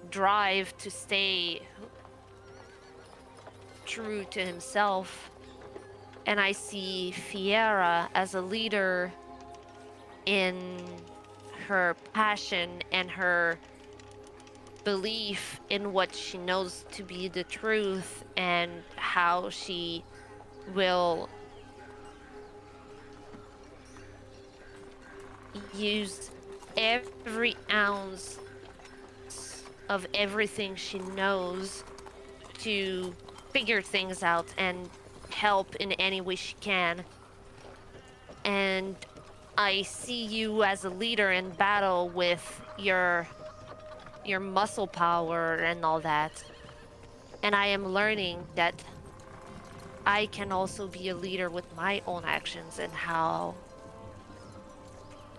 drive to stay true to himself. And I see Fiera as a leader in her passion and her belief in what she knows to be the truth and how she will use every ounce of everything she knows to figure things out and help in any way she can. And I see you as a leader in battle with your muscle power and all that. And I am learning that I can also be a leader with my own actions and how,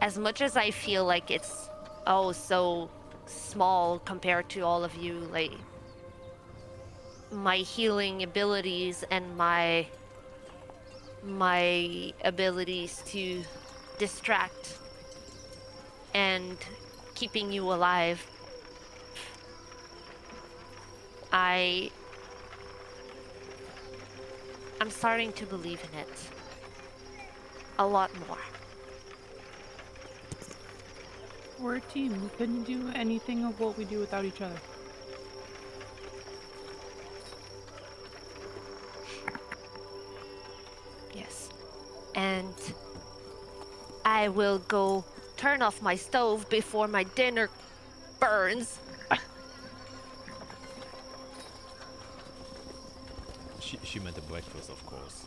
as much as I feel like it's so small compared to all of you, like my healing abilities and my abilities to distract and keeping you alive, I'm starting to believe in it a lot more. We're a team. We couldn't do anything of what we do without each other. Yes. And I will go turn off my stove before my dinner burns. She meant the breakfast, of course.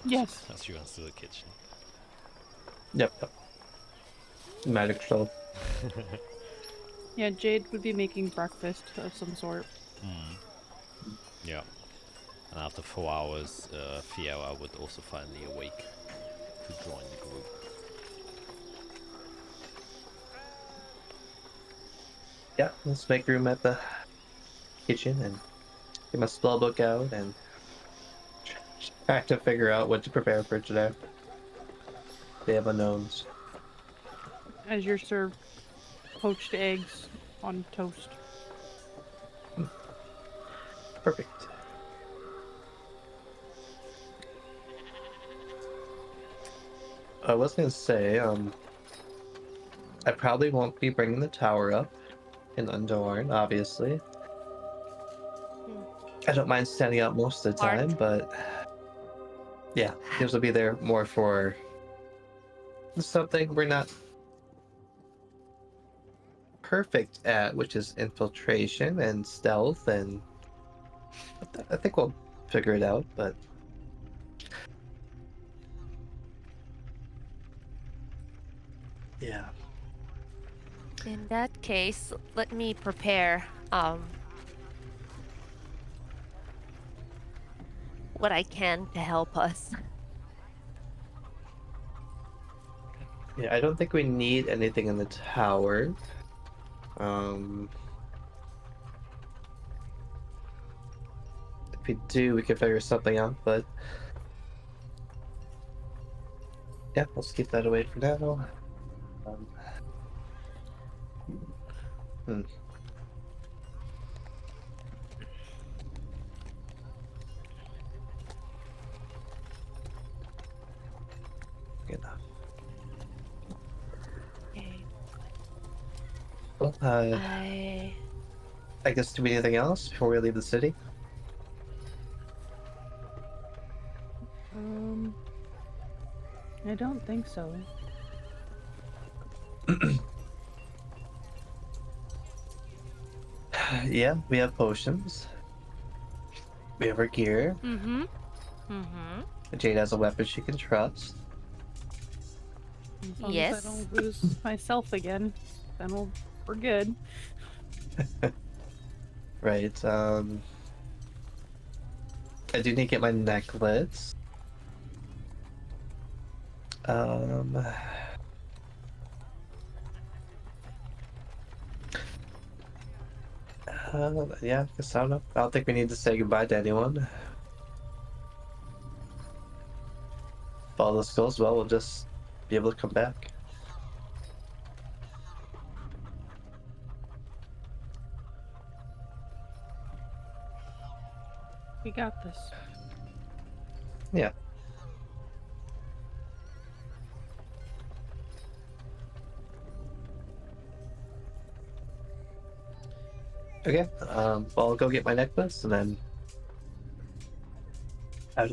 Yes. As she runs to the kitchen. Yep. Magic stove. Yeah, Jade would be making breakfast of some sort. Yeah. And after 4 hours, Fiera would also finally awake to join the group. Yeah, let's make room at the kitchen and get my spell book out and try to figure out what to prepare for today. They have unknowns. As you're served poached eggs on toast. Perfect. I was gonna say, I probably won't be bringing the tower up in Undorn, obviously. I don't mind standing out most of the time, but yeah, this will be there more for something we're not perfect at, which is infiltration and stealth, and I think we'll figure it out, but yeah. In that case, let me prepare what I can to help us. Yeah, I don't think we need anything in the tower. If we do, we can figure something out, but yeah, let's keep that away for now. Good enough. Okay. Well, I guess, do we need anything else before we leave the city? I don't think so. Yeah, we have potions. We have our gear. Jade has a weapon she can trust. As long Yes. as I don't lose myself again, then we're good. Right, I do need to get my necklace. Yeah, I guess I don't know. I don't think we need to say goodbye to anyone. all this goes well, we'll just be able to come back. We got this. Yeah. Okay. Well, I'll go get my necklace and then.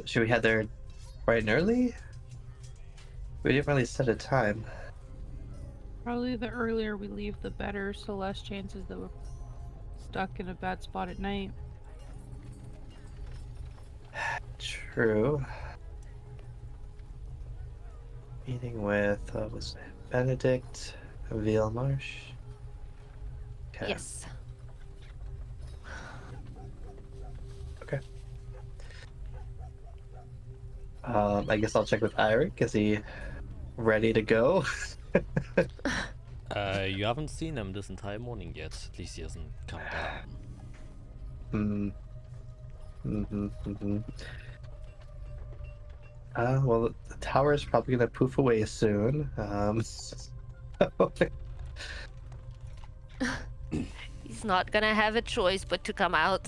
Should we head there bright and early? We didn't really set a time. Probably the earlier we leave, the better, so less chances that we're stuck in a bad spot at night. True. Meeting with was it Benedict Vielmarsh? Okay. Yes. Okay. I guess I'll check with Eirik. Is he ready to go? You haven't seen him this entire morning yet. At least he hasn't come down. Well, the tower is probably gonna poof away soon. He's not gonna have a choice but to come out.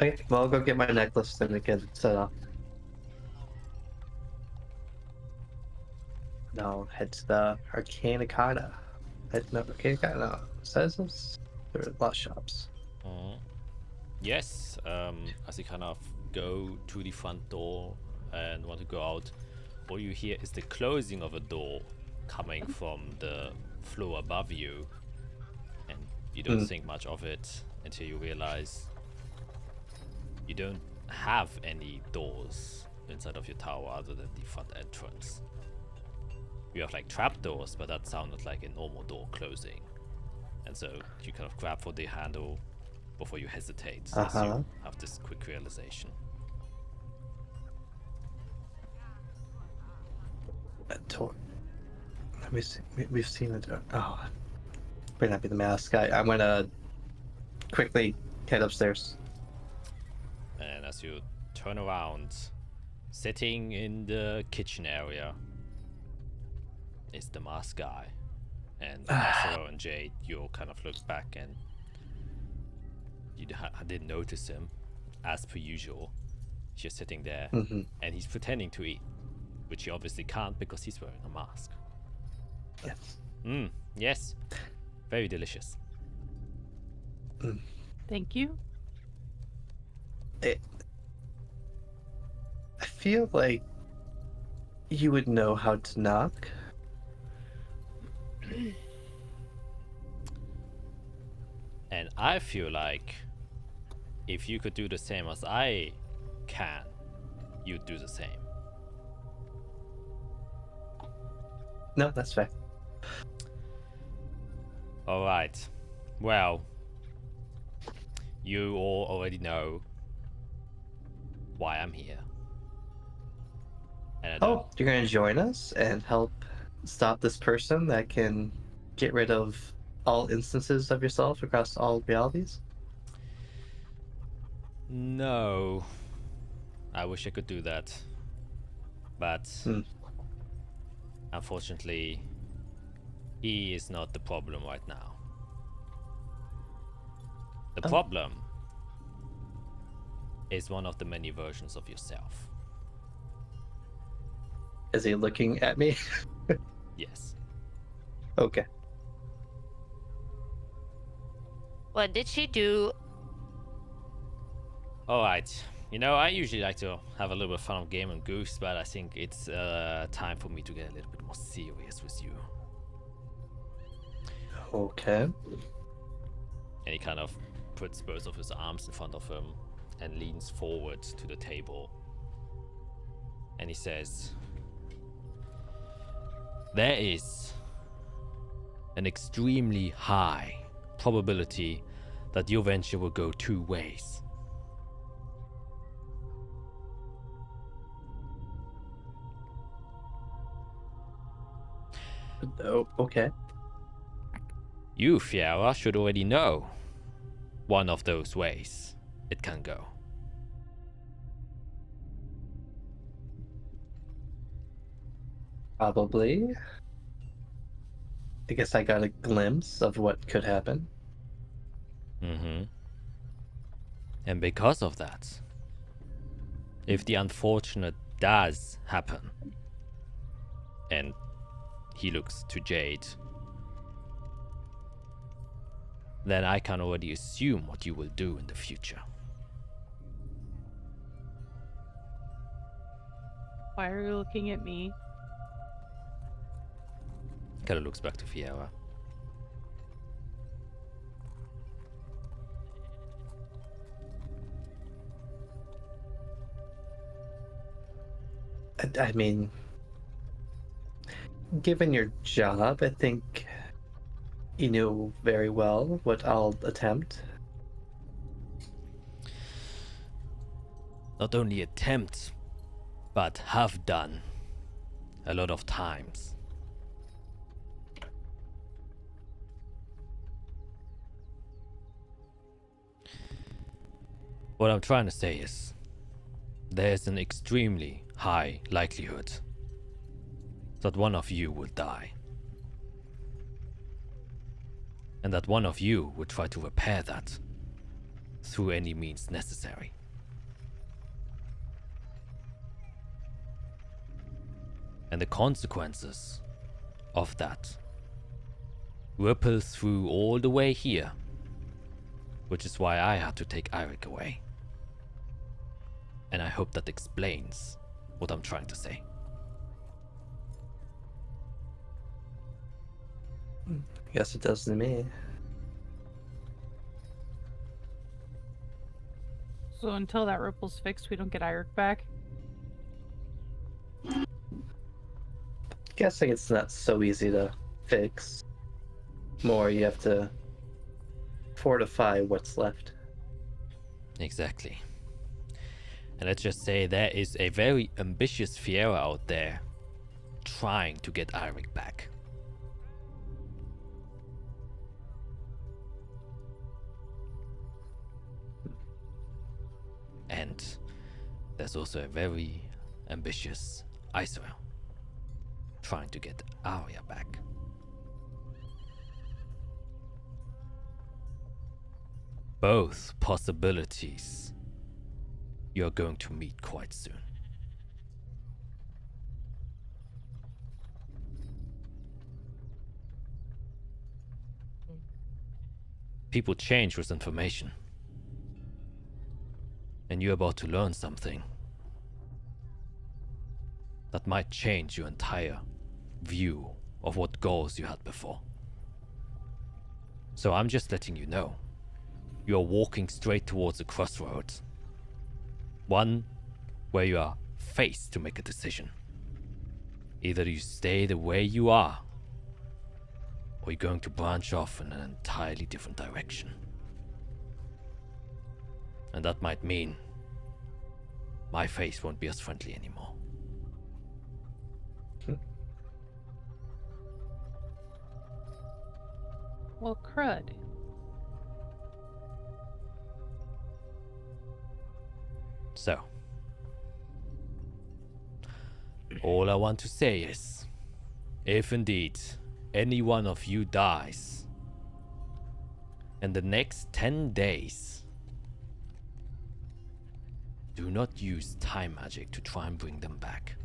Okay, well, I'll go get my necklace then we can set off. Now head to the Arcanicana. No, Arcanicana. Says this? There are a lot of shops. Yes, as you kind of go to the front door and want to go out, all you hear is the closing of a door coming from the floor above you, and you don't think much of it until you realize you don't have any doors inside of your tower other than the front entrance. You have like trap doors, but that sounded like a normal door closing, and so you kind of grab for the handle before you hesitate as you have this quick realization. A door. Let me see. We've seen it. Oh, might not be the mask. I'm gonna quickly head upstairs. And as you turn around, sitting in the kitchen area is the masked guy. And Asero and Jade, you kind of look back and you didn't notice him, as per usual. He's just sitting there, and he's pretending to eat, which he obviously can't because he's wearing a mask. Yes. Yes. Very delicious. Thank you. I feel like you would know how to knock. And I feel like if you could do the same as I can, you'd do the same. No, that's fair. Alright. Well, you all already know why I'm here. And You're gonna join us and help stop this person that can get rid of all instances of yourself across all realities? No. I wish I could do that. But unfortunately, he is not the problem right now. The problem is one of the many versions of yourself. Is he looking at me? Yes. Okay. What did she do? Alright. You know, I usually like to have a little bit of fun of Game and Goose, but I think it's time for me to get a little bit more serious with you. Okay. And he kind of puts both of his arms in front of him and leans forward to the table. And he says, there is an extremely high probability that your venture will go two ways. Oh, okay. You, Fiera, should already know one of those ways it can go. Probably. I guess I got a glimpse of what could happen. Mm-hmm. And because of that, if the unfortunate does happen, and he looks to Jade, then I can already assume what you will do in the future. Why are you looking at me? Kind of looks back to Fiera. I mean, given your job, I think you knew very well what I'll attempt. Not only attempt, but have done a lot of times. What I'm trying to say is, there's an extremely high likelihood that one of you will die. And that one of you will try to repair that through any means necessary. And the consequences of that ripple through all the way here, which is why I had to take Eirik away. And I hope that explains what I'm trying to say. Guess it does to me. So until that ripple's fixed, we don't get Eirik back? Guessing it's not so easy to fix. More, you have to fortify what's left. Exactly. And let's just say there is a very ambitious Fiera out there trying to get Eirik back. And there's also a very ambitious Israel trying to get Arya back. Both possibilities you're going to meet quite soon. People change with information. And you're about to learn something that might change your entire view of what goals you had before. So I'm just letting you know, you're walking straight towards a crossroads. One where you are faced to make a decision. Either you stay the way you are, or you're going to branch off in an entirely different direction. And that might mean my face won't be as friendly anymore. Well, crud. So, all I want to say is, if indeed any one of you dies in the next 10 days, do not use time magic to try and bring them back.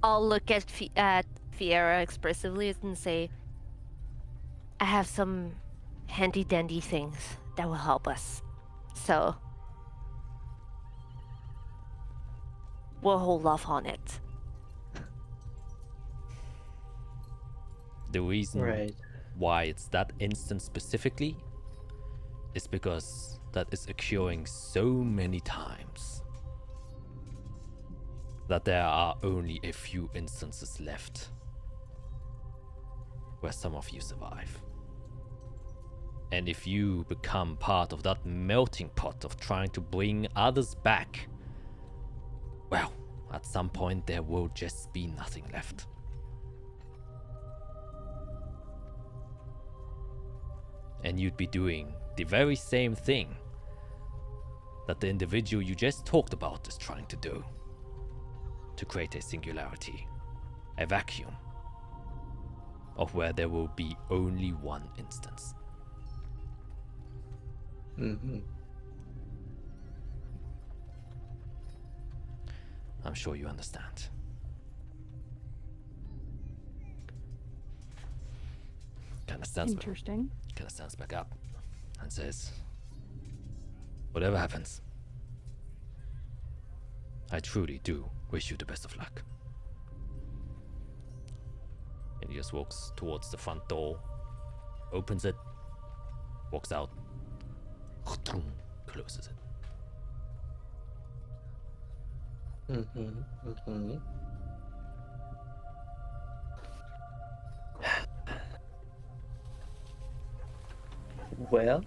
I'll look at Fiera expressively and say, I have some handy dandy things that will help us. So we'll hold off on it. The reason Right. why it's that instance specifically is because that is occurring so many times that there are only a few instances left where some of you survive. And if you become part of that melting pot of trying to bring others back, well, at some point there will just be nothing left. And you'd be doing the very same thing that the individual you just talked about is trying to do. To create a singularity, a vacuum, of where there will be only one instance. Mm-hmm. I'm sure you understand. Kind of Interesting. stands back up and says, whatever happens, I truly do wish you the best of luck. And he just walks towards the front door, opens it, walks out, closes it. Mm-hmm. Mm-hmm. Well,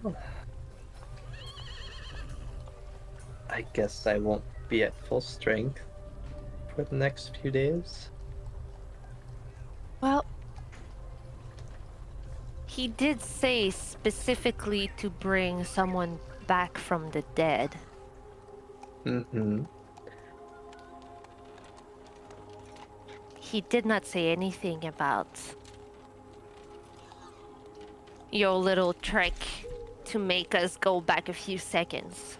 I guess I won't be at full strength for the next few days. Well, he did say specifically to bring someone back from the dead. Mm-hmm. He did not say anything about your little trick to make us go back a few seconds.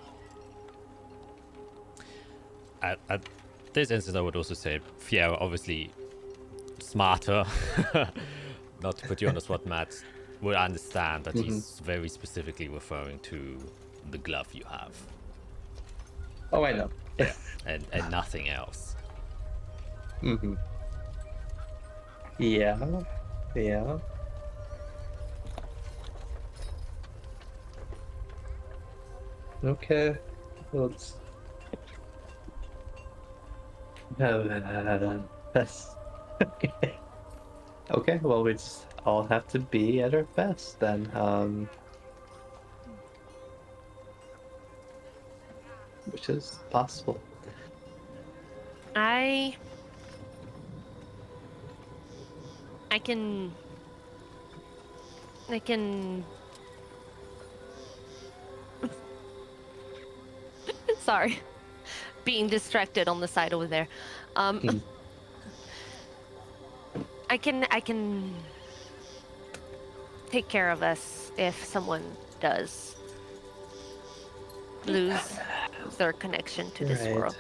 At this instance, I would also say Fiera, obviously smarter, not to put you on the spot, Matt, will understand that he's very specifically referring to the glove you have. Oh, I know. Yeah, and nothing else. Mm-hmm. Yeah. Yeah. Okay. Let's. That's okay. Okay. Well, we just all have to be at our best then. Which is possible. I can sorry, being distracted on the side over there. I can take care of us if someone does lose their connection to this Right. world.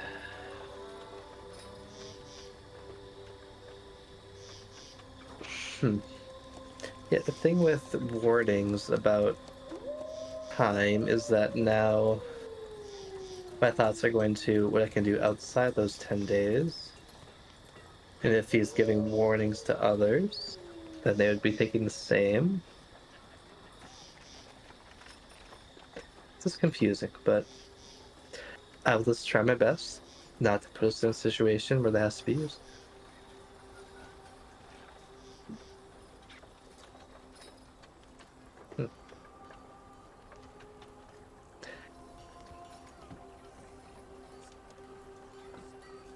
Yeah, the thing with wardings about time is that now my thoughts are going to what I can do outside those 10 days. And if he's giving warnings to others, then they would be thinking the same. It's confusing, but I will just try my best not to put us in a situation where that has to be used.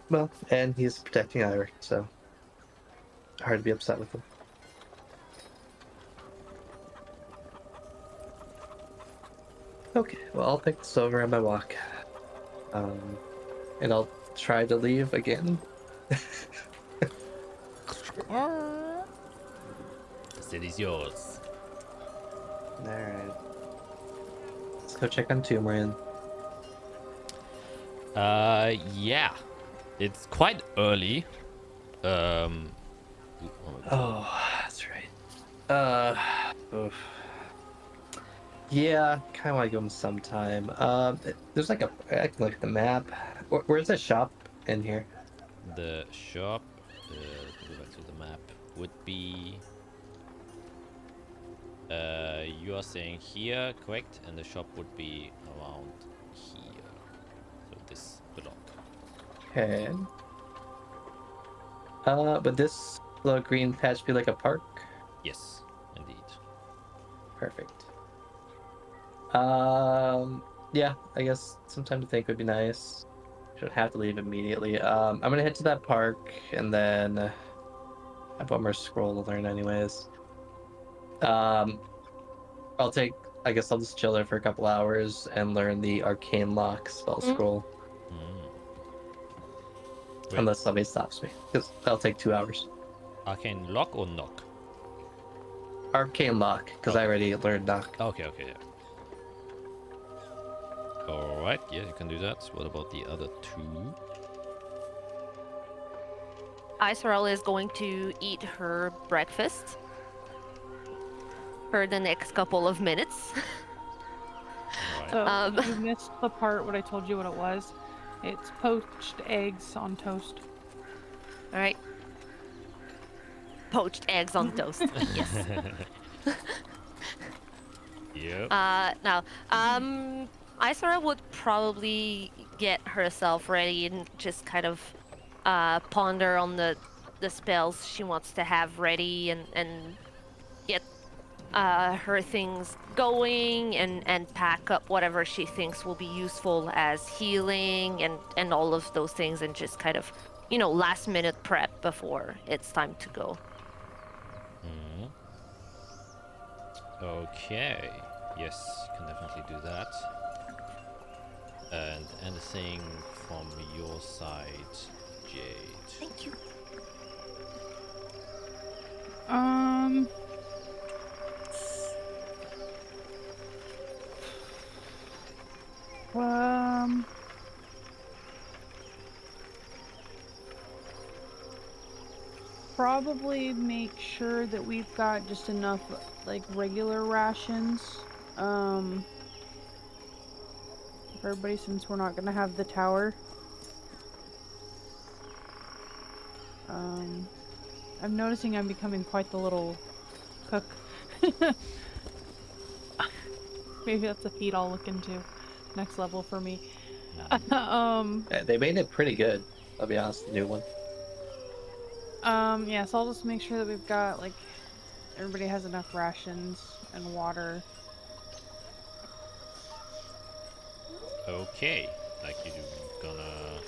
Well, and he's protecting Ira, so hard to be upset with him. Okay, well, I'll think this over on my walk. And I'll try to leave again. The city's yours. Alright. Let's go check on Tumrin. Yeah. It's quite early. Oh, that's right. Oof. Yeah, kind of want to give him some time. There's like I can look at the map. Where's the shop in here? The shop, go back to the map, would be... you are saying here, correct? And the shop would be around here. So this block. Okay. Would this little green patch be like a park? Yes, indeed. Perfect. Yeah, I guess some time to think would be nice. Don't have to leave immediately. I'm gonna head to that park, and then I have one more scroll to learn anyways. I'll take I guess I'll just chill there for a couple hours and learn the Arcane Lock spell scroll. Wait. Unless somebody stops me. Because that'll take 2 hours. Arcane lock or knock? Arcane Lock, because I already learned Knock. Okay, yeah. Alright, yeah, you can do that. What about the other two? Isorel is going to eat her breakfast for the next couple of minutes. Alright. So you missed the part when I told you what it was. It's poached eggs on toast. All right. Poached eggs on toast. Yes. Yep. Now, Isara would probably get herself ready and just kind of ponder on the spells she wants to have ready and get her things going and pack up whatever she thinks will be useful as healing and all of those things and just kind of, last minute prep before it's time to go. Okay. Yes, you can definitely do that. And anything from your side, Jade? Thank you. Probably make sure that we've got just enough, like, regular rations, for everybody, since we're not gonna have the tower. I'm noticing I'm becoming quite the little cook. Maybe that's a feat I'll look into. Next level for me. They made it pretty good, I'll be honest, the new one. Yeah, so I'll just make sure that we've got, like, everybody has enough rations and water. Okay. Like you gonna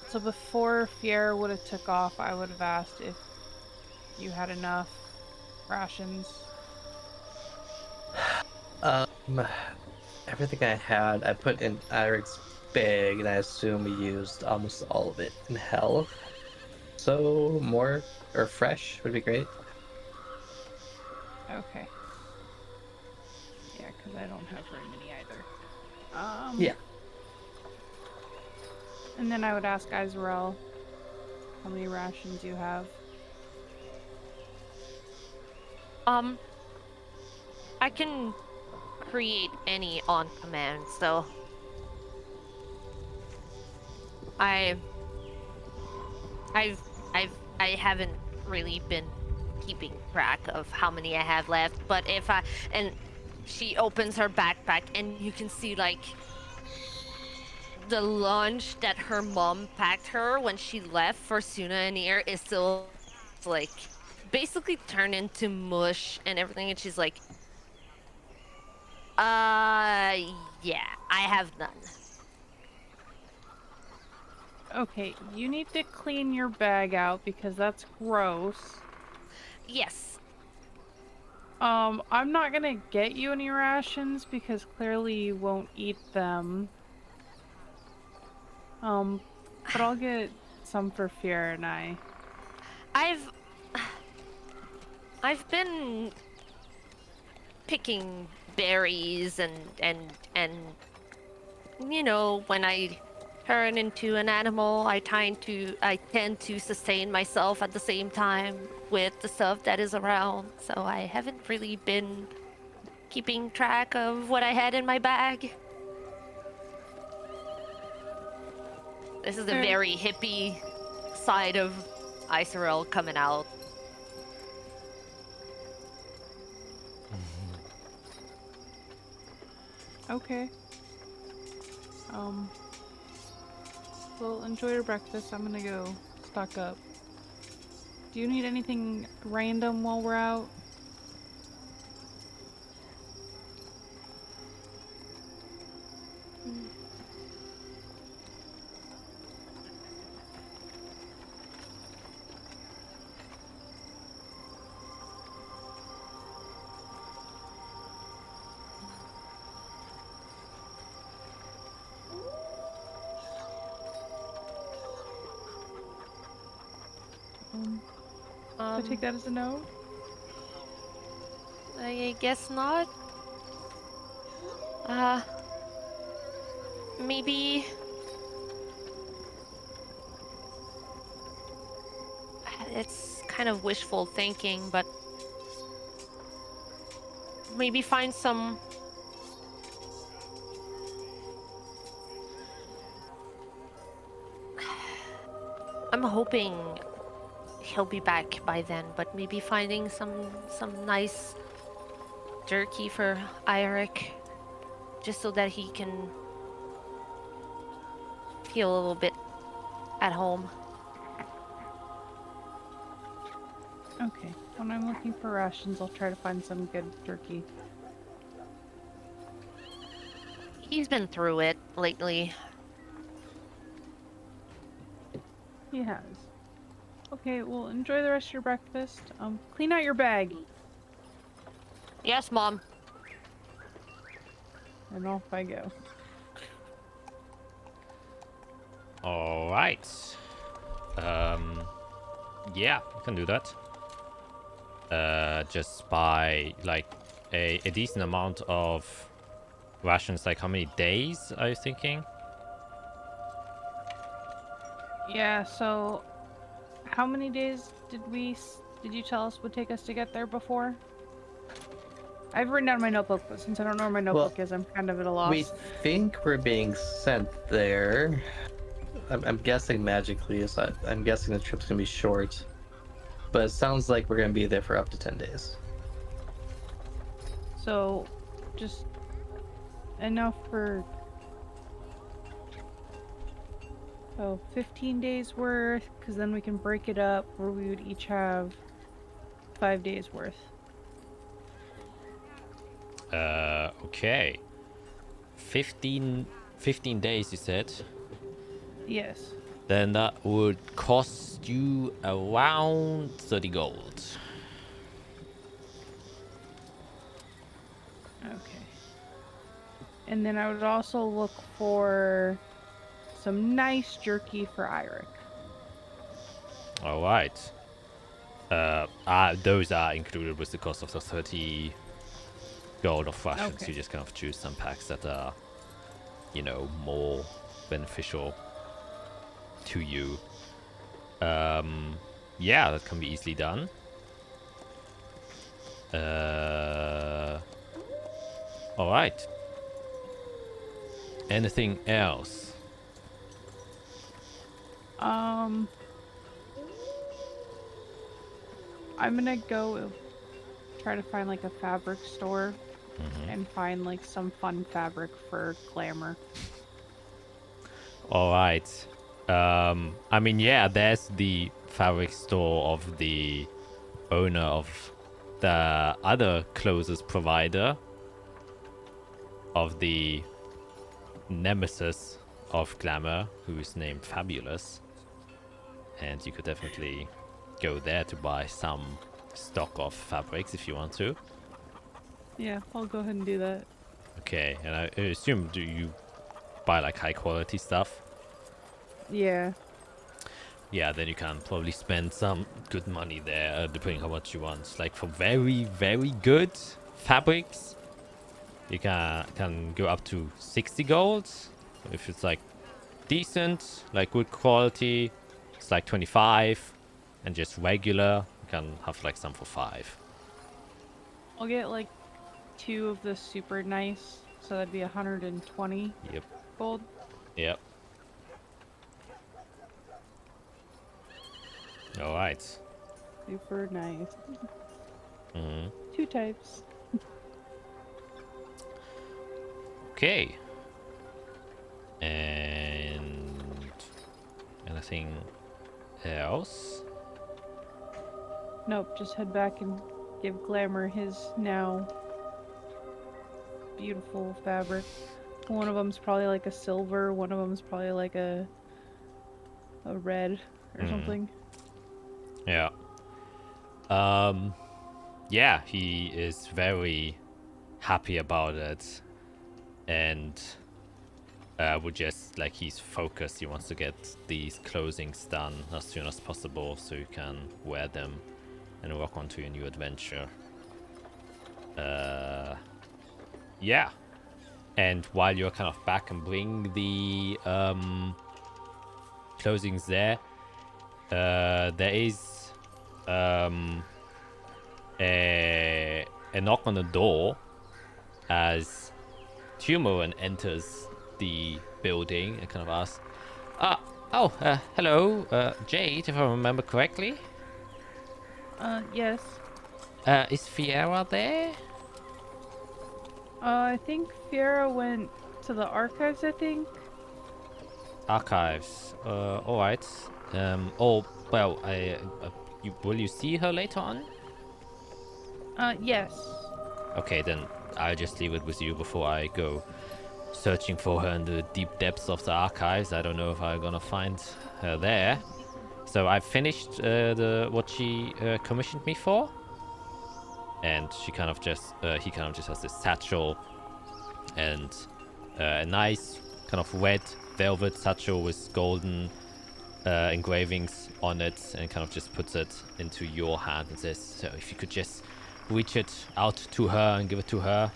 So before Fier would have took off, I would have asked if you had enough rations. Everything I had, I put in Irik's bag, and I assume we used almost all of it in Hell. So more or fresh would be great. Okay. Yeah, because I don't have very many either. Yeah. And then I would ask Izrael how many rations you have. I can create any on command, so I haven't really been keeping track of how many I have left, but and she opens her backpack and you can see like the lunch that her mom packed her when she left for Suna and Ear is still like basically turned into mush and everything, and she's like, yeah, I have none. Okay, you need to clean your bag out because that's gross. Yes. I'm not gonna get you any rations because clearly you won't eat them. But I'll get some for Fier and I. I've been picking berries and when I turn into an animal, I tend to sustain myself at the same time with the stuff that is around. So I haven't really been keeping track of what I had in my bag. This is the very hippie side of Isorel coming out. Okay. Well, enjoy your breakfast. I'm gonna go stock up. Do you need anything random while we're out? I take that as a no? I guess not. Maybe. It's kind of wishful thinking, but maybe find some. I'm hoping he'll be back by then, but maybe finding some nice jerky for Eirik, just so that he can feel a little bit at home. Okay. When I'm looking for rations, I'll try to find some good jerky. He's been through it lately. He has. Okay, well, enjoy the rest of your breakfast. Clean out your bag. Yes, Mom. And off I go. All right. Yeah, I can do that. Just buy like a decent amount of rations. Like how many days are you thinking? Yeah, so how many days did you tell us would take us to get there before? I've written down my notebook, but since I don't know where my notebook is, I'm kind of at a loss. We think we're being sent there. I'm guessing magically, so I'm guessing the trip's gonna be short. But it sounds like we're gonna be there for up to 10 days. So, just enough for 15 days worth, because then we can break it up where we would each have 5 days worth. Okay. 15 days, you said? Yes. Then that would cost you around 30 gold. Okay. And then I would also look for some nice jerky for Eirik. All right. Those are included with the cost of the 30 gold of rations. Okay. You just kind of choose some packs that are, more beneficial to you. Yeah, that can be easily done. All right. Anything else? I'm gonna go try to find like a fabric store and find like some fun fabric for Glamour. All right. I mean, yeah, there's the fabric store of the owner of the other closest provider of the nemesis of Glamour, who is named Fabulous. And you could definitely go there to buy some stock of fabrics if you want to. Yeah, I'll go ahead and do that. Okay, and I assume do you buy like high quality stuff? Yeah. Yeah, then you can probably spend some good money there, depending how much you want. Like for very, very good fabrics, you can go up to 60 gold. If it's like decent, like good quality, it's like 25. And just regular, you can have like some for 5. I'll get like 2 of the super nice, so that'd be 120 Yep. gold. Yep. All right. Super nice. Mm-hmm. 2 types. Okay. And anything else? Nope, just head back and give Glamour his now beautiful fabric. One of them's probably like a silver, one of them's probably like a red or something. Yeah. Yeah, he is very happy about it. And would just, like, he's focused. He wants to get these closings done as soon as possible so you can wear them and rock on to your new adventure. Yeah. And while you're kind of back and bring the closings there, there is a knock on the door as Tumoran enters the building and kind of asks, hello, Jade, if I remember correctly. Yes. Is Fiera there? I think Fiera went to the archives, I think. Archives. Alright. Will you see her later on? Yes. Okay, then I'll just leave it with you before I go searching for her in the deep depths of the archives. I don't know if I'm gonna find her there. So I finished what she commissioned me for, and he kind of just has this satchel and a nice kind of red velvet satchel with golden engravings on it, and kind of just puts it into your hand and says, so if you could just reach it out to her and give it to her,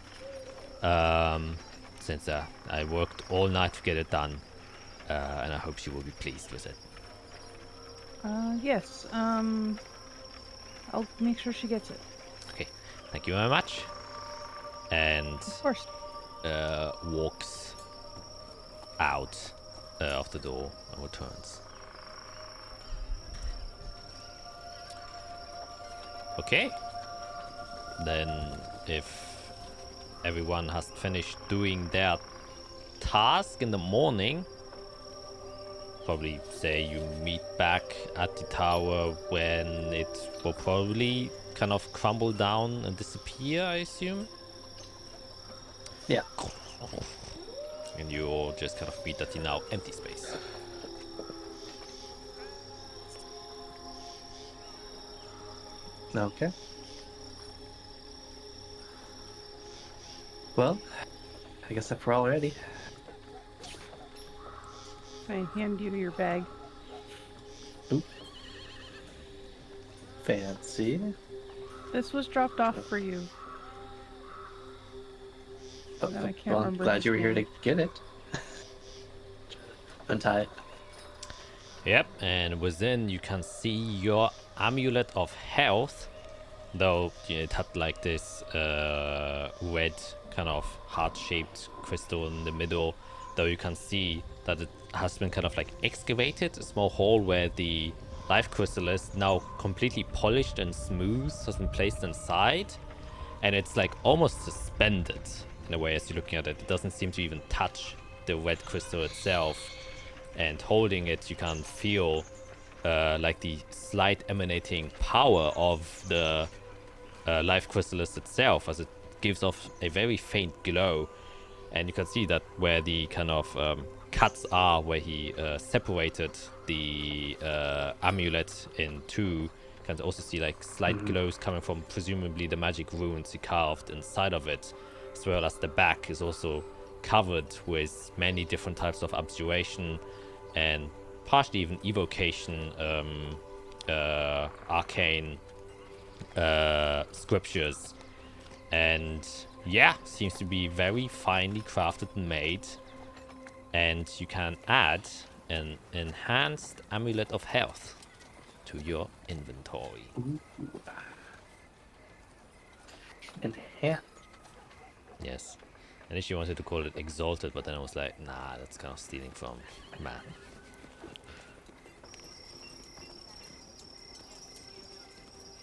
since I worked all night to get it done, and I hope she will be pleased with it. Yes. I'll make sure she gets it. Okay, thank you very much. And Of course. walks out of the door and returns. Okay. Then if everyone has finished doing their task in the morning, probably say you meet back at the tower when it will probably kind of crumble down and disappear, I assume. Yeah. And you all just kind of meet at the now empty space. Okay. Well, I guess if we're all ready. I hand you your bag. Oop. Fancy. This was dropped off for you. Oh, No, I can't well, I'm remember glad his you were here to name. get it. Untie it. Yep, and within you can see your amulet of health, though it had like this red kind of heart-shaped crystal in the middle, though you can see that it has been kind of like excavated, a small hole where the life crystal is now completely polished and smooth, has been placed inside, and it's like almost suspended in a way as you're looking at it. It doesn't seem to even touch the red crystal itself, and holding it you can feel like the slight emanating power of the life crystallis itself, as it gives off a very faint glow. And you can see that where the kind of cuts are, where he separated the amulet in two, you can also see like slight glows coming from presumably the magic runes he carved inside of it, as well as the back is also covered with many different types of abjuration and partially even evocation arcane scriptures. And yeah, seems to be very finely crafted and made. And you can add an enhanced amulet of health to your inventory. Enhance. Yes. Initially wanted to call it exalted, but then I was like, nah, that's kind of stealing from man.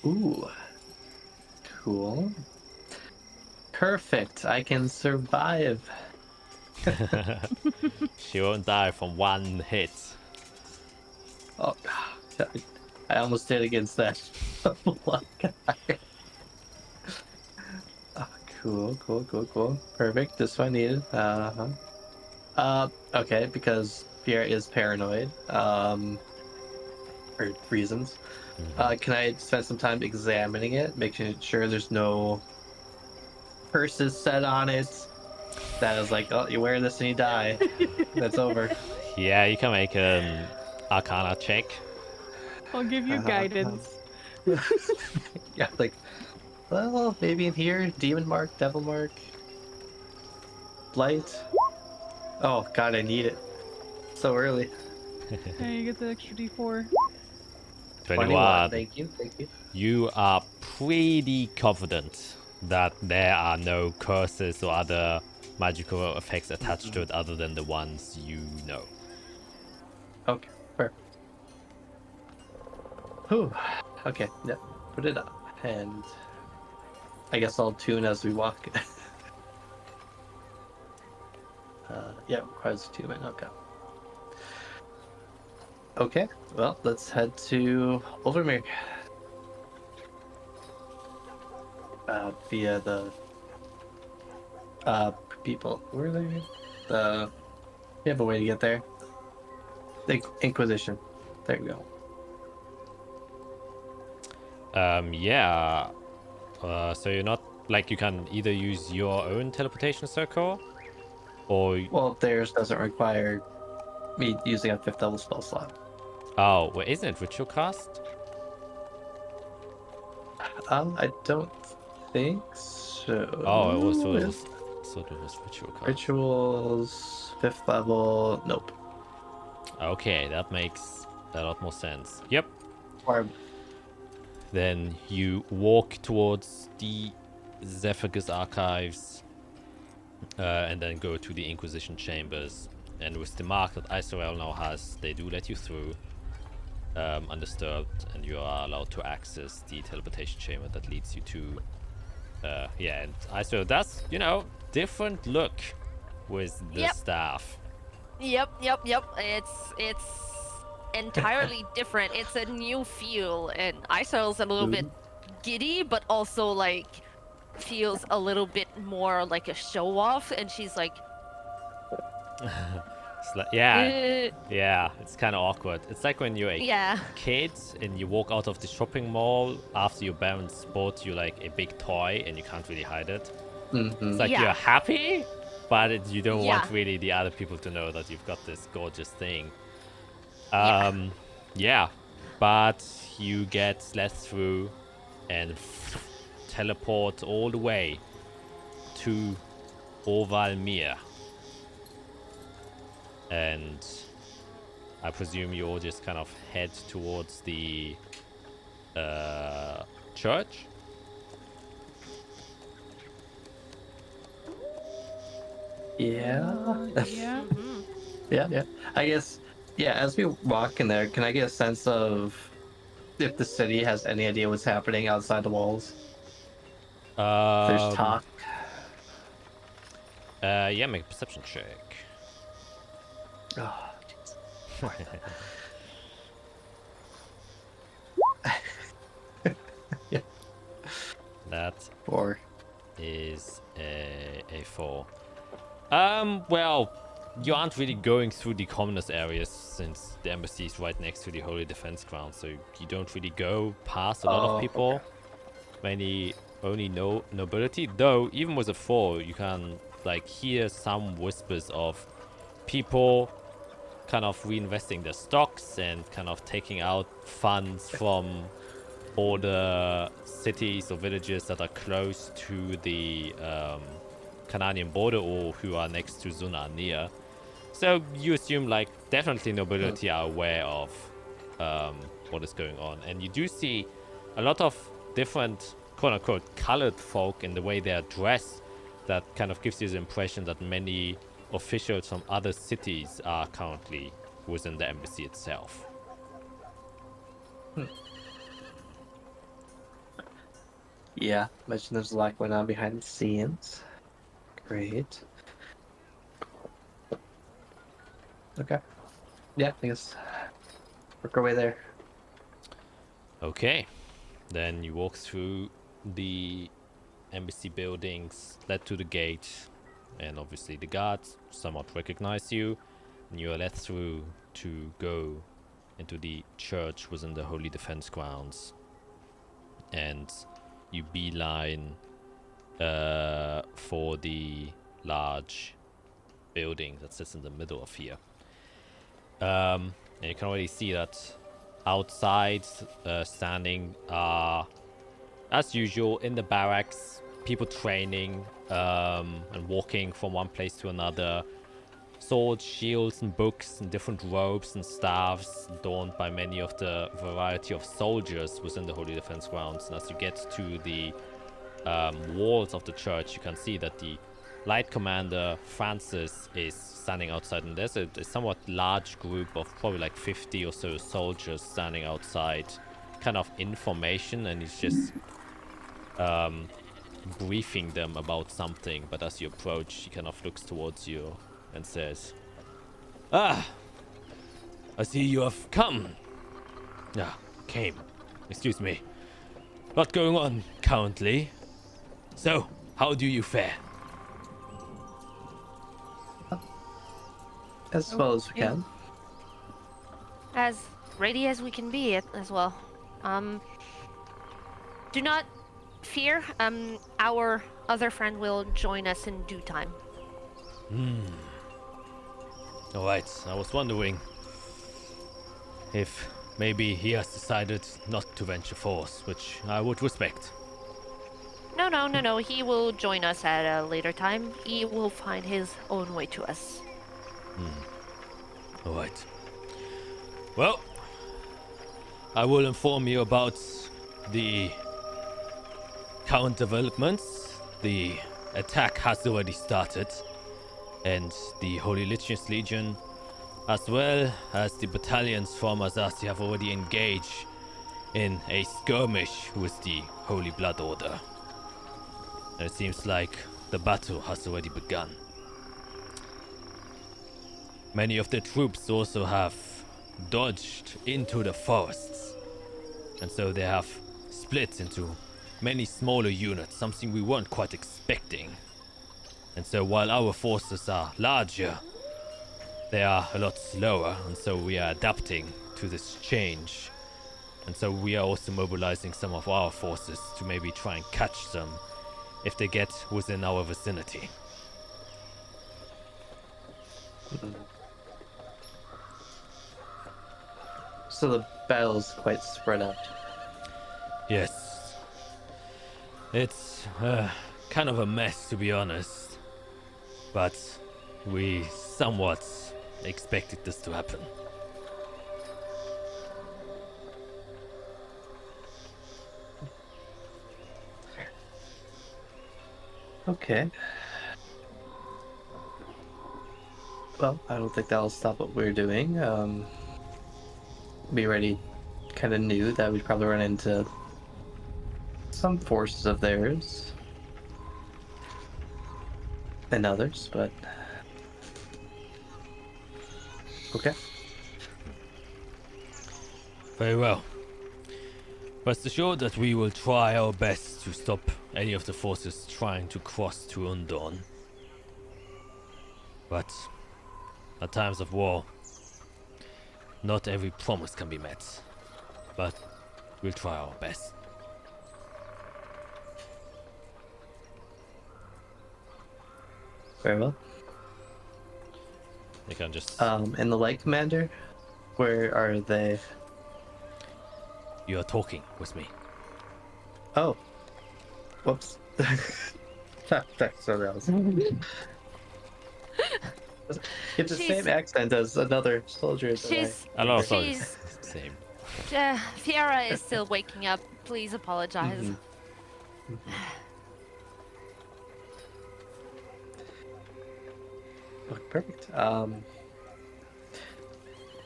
Ooh. Cool. Perfect. I can survive. She won't die from one hit. Oh, I almost did against that blood guy. Cool. Perfect. This one I needed. Okay, because Fiera is paranoid. For reasons. Can I spend some time examining it, making sure there's no curses set on it? That is like, oh, you wear this and you die. That's over. Yeah, you can make an Arcana check. I'll give you guidance. Yeah, like, well, maybe in here, demon mark, devil mark, blight. Oh god, I need it. So early. Hey, you get the extra D4. 21. Thank you, thank you. You are pretty confident that there are no curses or other magical effects attached to it other than the ones you know. Okay, perfect. Whew. Okay, yeah, put it up, and I guess I'll tune as we walk. Yeah, requires attunement. Okay. Okay, well, let's head to Overmere. Via the people. Where are they? We have a way to get there. The Inquisition. There you go. Yeah. So you're not like you can either use your own teleportation circle or Well, theirs doesn't require me using a 5th level spell slot. oh, well, isn't it ritual cast? I don't think so. Oh, it was sort of was ritual cast. Rituals, 5th level. Nope. Okay, that makes a lot more sense. Yep. Or Then you walk towards the Zephyrus archives and then go to the Inquisition chambers. And with the mark that Israel now has, they do let you through undisturbed, and you are allowed to access the teleportation chamber that leads you to yeah, and Israel does, different look with the Yep. staff. Yep. It's entirely different. It's a new feel, and Isol's a little bit giddy, but also like feels a little bit more like a show off, and she's like, It's like, yeah, it's kind of awkward. It's like when you're a yeah, kid and you walk out of the shopping mall after your parents bought you like a big toy and you can't really hide it. It's like Yeah. you're happy, but you don't want Yeah. really the other people to know that you've got this gorgeous thing. Yeah. Yeah, but you get let through and teleport all the way to Ovalmir. And I presume you all just kind of head towards the church. yeah. Yeah. Yeah. I guess, yeah, as we walk in there, can I get a sense of if the city has any idea what's happening outside the walls? There's talk. Yeah, make a perception check. Oh, yeah. That 4. is a 4. Well, you aren't really going through the commonest areas since the embassy is right next to the Holy Defense Ground, so you don't really go past a lot of people. Okay. Mainly only nobility, though even with a 4, you can like hear some whispers of people kind of reinvesting their stocks and kind of taking out funds from all the cities or villages that are close to the Canadian border or who are next to Zuna near. So you assume like definitely nobility are aware of what is going on, and you do see a lot of different quote-unquote colored folk in the way they are dressed. That kind of gives you the impression that many officials from other cities are currently within the embassy itself. Yeah, imagine there's a lot going on behind the scenes. Great. Okay. Yeah, I guess work our way there. Okay, then you walk through the embassy buildings, led to the gate, and obviously the guards somewhat recognize you, and you are led through to go into the church within the Holy Defense Grounds, and you beeline for the large building that sits in the middle of here. And you can already see that outside, standing, as usual, in the barracks, people training and walking from one place to another. Swords, shields, and books, and different robes and staffs adorned by many of the variety of soldiers within the Holy Defense Grounds. And as you get to the walls of the church, you can see that the Light Commander Francis is standing outside, and there's a somewhat large group of probably like 50 or so soldiers standing outside, kind of information, and he's just briefing them about something. But as you approach, he kind of looks towards you and says, "Ah, I see you have come." Came. Excuse me. Lot going on currently. So, how do you fare? As well as we can. As ready as we can be as well. Do not fear. Our other friend will join us in due time. Alright, I was wondering if maybe he has decided not to venture forth, which I would respect. No. He will join us at a later time. He will find his own way to us. Alright. Well, I will inform you about the current developments. The attack has already started, and the Holy Religios Legion, as well as the battalions from Azathia, have already engaged in a skirmish with the Holy Blood Order. And it seems like the battle has already begun. Many of the troops also have dodged into the forests, and so they have split into many smaller units, something we weren't quite expecting. And so while our forces are larger, they are a lot slower, and so we are adapting to this change. And so we are also mobilizing some of our forces to maybe try and catch them if they get within our vicinity. So the battle's quite spread out. Yes. It's kind of a mess, to be honest. But we somewhat expected this to happen. Okay. Well, I don't think that'll stop what we're doing. We already kind of knew that we'd probably run into some forces of theirs and others, but okay. Very well. Rest assured that we will try our best to stop any of the forces trying to cross to Undawn. But at times of war, not every promise can be met. But we'll try our best. Very well. They can just... And the Light Commander, where are they? You are talking with me. Oh. Whoops. That's so else. It's the same accent as another soldier. She's A lot of she's soldiers. Same. Fiera is still waking up. Please apologize. Okay, perfect.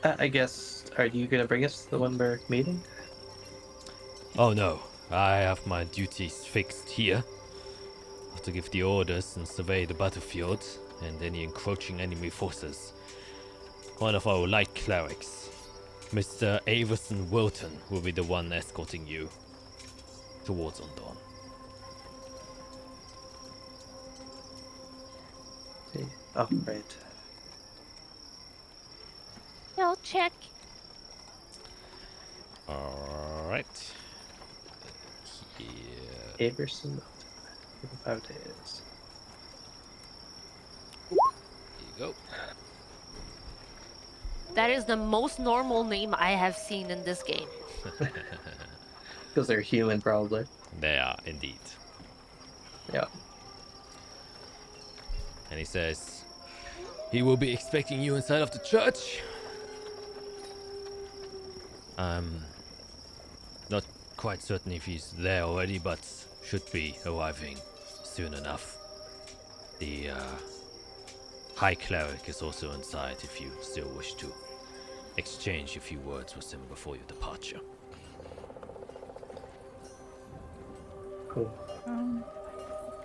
I guess, are you gonna bring us to the one we're meeting? Oh no, I have my duties fixed here. I have to give the orders and survey the battlefield and any encroaching enemy forces. One of our light clerics, Mr. Averson Wilton, will be the one escorting you towards Undawn. See. Oh, right. I'll check. Alright. Here. Averson. 5 days. Here you go. That is the most normal name I have seen in this game. Because they're human, probably. They are indeed. Yeah. And he says, he will be expecting you inside of the church. I'm not quite certain if he's there already, but should be arriving soon enough. The High Cleric is also inside if you still wish to exchange a few words with him before your departure. Cool.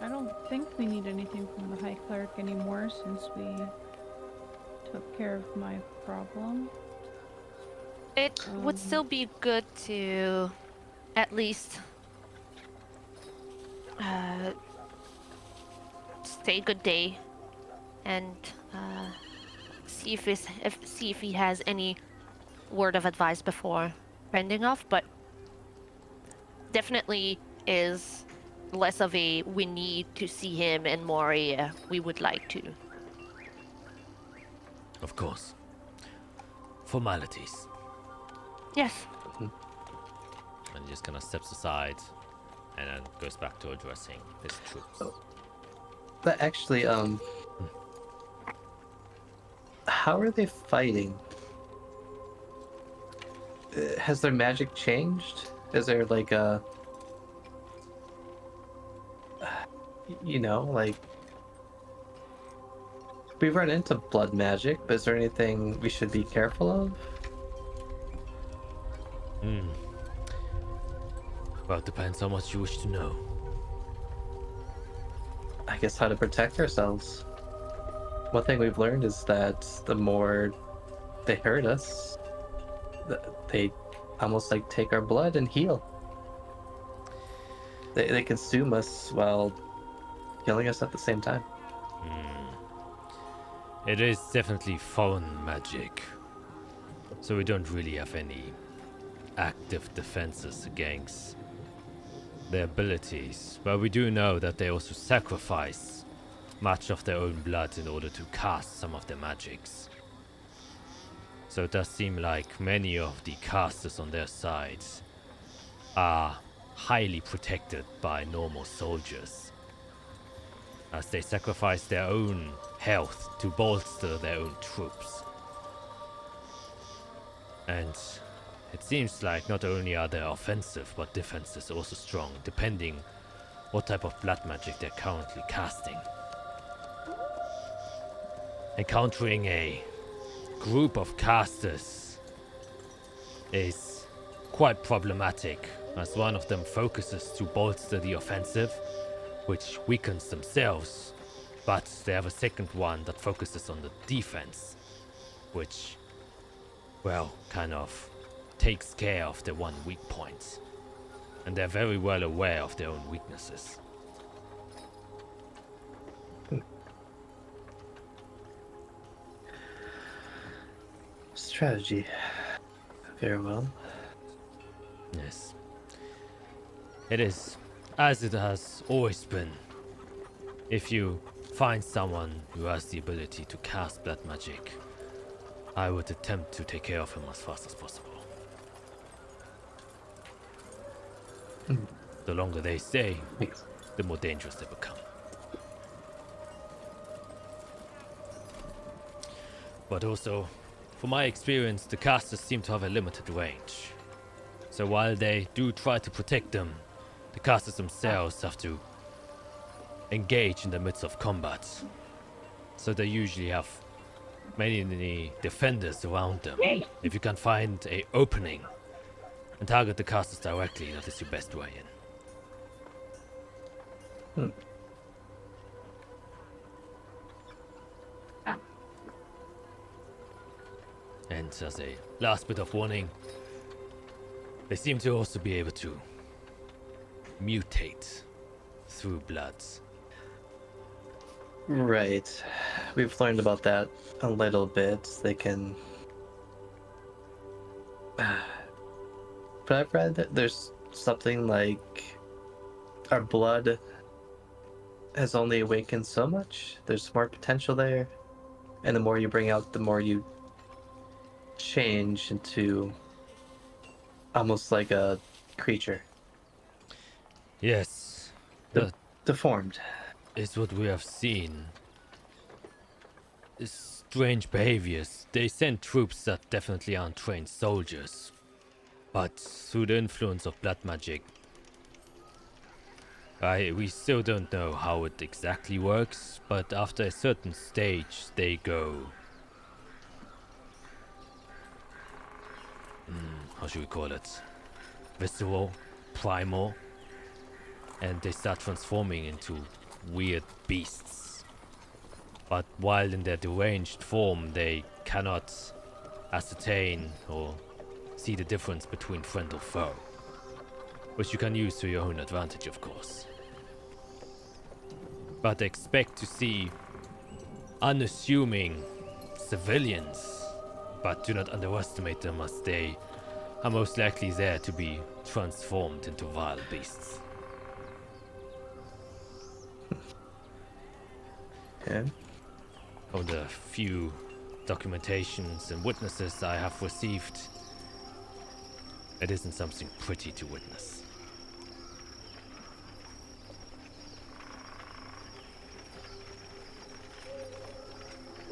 I don't think we need anything from the High Cleric anymore since we took care of my problem. It would still be good to at least say good day and see if he has any word of advice before rending off, but definitely is less of a we need to see him and more a we would like to. Of course. Formalities. Yes. And he just kind of steps aside and then goes back to addressing his troops. But actually, how are they fighting? Has their magic changed? Is there like a, like we've run into blood magic, but is there anything we should be careful of? Well, it depends how much you wish to know. I guess how to protect ourselves. One thing we've learned is that the more they hurt us, they almost like take our blood and heal. They consume us while killing us at the same time. It is definitely foreign magic, so we don't really have any active defenses against their abilities, but we do know that they also sacrifice much of their own blood in order to cast some of their magics. So it does seem like many of the casters on their side are highly protected by normal soldiers, as they sacrifice their own health to bolster their own troops. And it seems like not only are they offensive, but defense is also strong, depending what type of blood magic they're currently casting. Encountering a group of casters is quite problematic, as one of them focuses to bolster the offensive, which weakens themselves, but they have a second one that focuses on the defense, which, well, kind of takes care of their one weak point, and they're very well aware of their own weaknesses. Strategy. Very well. Yes. It is, as it has always been. If you find someone who has the ability to cast blood magic, I would attempt to take care of him as fast as possible. The longer they stay, the more dangerous they become. But also, from my experience, the casters seem to have a limited range. So while they do try to protect them, the casters themselves have to engage in the midst of combat. So they usually have many defenders around them. If you can find an opening and target the casters directly, that is your best way in. And as a last bit of warning, they seem to also be able to mutate through blood. Right. We've learned about that a little bit. They can... But I've read that there's something like our blood has only awakened so much. There's more potential there. And the more you bring out, the more you change into almost like a creature, Yes, De- that deformed. is what we have seen. This strange behaviors. They send troops that definitely aren't trained soldiers. But through the influence of blood magic, we still don't know how it exactly works, but after a certain stage, they go... how should we call it? Visceral, primal, and they start transforming into weird beasts. But while in their deranged form, they cannot ascertain or see the difference between friend or foe, which you can use to your own advantage, of course. But expect to see unassuming civilians, but do not underestimate them, as they are most likely there to be transformed into vile beasts. Yeah. From the few documentations and witnesses I have received, it isn't something pretty to witness.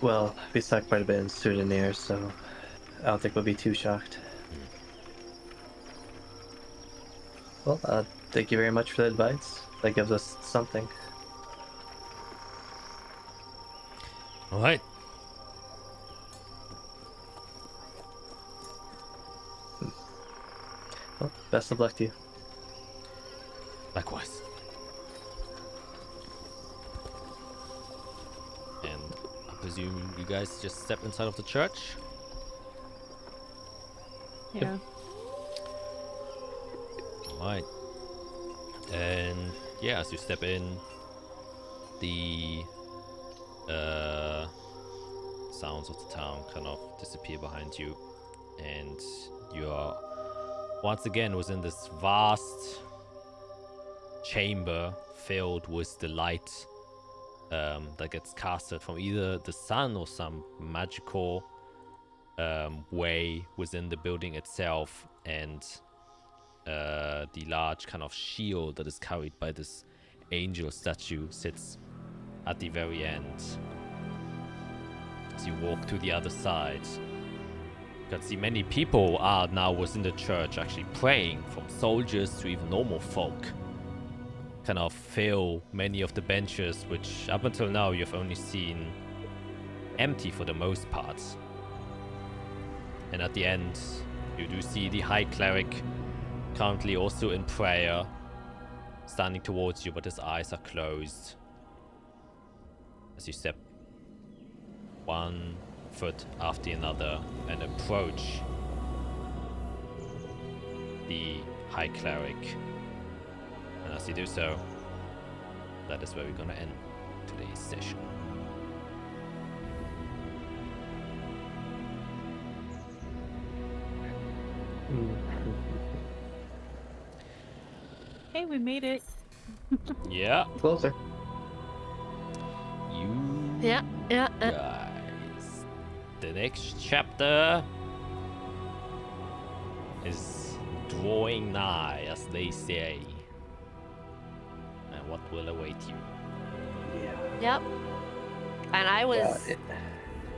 Well, we saw quite a bit in Souvenir, so I don't think we'll be too shocked. Well, thank you very much for the advice. That gives us something. Alright. Well, best of luck to you. Likewise. And I presume you guys just step inside of the church? Yeah. Alright. And yeah, as you step in, the sounds of the town kind of disappear behind you, and you are once again within this vast chamber filled with the light that gets casted from either the sun or some magical way within the building itself, and the large kind of shield that is carried by this angel statue sits at the very end. As you walk to the other side, you can see many people are now within the church actually praying, from soldiers to even normal folk. Kind of fill many of the benches, which up until now you've only seen empty for the most part. And at the end, you do see the High Cleric currently also in prayer, standing towards you, but his eyes are closed. As you step one foot after another and approach the High Cleric. And as you do so, that is where we're gonna end today's session. Hey, we made it. Yeah, Closer. you Yeah. guys. The next chapter is drawing nigh, as they say. And what will await you? Yep. And I was Yeah,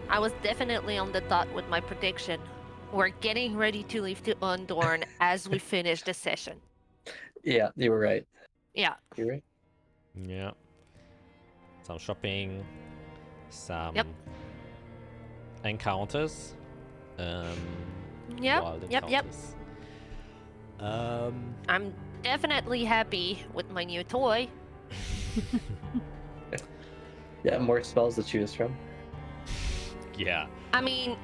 I was definitely on the dot with my prediction. We're getting ready to leave to Undorn as we finish the session. yeah, you were right. Yeah. You're right. Yeah. Some shopping, some Yep. encounters. Yep. Wild Yep. encounters. I'm definitely happy with my new toy. Yeah, more spells to choose from. Yeah. I mean,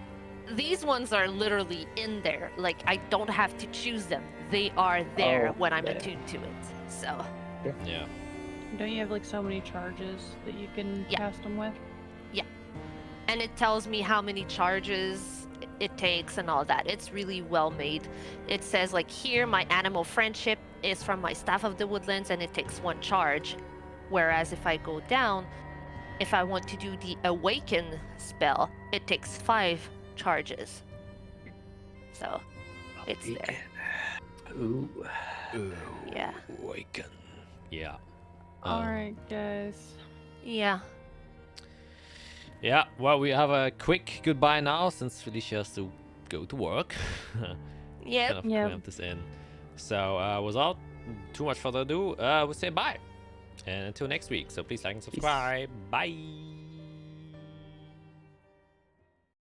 these ones are literally in there. Like, I don't have to choose them. They are there Oh, when I'm yeah. attuned to it. So, Yeah. Don't you have like so many charges that you can Yeah. cast them with? and it tells me how many charges it takes and all that. It's really well made. It says, like, here, my animal friendship is from my Staff of the Woodlands, and it takes 1 charge. Whereas if I go down, if I want to do the Awaken spell, it takes 5 charges. So it's there. Ooh. Yeah. Awaken. Yeah. Alright, guys. Yeah. Yeah, well, we have a quick goodbye now since Felicia has to go to work. Yep. Kind of Yep. cramp this in. So, without too much further ado, we'll say bye. And until next week. So please like and subscribe. Bye.